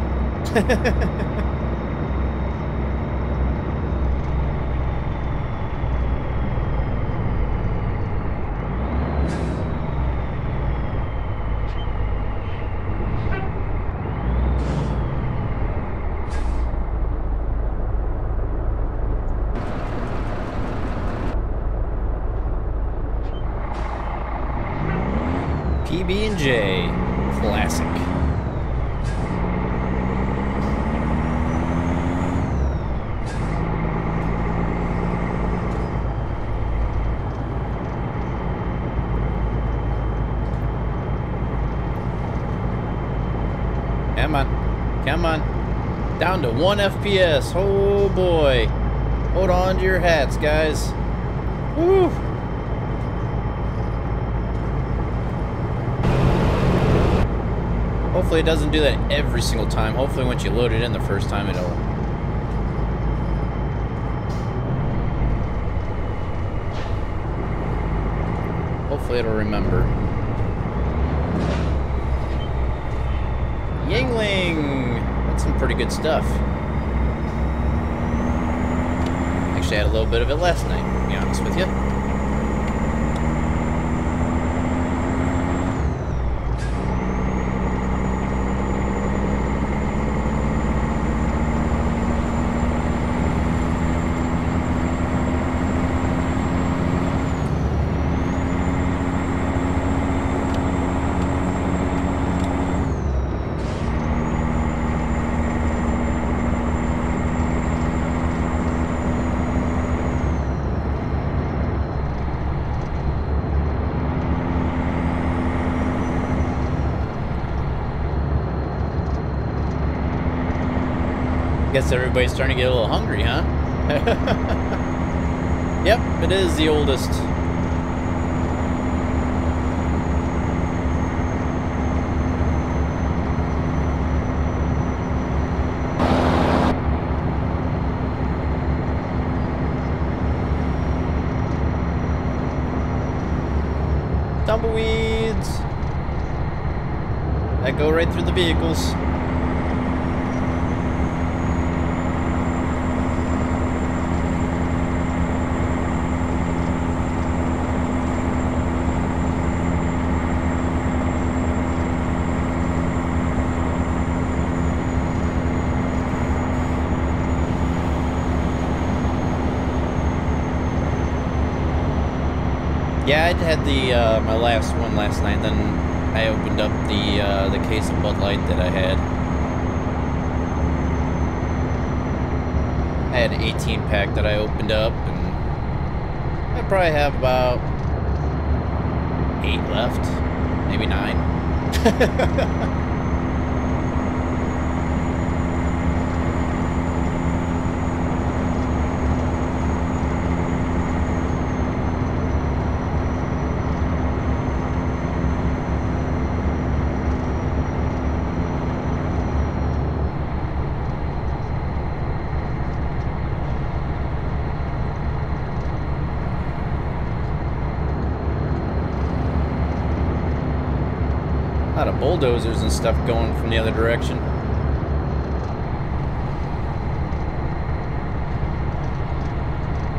PB&J Classic. Come on. Come on. Down to 1 FPS. Oh boy. Hold on to your hats, guys. Woo. Hopefully it doesn't do that every single time. Hopefully once you load it in the first time, it'll... Hopefully it'll remember. Yingling! That's some pretty good stuff. Actually, I had a little bit of it last night, to be honest with you. Guess everybody's starting to get a little hungry, huh? Yep, it is the oldest. Tumbleweeds that go right through the vehicles. Yeah, I had the my last one last night. Then I opened up the case of Bud Light that I had. I had an 18-pack that I opened up, and I probably have about 8 left, maybe 9. A lot of bulldozers and stuff going from the other direction.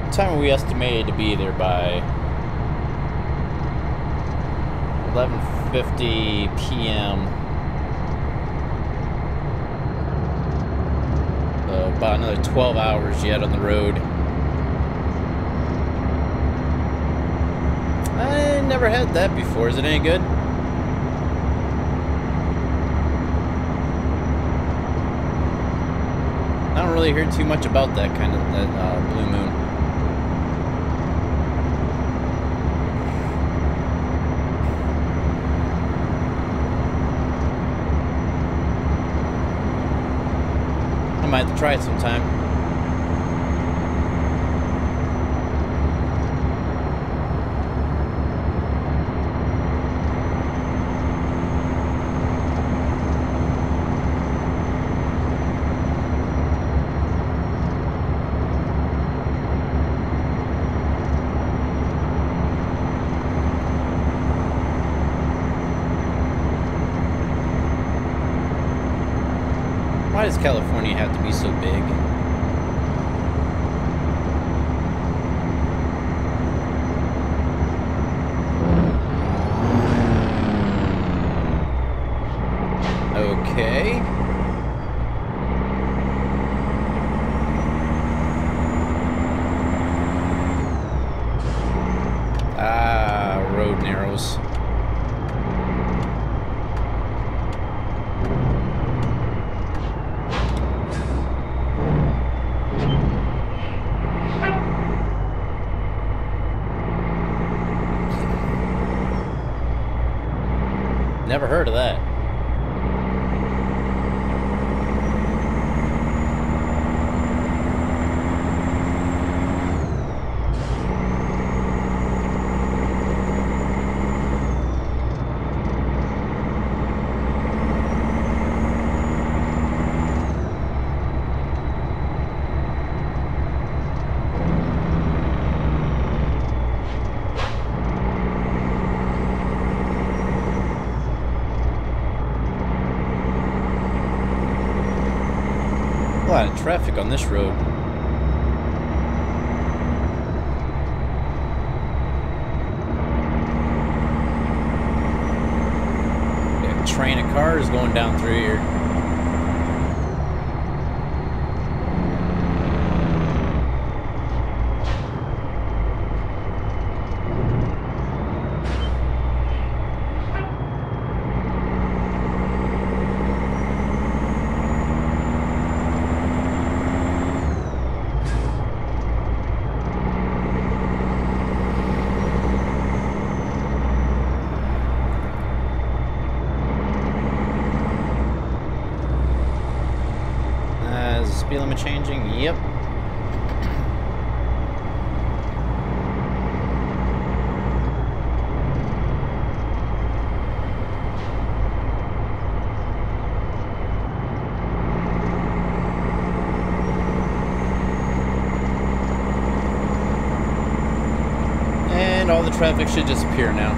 What time are we estimated to be there by? 11:50 p.m. So about another 12 hours yet on the road. I never had that before. Is it any good? really hear too much about that kind of blue moon. I might have to try it sometime. Why does California have to be so big? Okay. Ah, road narrows. Never heard of that. A lot of traffic on this road. Got a train of cars going down through here. Speed limit changing? Yep. And all the traffic should disappear now.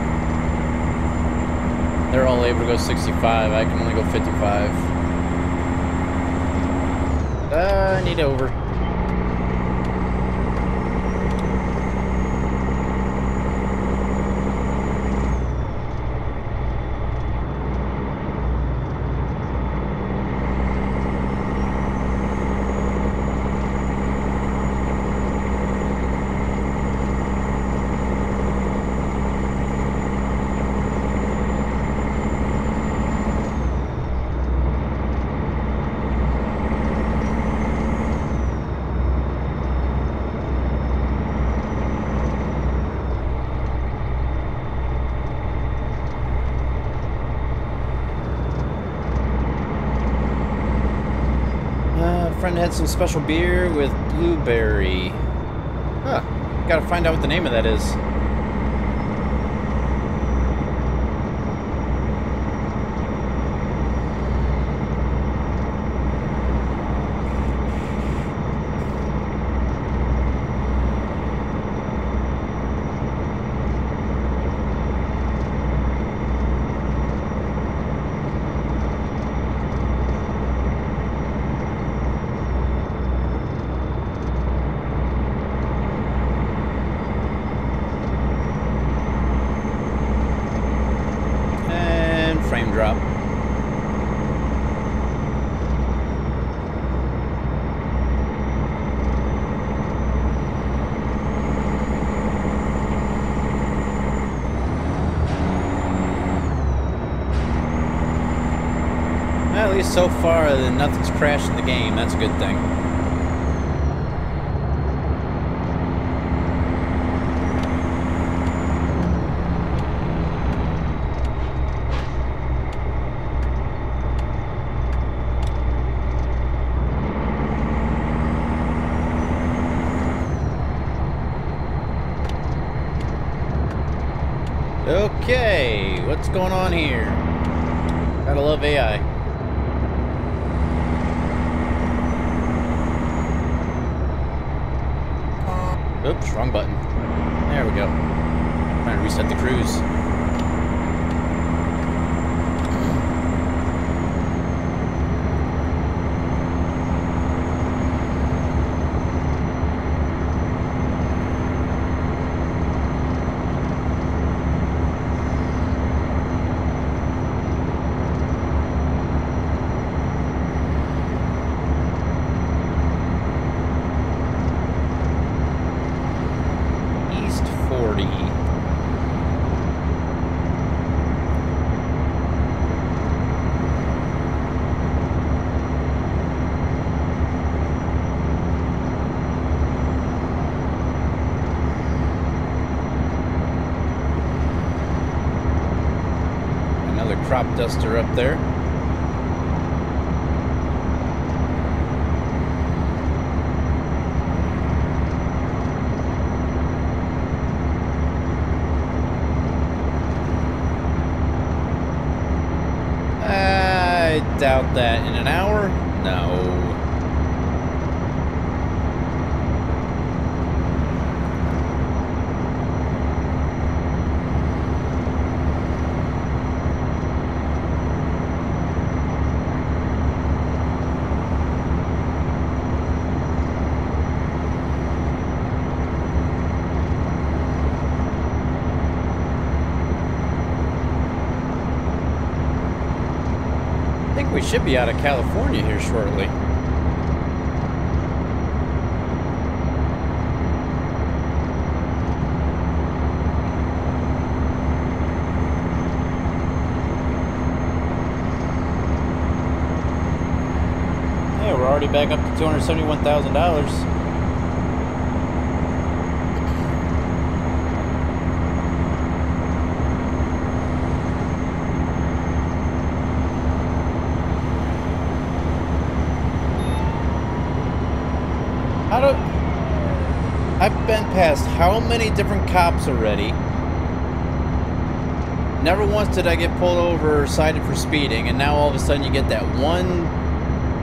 They're all able to go 65. I can only go 55. I need over. Friend had some special beer with blueberry. Huh. Gotta find out what the name of that is. Drop. At least so far, nothing's crashed in the game. That's a good thing. going on here? Gotta love AI. Oops, wrong button. There we go. Trying to reset the cruise. Crop duster up there. I doubt that. In an hour? No. We should be out of California here shortly. Yeah, we're already back up to $271,000. I've been past how many different cops already. Never once did I get pulled over or cited for speeding, and now all of a sudden you get that one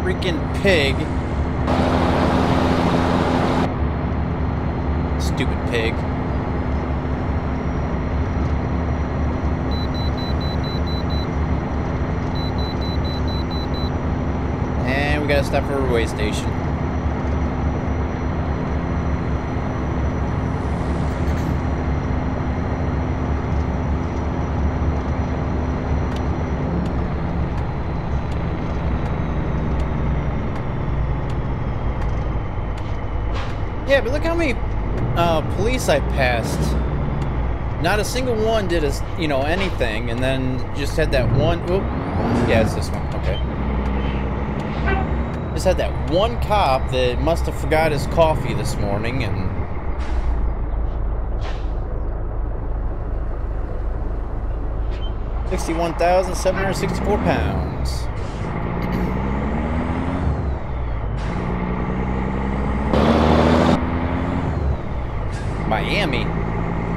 freaking pig. Stupid pig. And we gotta stop for a way station. Yeah, but look how many police I passed. Not a single one did anything, and then just had that one. Oop. Yeah, it's this one. Okay. Just had that one cop that must have forgot his coffee this morning, and 61,764 pounds. Miami?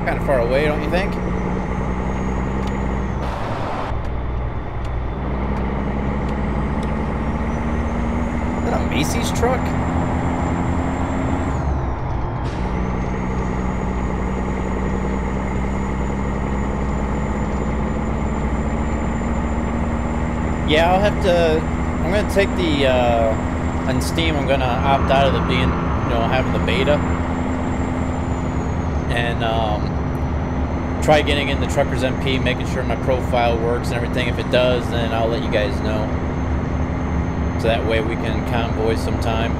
Kind of far away, don't you think? Is that a Macy's truck? Yeah, I'll have to. I'm gonna take the on Steam. I'm gonna opt out of the being, having the beta. And try getting in the Truckers MP, making sure my profile works and everything. If it does, then I'll let you guys know. So that way we can convoy some time.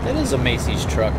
It is a Macy's truck.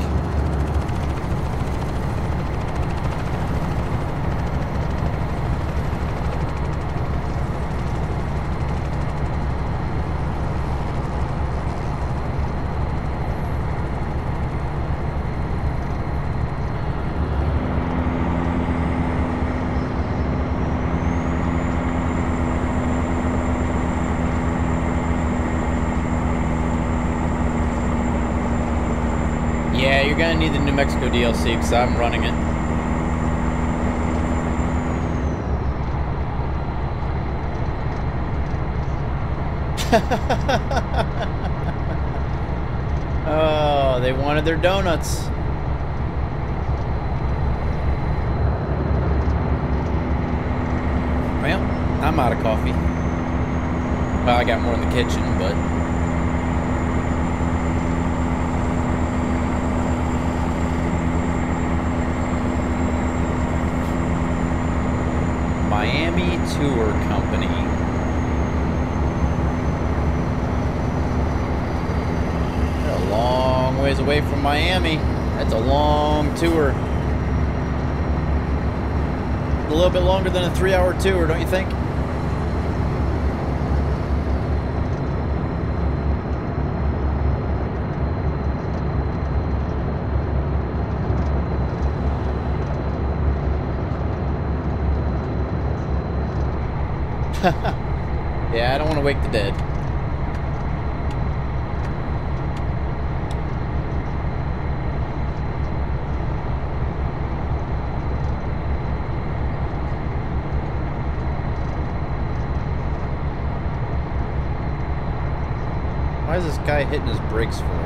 New Mexico DLC because I'm running it. Oh, they wanted their donuts. Well, I'm out of coffee. Well, I got more in the kitchen, but... Miami Tour Company. They're a long ways away from Miami. That's a long tour. A little bit longer than a 3-hour tour, don't you think? Yeah, I don't want to wake the dead. Why is this guy hitting his brakes for?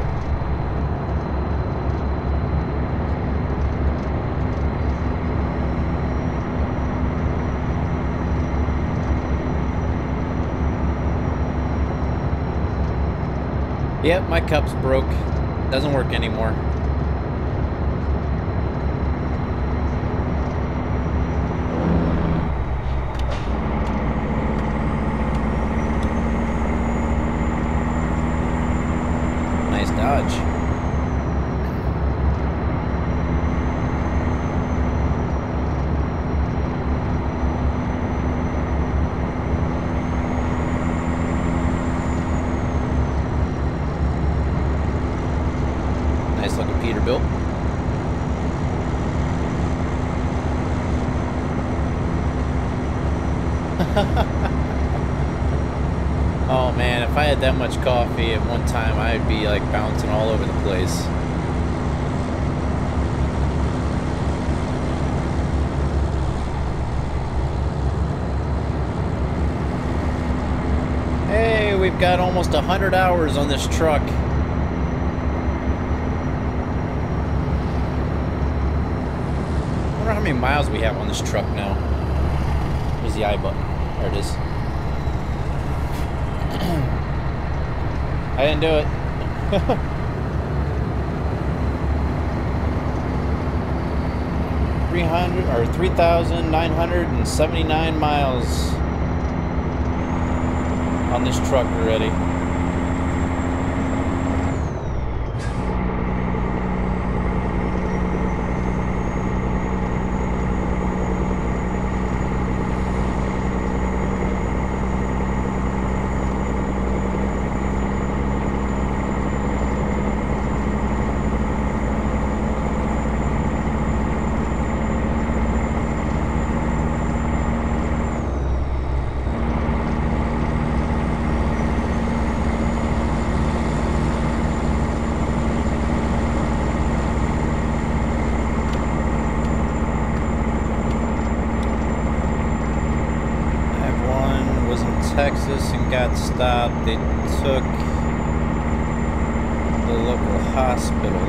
Yep, my cup's broke. Doesn't work anymore. Nice dodge. Nice looking Peterbilt. Oh man, if I had that much coffee at one time, I'd be like bouncing all over the place. Hey, we've got almost 100 hours on this truck. I wonder how many miles we have on this truck now. Where's the I button? There it is. I didn't do it. 3,979 miles on this truck already. Texas and got stopped. They took the local hospital.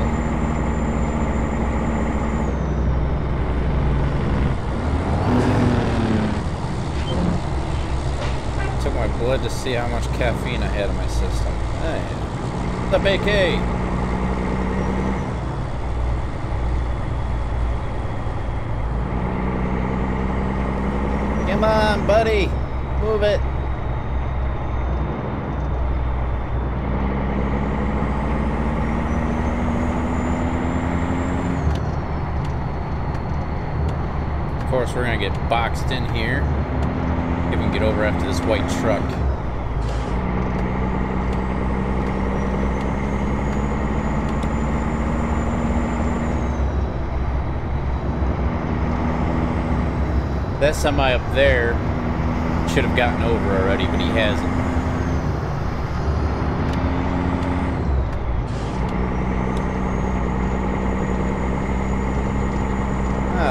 Took my blood to see how much caffeine I had in my system. Hey, what's up, AK? Come on, buddy. Move it. Of course, we're gonna get boxed in here. If we can get over after this white truck. That semi up there should have gotten over already, but he hasn't.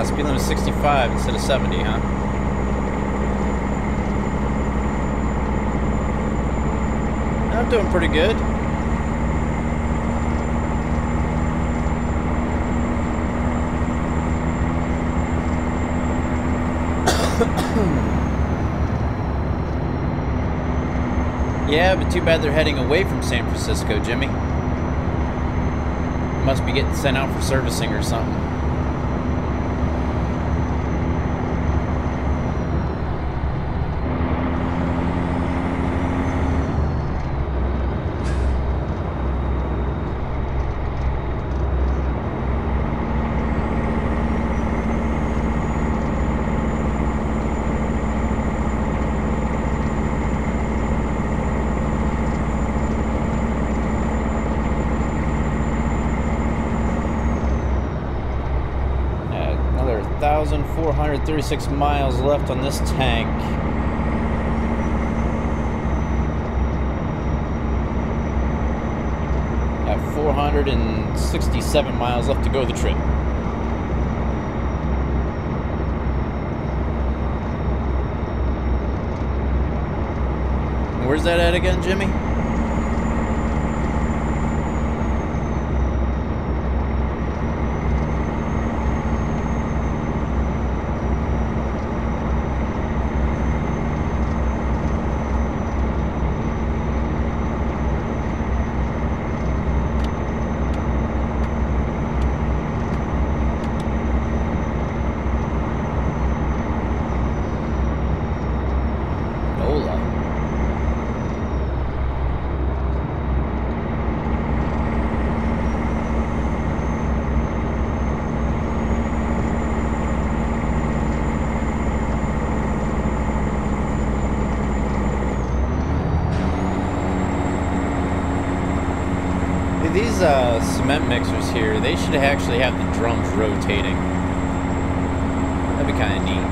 Ah, speed limit is 65 instead of 70, huh? I'm doing pretty good. Yeah, but too bad they're heading away from San Francisco, Jimmy. Must be getting sent out for servicing or something. Another 1,436 miles left on this tank. Got 467 miles left to go the trip. Where's that at again, Jimmy? These cement mixers here, they should actually have the drums rotating. That'd be kind of neat.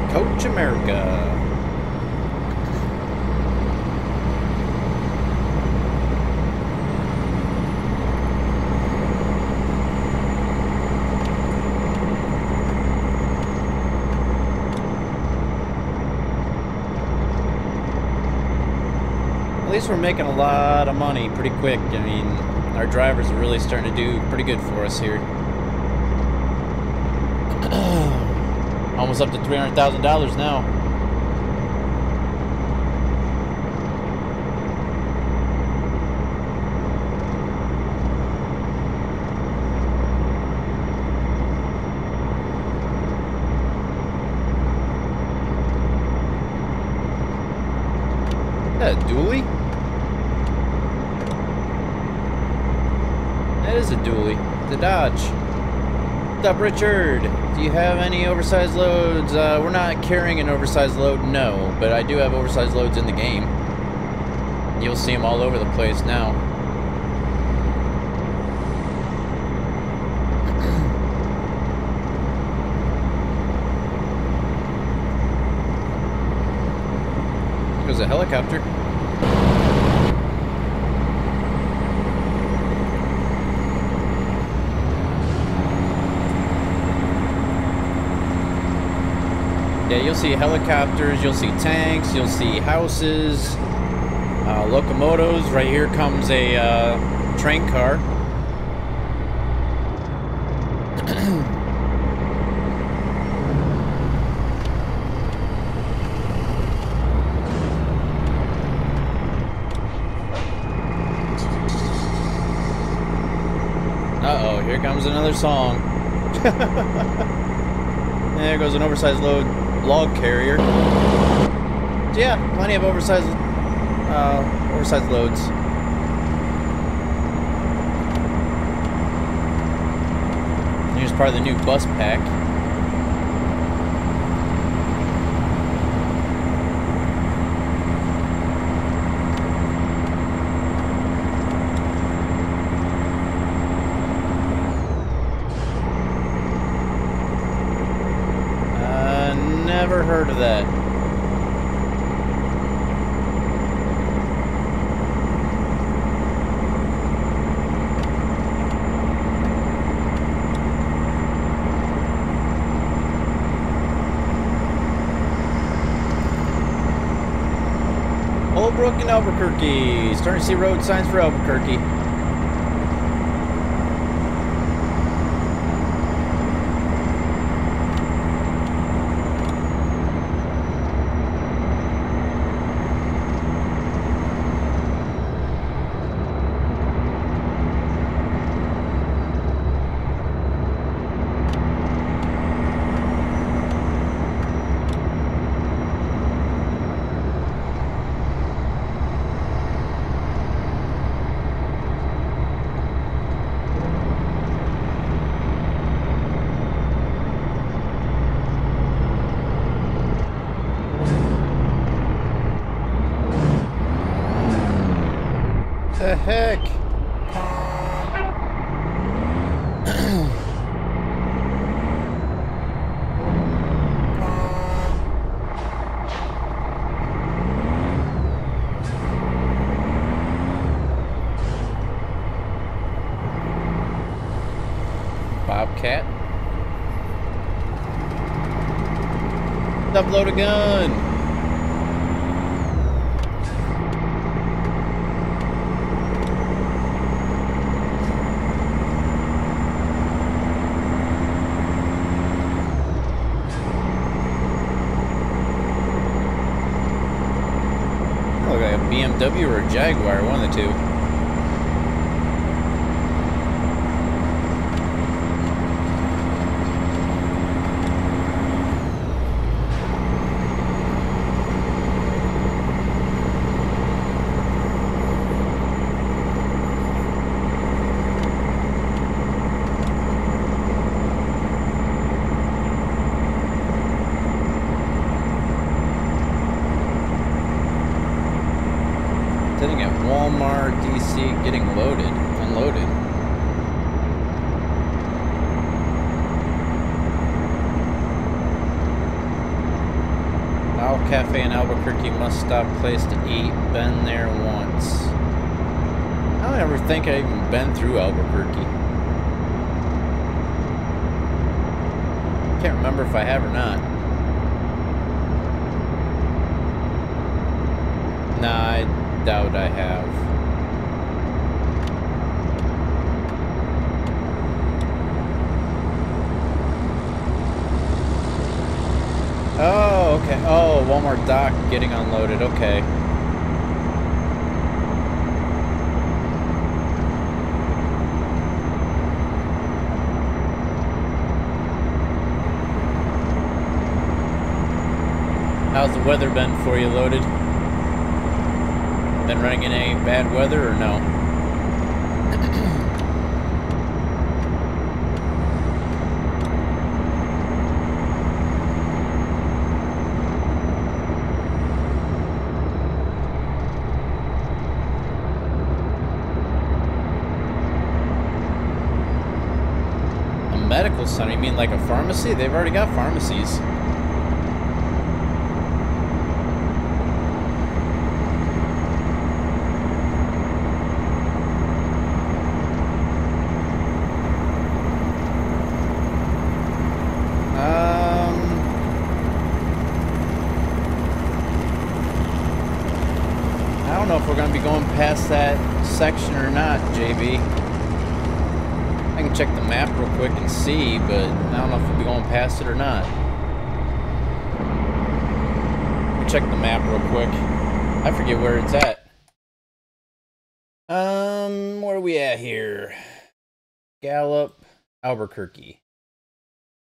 Coach America. At least we're making a lot of money pretty quick. I mean, our drivers are really starting to do pretty good for us here. Almost up to $300,000 now. Is that a dually? That is a dually. The Dodge. What's up, Richard? Do you have any oversized loads? We're not carrying an oversized load, no, but I do have oversized loads in the game. You'll see them all over the place now. There's a helicopter. Yeah, you'll see helicopters, you'll see tanks, you'll see houses, locomotives. Right here comes a train car. Uh-oh, here comes another song. There goes an oversized log carrier. So yeah, plenty of oversized loads. Here's part of the new bus pack. Never heard of that. Old Brook in Albuquerque. Starting to see road signs for Albuquerque. The heck? Bobcat. Upload a gun. Look like a BMW or a Jaguar, one of the two. Sitting at Walmart, DC, getting unloaded. Owl Cafe in Albuquerque, must stop place to eat. Been there once. I don't ever think I've even been through Albuquerque. Can't remember if I have or not. Nah, I doubt I have. Oh, okay. Oh, Walmart dock getting unloaded. Okay. How's the weather been for you, Loaded? Been running in any bad weather or no? A medical center? You mean like a pharmacy? They've already got pharmacies. I don't know if we're going to be going past that section or not, JB. I can check the map real quick and see, but I don't know if we'll be going past it or not. Let me check the map real quick. I forget where it's at. Where are we at here? Gallup, Albuquerque.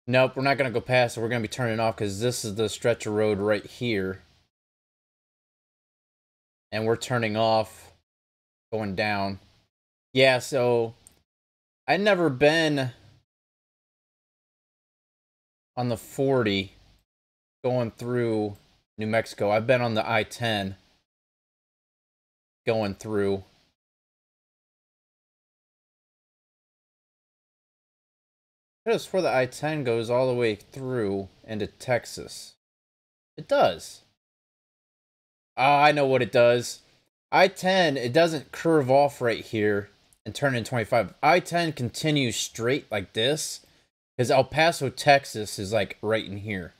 Nope, we're not going to go past it. We're going to be turning off because this is the stretch of road right here. And we're turning off, going down. Yeah, so I'd never been on the 40 going through New Mexico. I've been on the I-10 going through. I just swear the I-10 goes all the way through into Texas. It does. Ah, I know what it does. I-10, it doesn't curve off right here and turn in 25. I-10 continues straight like this because El Paso, Texas is like right in here.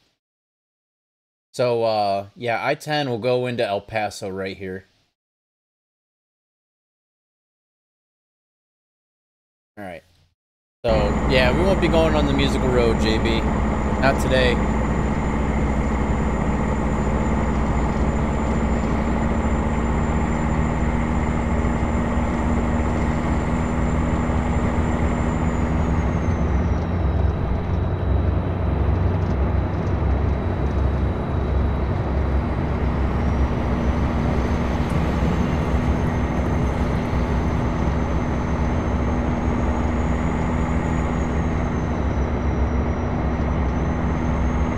So, yeah, I-10 will go into El Paso right here. Alright. So, yeah, we won't be going on the musical road, JB. Not today.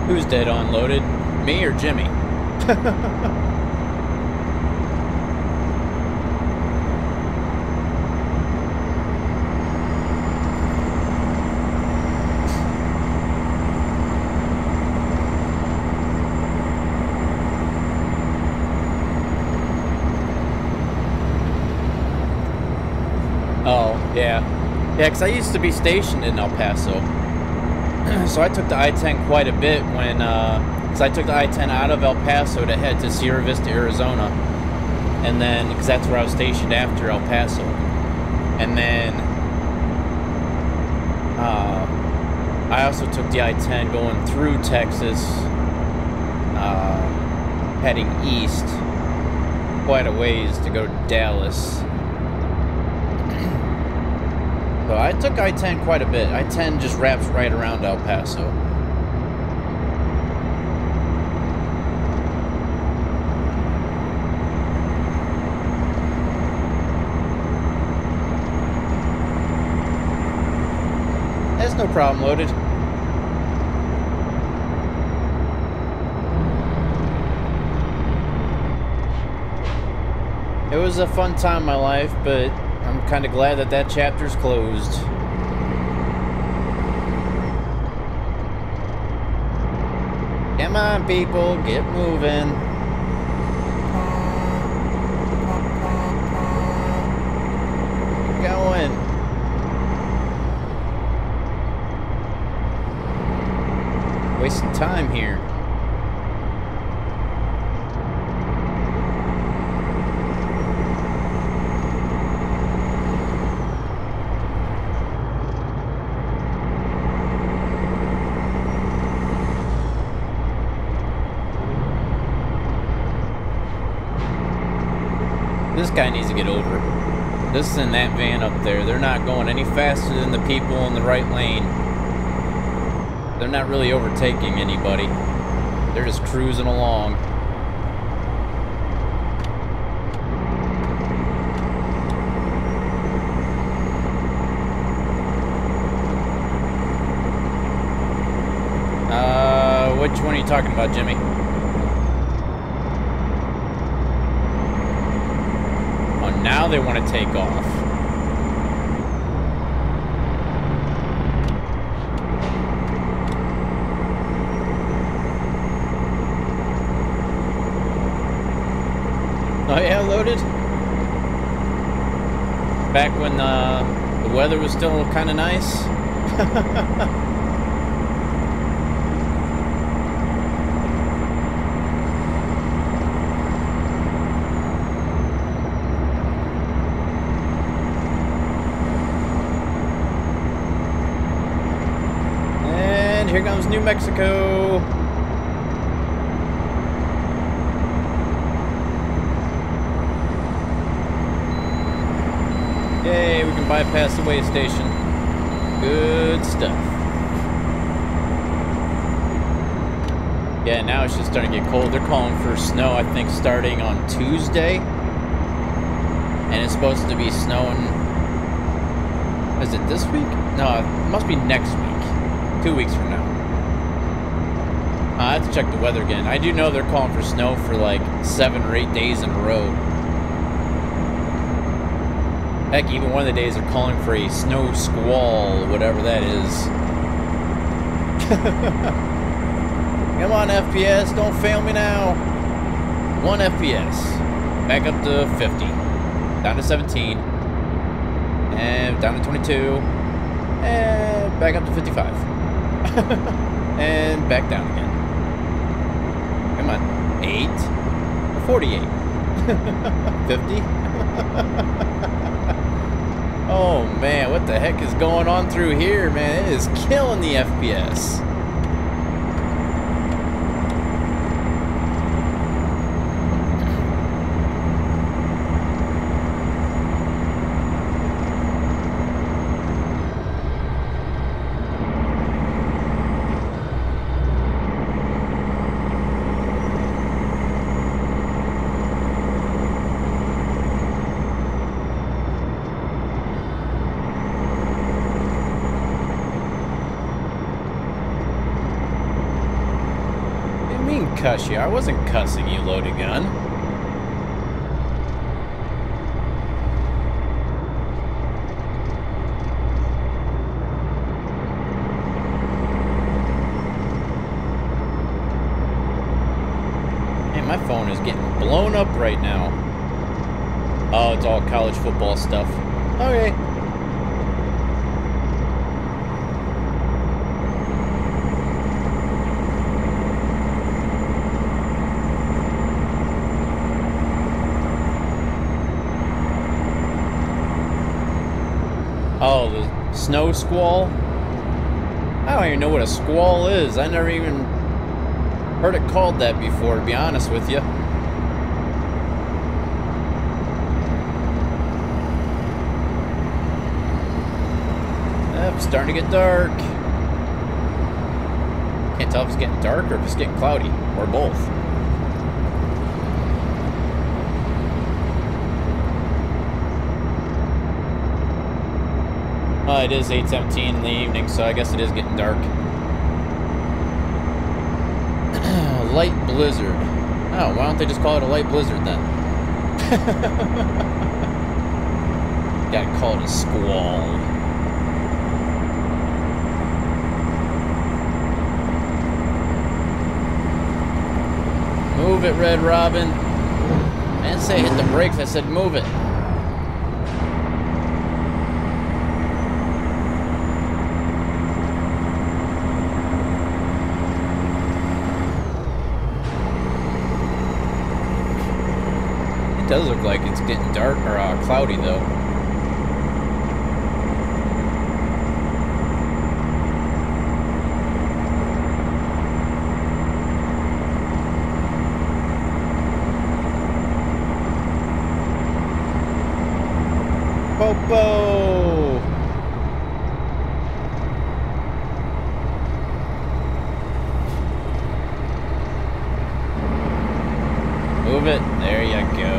Who's dead on loaded? Me or Jimmy? Oh, yeah. Yeah, because I used to be stationed in El Paso. So I took the I-10 quite a bit when, because I took the I-10 out of El Paso to head to Sierra Vista, Arizona. And then, because that's where I was stationed after El Paso. And then, I also took the I-10 going through Texas, heading east quite a ways to go to Dallas. So I took I-10 quite a bit. I-10 just wraps right around El Paso. That's no problem, loaded. It was a fun time in my life, but I'm kind of glad that that chapter's closed. Come on, people, get moving. Keep going. Wasting time here. This guy needs to get over. This and that van up there, they're not going any faster than the people in the right lane. They're not really overtaking anybody. They're just cruising along. Which one are you talking about, Jimmy? Now they want to take off. Oh yeah, loaded? Back when the weather was still kind of nice? Here comes New Mexico. Yay, we can bypass the way station. Good stuff. Yeah, now it's just starting to get cold. They're calling for snow, I think, starting on Tuesday. And it's supposed to be snowing... Is it this week? No, it must be next week. 2 weeks from now. I have to check the weather again. I do know they're calling for snow for like 7 or 8 days in a row. Heck, even one of the days they're calling for a snow squall, whatever that is. Come on, FPS, don't fail me now. 1 FPS. Back up to 50. Down to 17. And down to 22. And back up to 55. And back down again. Come on. 8. 48. 50. Oh man, what the heck is going on through here, man? It is killing the FPS. Cuss you. I wasn't cussing you, loaded gun. Man, my phone is getting blown up right now. Oh, it's all college football stuff. Okay. Oh, the snow squall? I don't even know what a squall is. I never even heard it called that before, to be honest with you. Yep, starting to get dark. Can't tell if it's getting dark or if it's getting cloudy, or both. It is 8:17 in the evening, so I guess it is getting dark. Light blizzard. Oh, why don't they just call it a light blizzard then? Gotta call it a squall. Move it, Red Robin. I didn't say hit the brakes, I said move it. It does look like it's getting dark or cloudy though. Popo! Move it. There you go.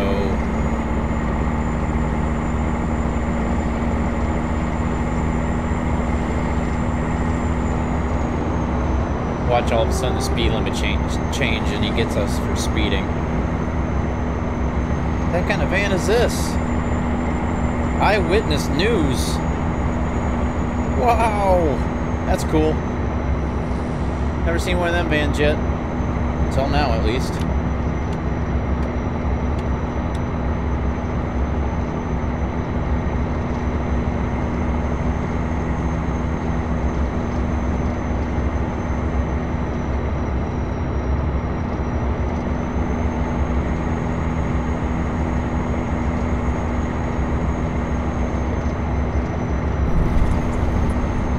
Watch all of a sudden the speed limit change and he gets us for speeding. What kind of van is this? Eyewitness News. Wow, that's cool. Never seen one of them vans yet. Until now, at least.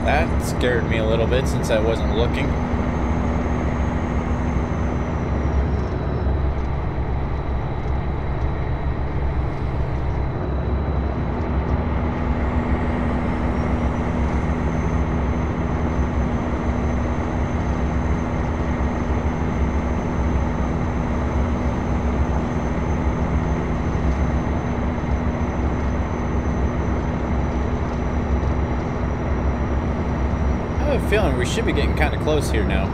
That scared me a little bit since I wasn't looking. feeling we should be getting kind of close here now.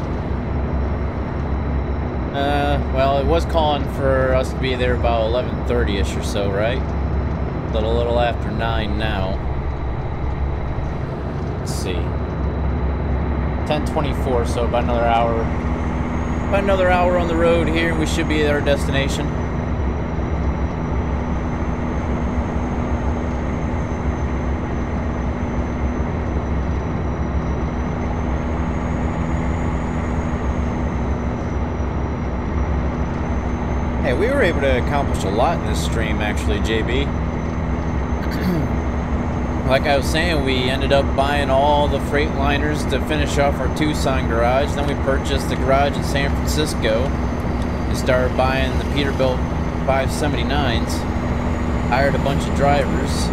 Well, it was calling for us to be there about 11:30ish or so, right? A little after 9 now. Let's see. 10:24, so about another hour. About another hour on the road here, and we should be at our destination. Hey, we were able to accomplish a lot in this stream, actually, JB. Like I was saying, we ended up buying all the Freightliners to finish off our Tucson garage. Then we purchased the garage in San Francisco and started buying the Peterbilt 579s. Hired a bunch of drivers.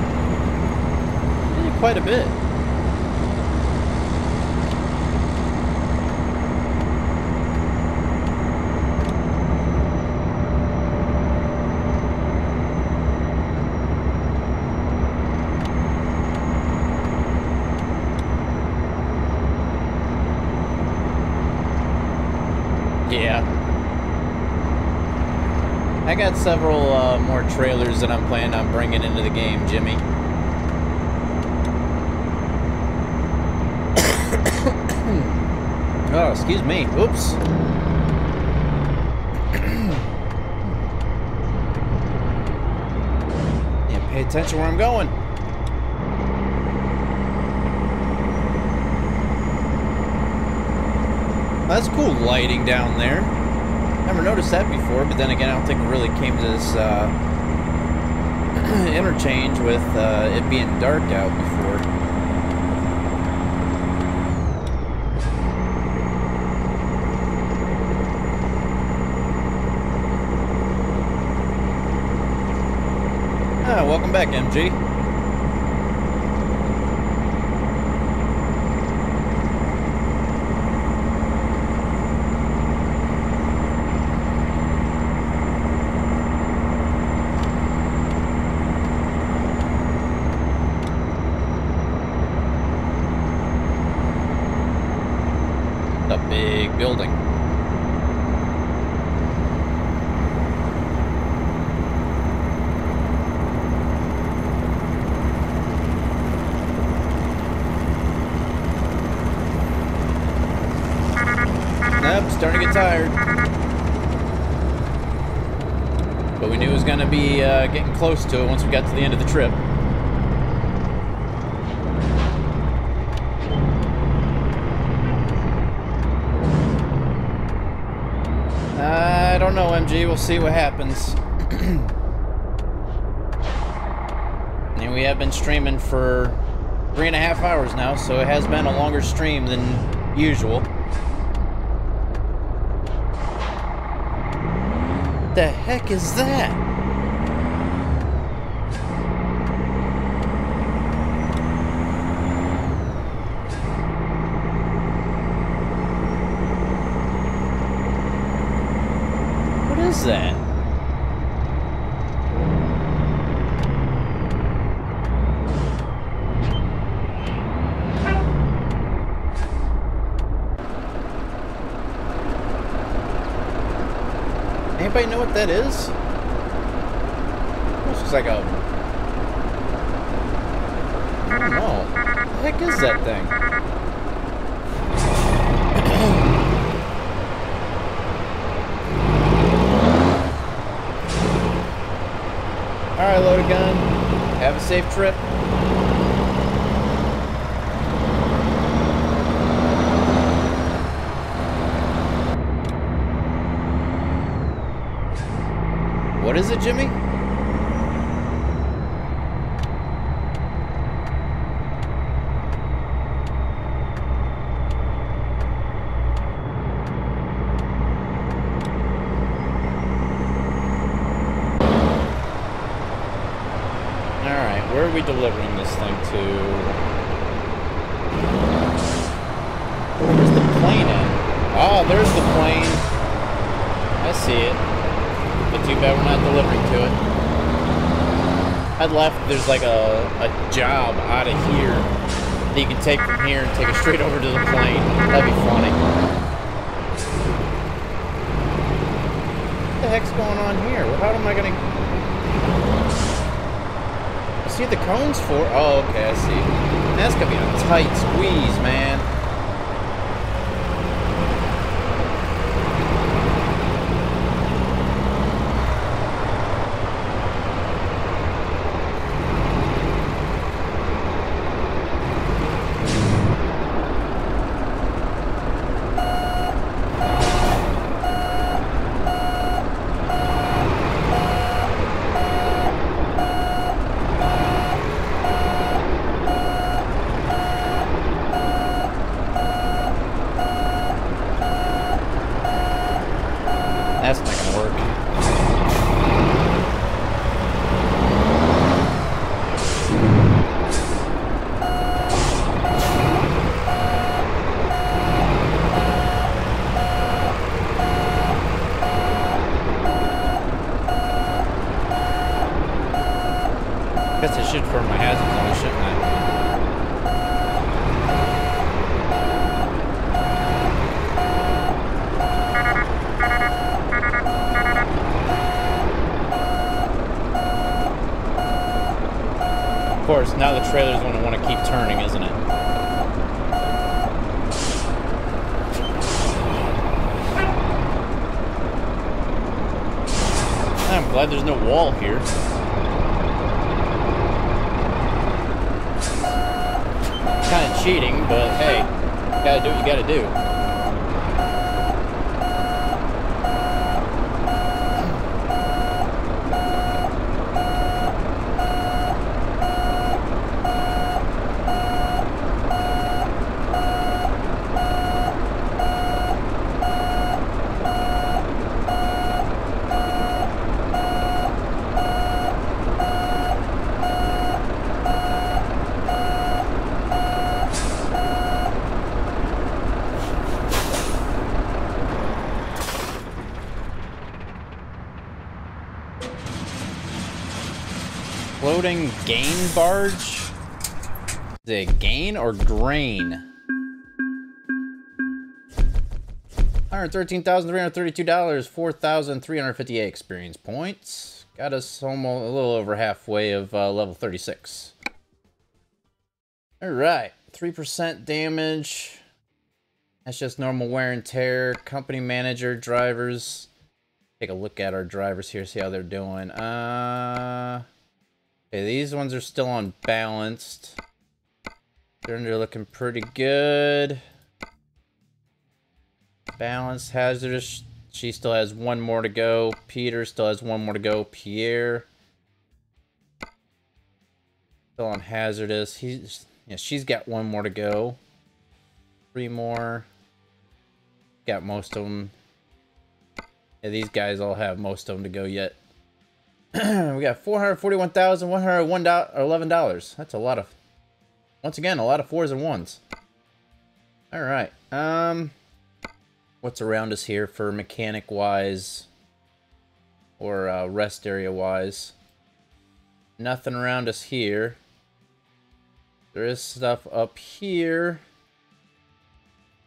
Did quite a bit. Yeah. I got several more trailers that I'm planning on bringing into the game, Jimmy. Oh, excuse me. Oops. Yeah, pay attention where I'm going. That's cool lighting down there. Never noticed that before, but then again, I don't think it really came to this interchange with it being dark out before. Ah, welcome back, MG. Building. Yep, starting to get tired. But we knew it was going to be getting close to it once we got to the end of the trip. I don't know, MG. We'll see what happens. And we have been streaming for 3.5 hours now, so it has been a longer stream than usual. The heck is that? What is that? Anybody know what that is? Looks like a... I don't know. What the heck is that thing? Alright, loaded gun. Have a safe trip. What is it, Jimmy? Alright, where are we delivering this thing to? Where's the plane at? Oh, there's the plane. I see it. But too bad we're not delivering to it. I'd left, there's like a job out of here that you can take from here and take it straight over to the plane. That'd be funny. What the heck's going on here? How am I gonna... I see the cones for... Oh, okay, I see. That's gonna be a tight squeeze, man. That's not gonna work. Guess I should for my hazards on, shouldn't I? Of course, now the trailer's going to want to keep turning, isn't it? I'm glad there's no wall here. Kind of cheating, but hey, you gotta do what you gotta do. Floating gain barge? Is it gain or grain? $113,332, 4,358 experience points. Got us almost a little over halfway of level 36. Alright, 3% damage. That's just normal wear and tear. Company manager, drivers. Take a look at our drivers here, see how they're doing. Okay, these ones are still unbalanced. They're looking pretty good. Balanced, hazardous. She still has one more to go. Peter still has one more to go. Pierre still on hazardous. She's got one more to go. 3 more. Got most of them. Yeah, these guys all have most of them to go yet. We got $441,111. That's a lot of, once again, a lot of 4s and 1s. All right. What's around us here for mechanic wise or rest area wise? Nothing around us here. There is stuff up here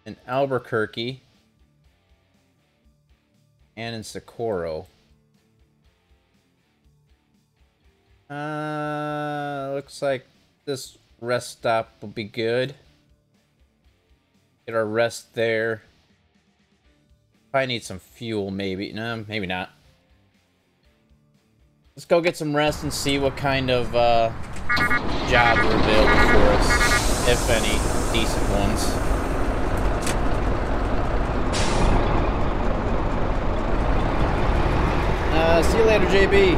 in Albuquerque and in Socorro. Looks like this rest stop will be good. Get our rest there. Probably need some fuel, maybe. No, maybe not. Let's go get some rest and see what kind of jobs are available for us, if any decent ones. See you later, JB.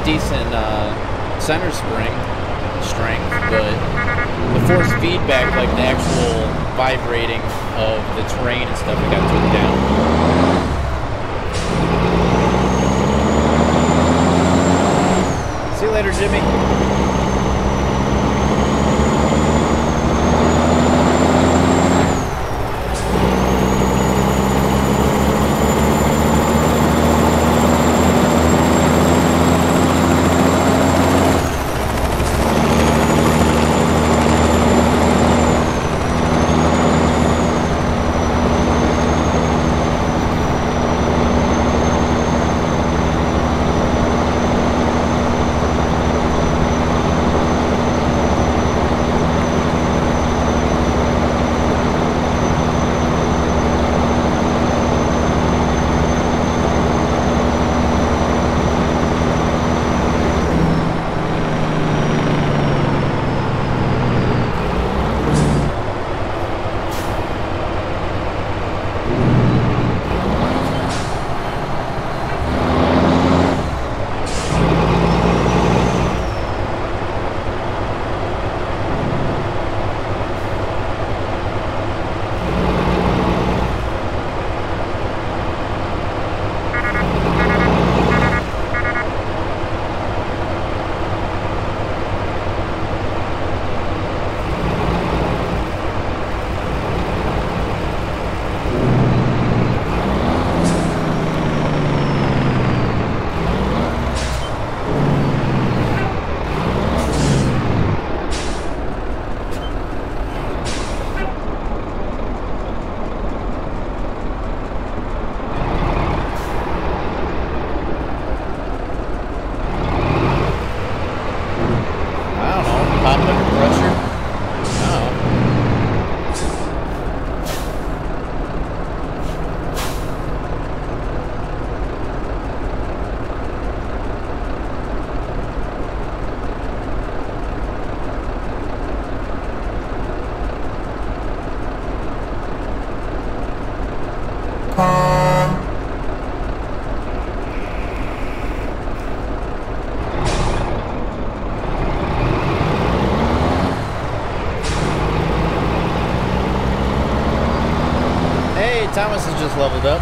decent center spring strength, but the force feedback, like the actual vibrating of the terrain and stuff, got took down. See you later, Jimmy. Thomas has just leveled up.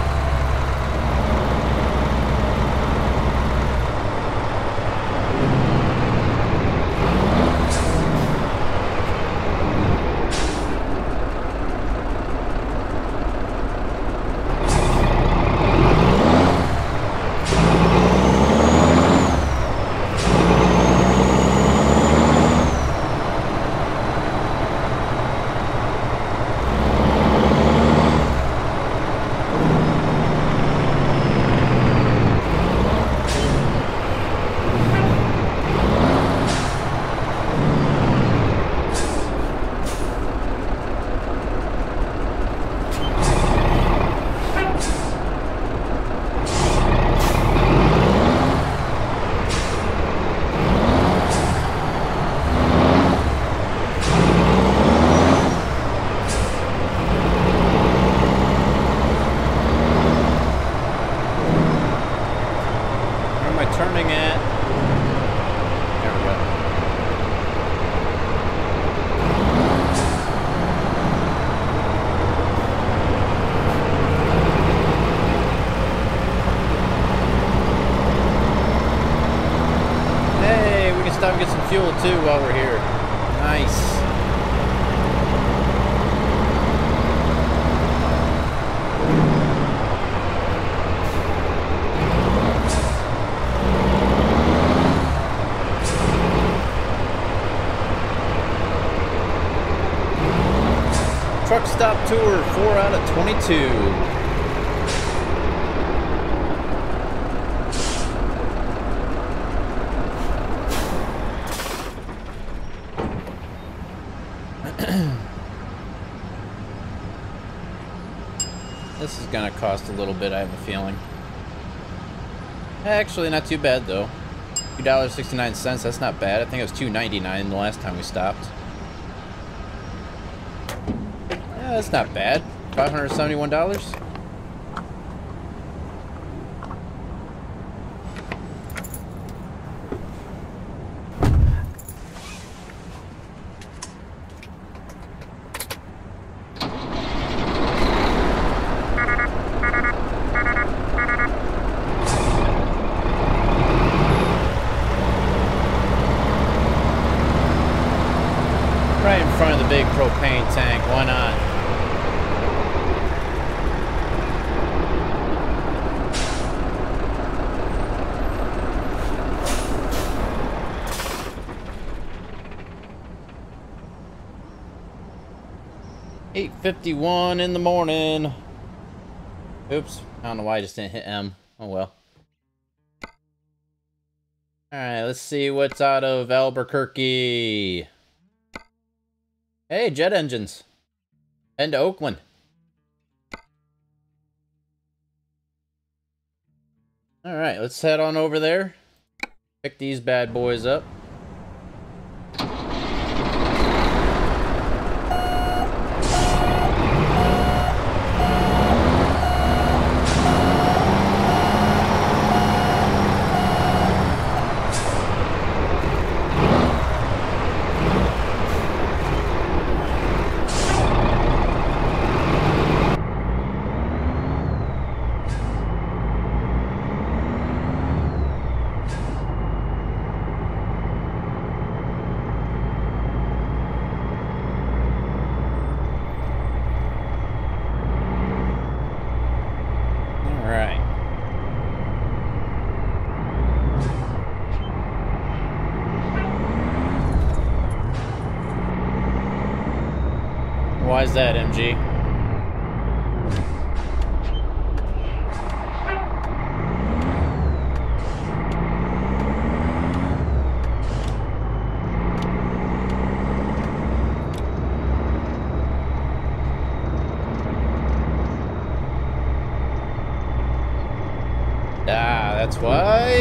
Stop and get some fuel too while we're here. Nice. Truck stop tour, 4 out of 22. This is gonna cost a little bit, I have a feeling. Actually, not too bad though. $2.69, that's not bad. I think it was $2.99 the last time we stopped. Yeah, that's not bad. $571. Right in front of the big propane tank. Why not? $8:51 in the morning. Oops. I don't know why I just didn't hit M. Oh well. Alright, let's see what's out of Albuquerque. Hey, jet engines. Heading to Oakland. Alright, let's head on over there. Pick these bad boys up. Why is that, MG? Ah, that's why.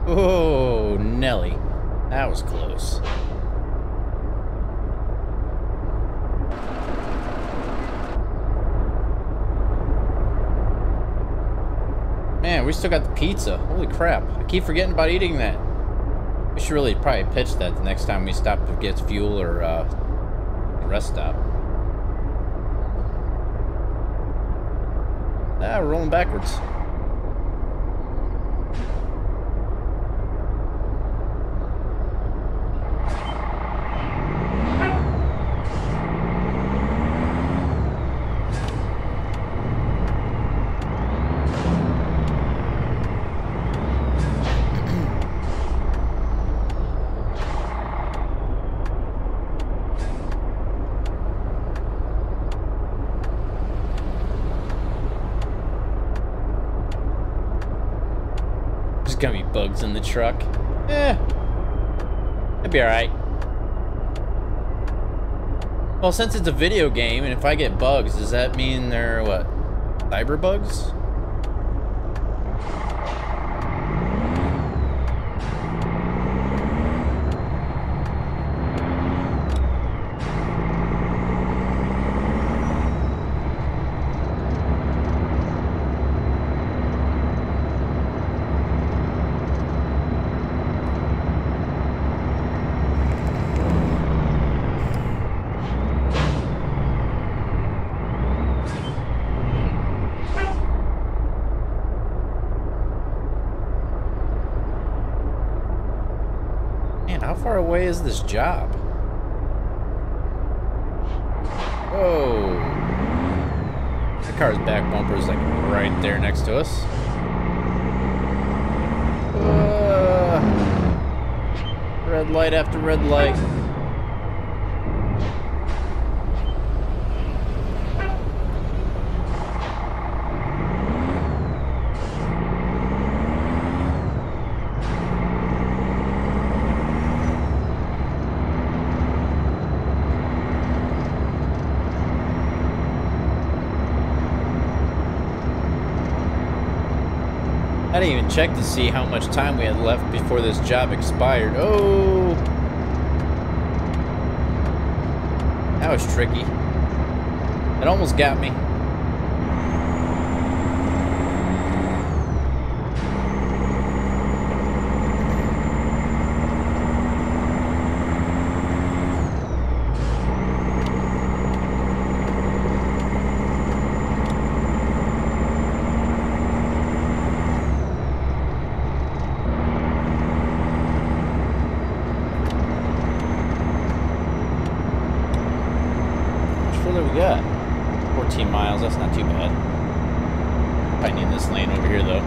Oh, Nelly. That was close. Man, we still got the pizza. Holy crap. I keep forgetting about eating that. We should really probably pitch that the next time we stop to get fuel or rest stop. Ah, we're rolling backwards. Gonna be bugs in the truck. It'd be alright. Well, since it's a video game, and if I get bugs, does that mean they're, what, cyber bugs? How far away is this job? Whoa. The car's back bumper is like right there next to us. Red light after red light. I didn't even check to see how much time we had left before this job expired. Oh! That was tricky. It almost got me. got? 14 miles, that's not too bad. Probably need this lane over here, though.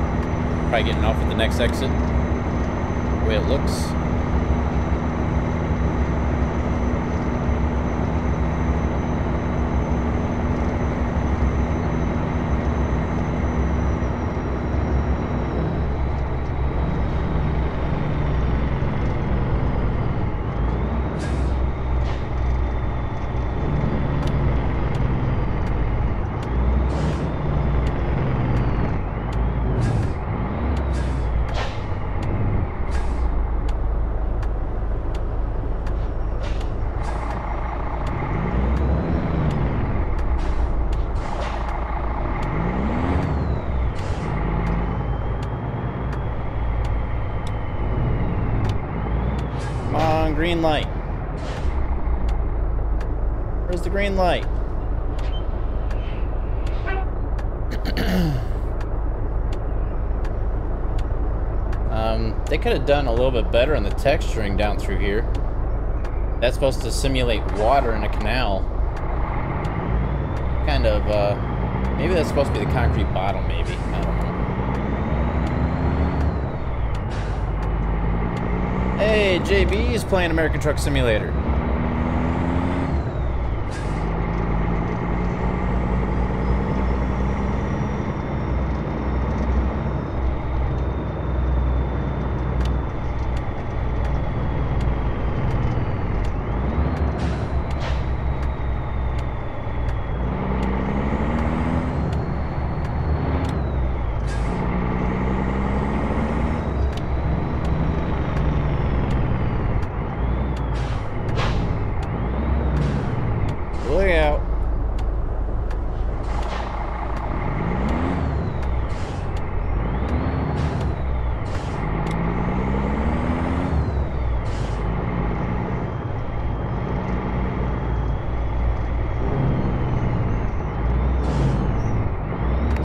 Probably getting off at the next exit. The way it looks. Green light. Where's the green light? They could have done a little bit better on the texturing down through here. That's supposed to simulate water in a canal. Kind of, maybe that's supposed to be the concrete bottom, maybe. I don't know. Hey, JB is playing American Truck Simulator. Look out.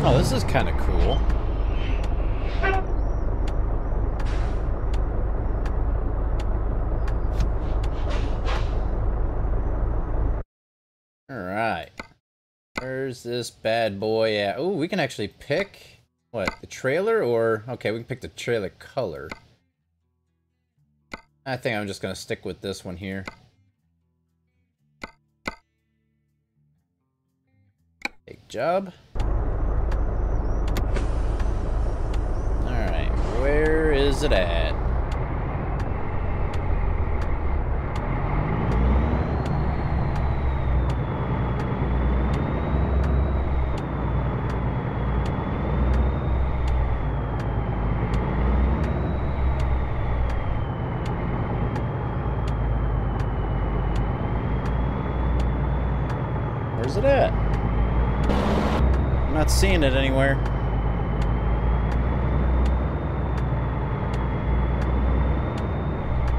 Oh, this is kind of cool. Alright. Where's this bad boy at? Oh, we can actually pick, what, the trailer or... Okay, we can pick the trailer color. I think I'm just going to stick with this one here. Big job. Alright, where is it at? Where's it at? I'm not seeing it anywhere.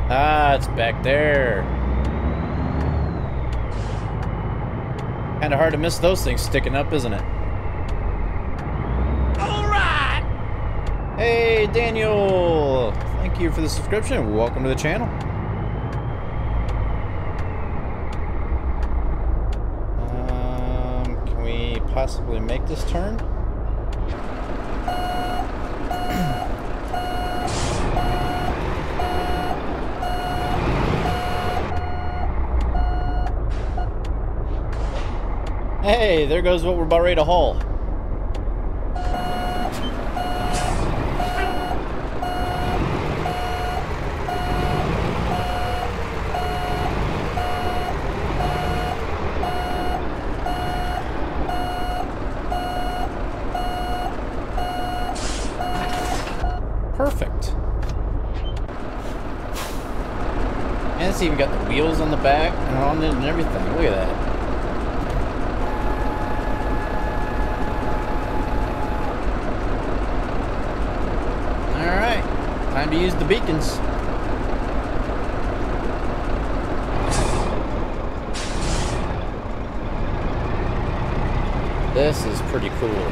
Ah, it's back there. Kind of hard to miss those things sticking up, isn't it? All right. Hey, Daniel. Thank you for the subscription. Welcome to the channel. Can we possibly make this turn? Hey, there goes what we're about ready to haul. Perfect. And it's even got the wheels on the back and on it and everything. Look at that. Time to use the beacons. This is pretty cool.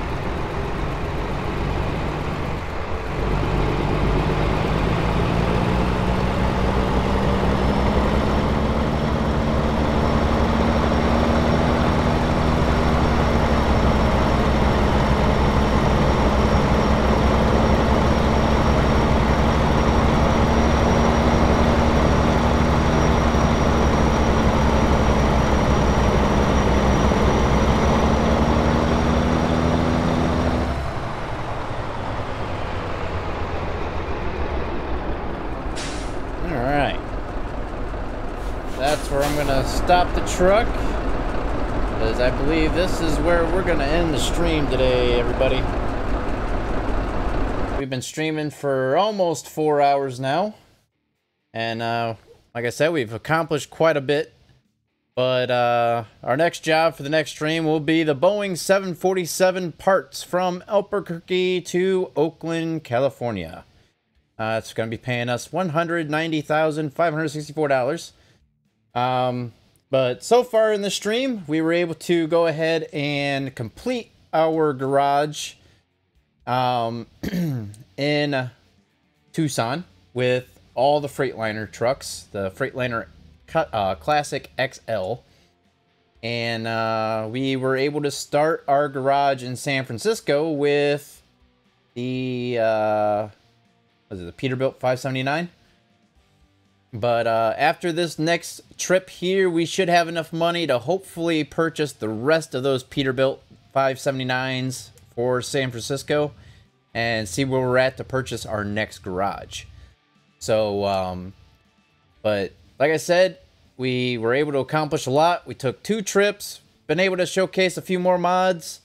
that's where I'm gonna stop the truck, because I believe this is where we're gonna end the stream today, everybody. We've been streaming for almost 4 hours now, and like I said, we've accomplished quite a bit. But our next job for the next stream will be the Boeing 747 parts from Albuquerque to Oakland, California. It's going to be paying us $190,564. But so far in the stream, we were able to go ahead and complete our garage in Tucson with all the Freightliner trucks, the Freightliner Classic XL, and we were able to start our garage in San Francisco with the was it the Peterbilt 579? But after this next trip here, we should have enough money to hopefully purchase the rest of those Peterbilt 579s for San Francisco and see where we're at to purchase our next garage. So but like I said, we were able to accomplish a lot. We took 2 trips, been able to showcase a few more mods,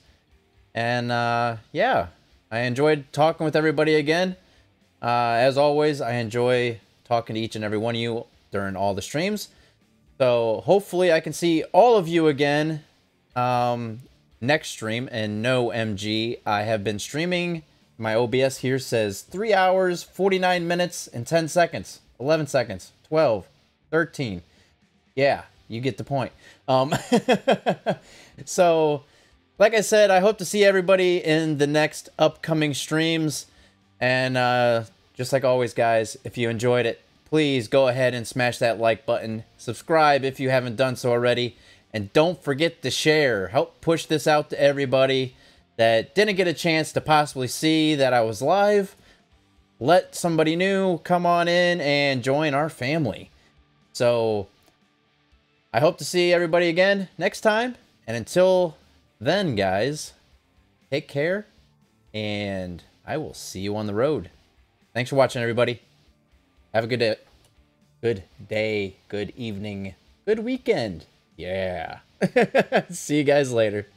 and yeah, I enjoyed talking with everybody again. As always, I enjoy talking to each and every one of you during all the streams. So hopefully I can see all of you again next stream. And no MG, I have been streaming. My OBS here says 3 hours, 49 minutes, and 10 seconds, 11 seconds, 12, 13. Yeah, you get the point. So, like I said, I hope to see everybody in the next upcoming streams. And just like always, guys, if you enjoyed it, please go ahead and smash that like button. Subscribe if you haven't done so already. And don't forget to share. Help push this out to everybody that didn't get a chance to possibly see that I was live. Let somebody new come on in and join our family. So I hope to see everybody again next time. And until then, guys, take care. And I will see you on the road. Thanks for watching, everybody. Have a good day. Good day, good evening, good weekend. Yeah. See you guys later.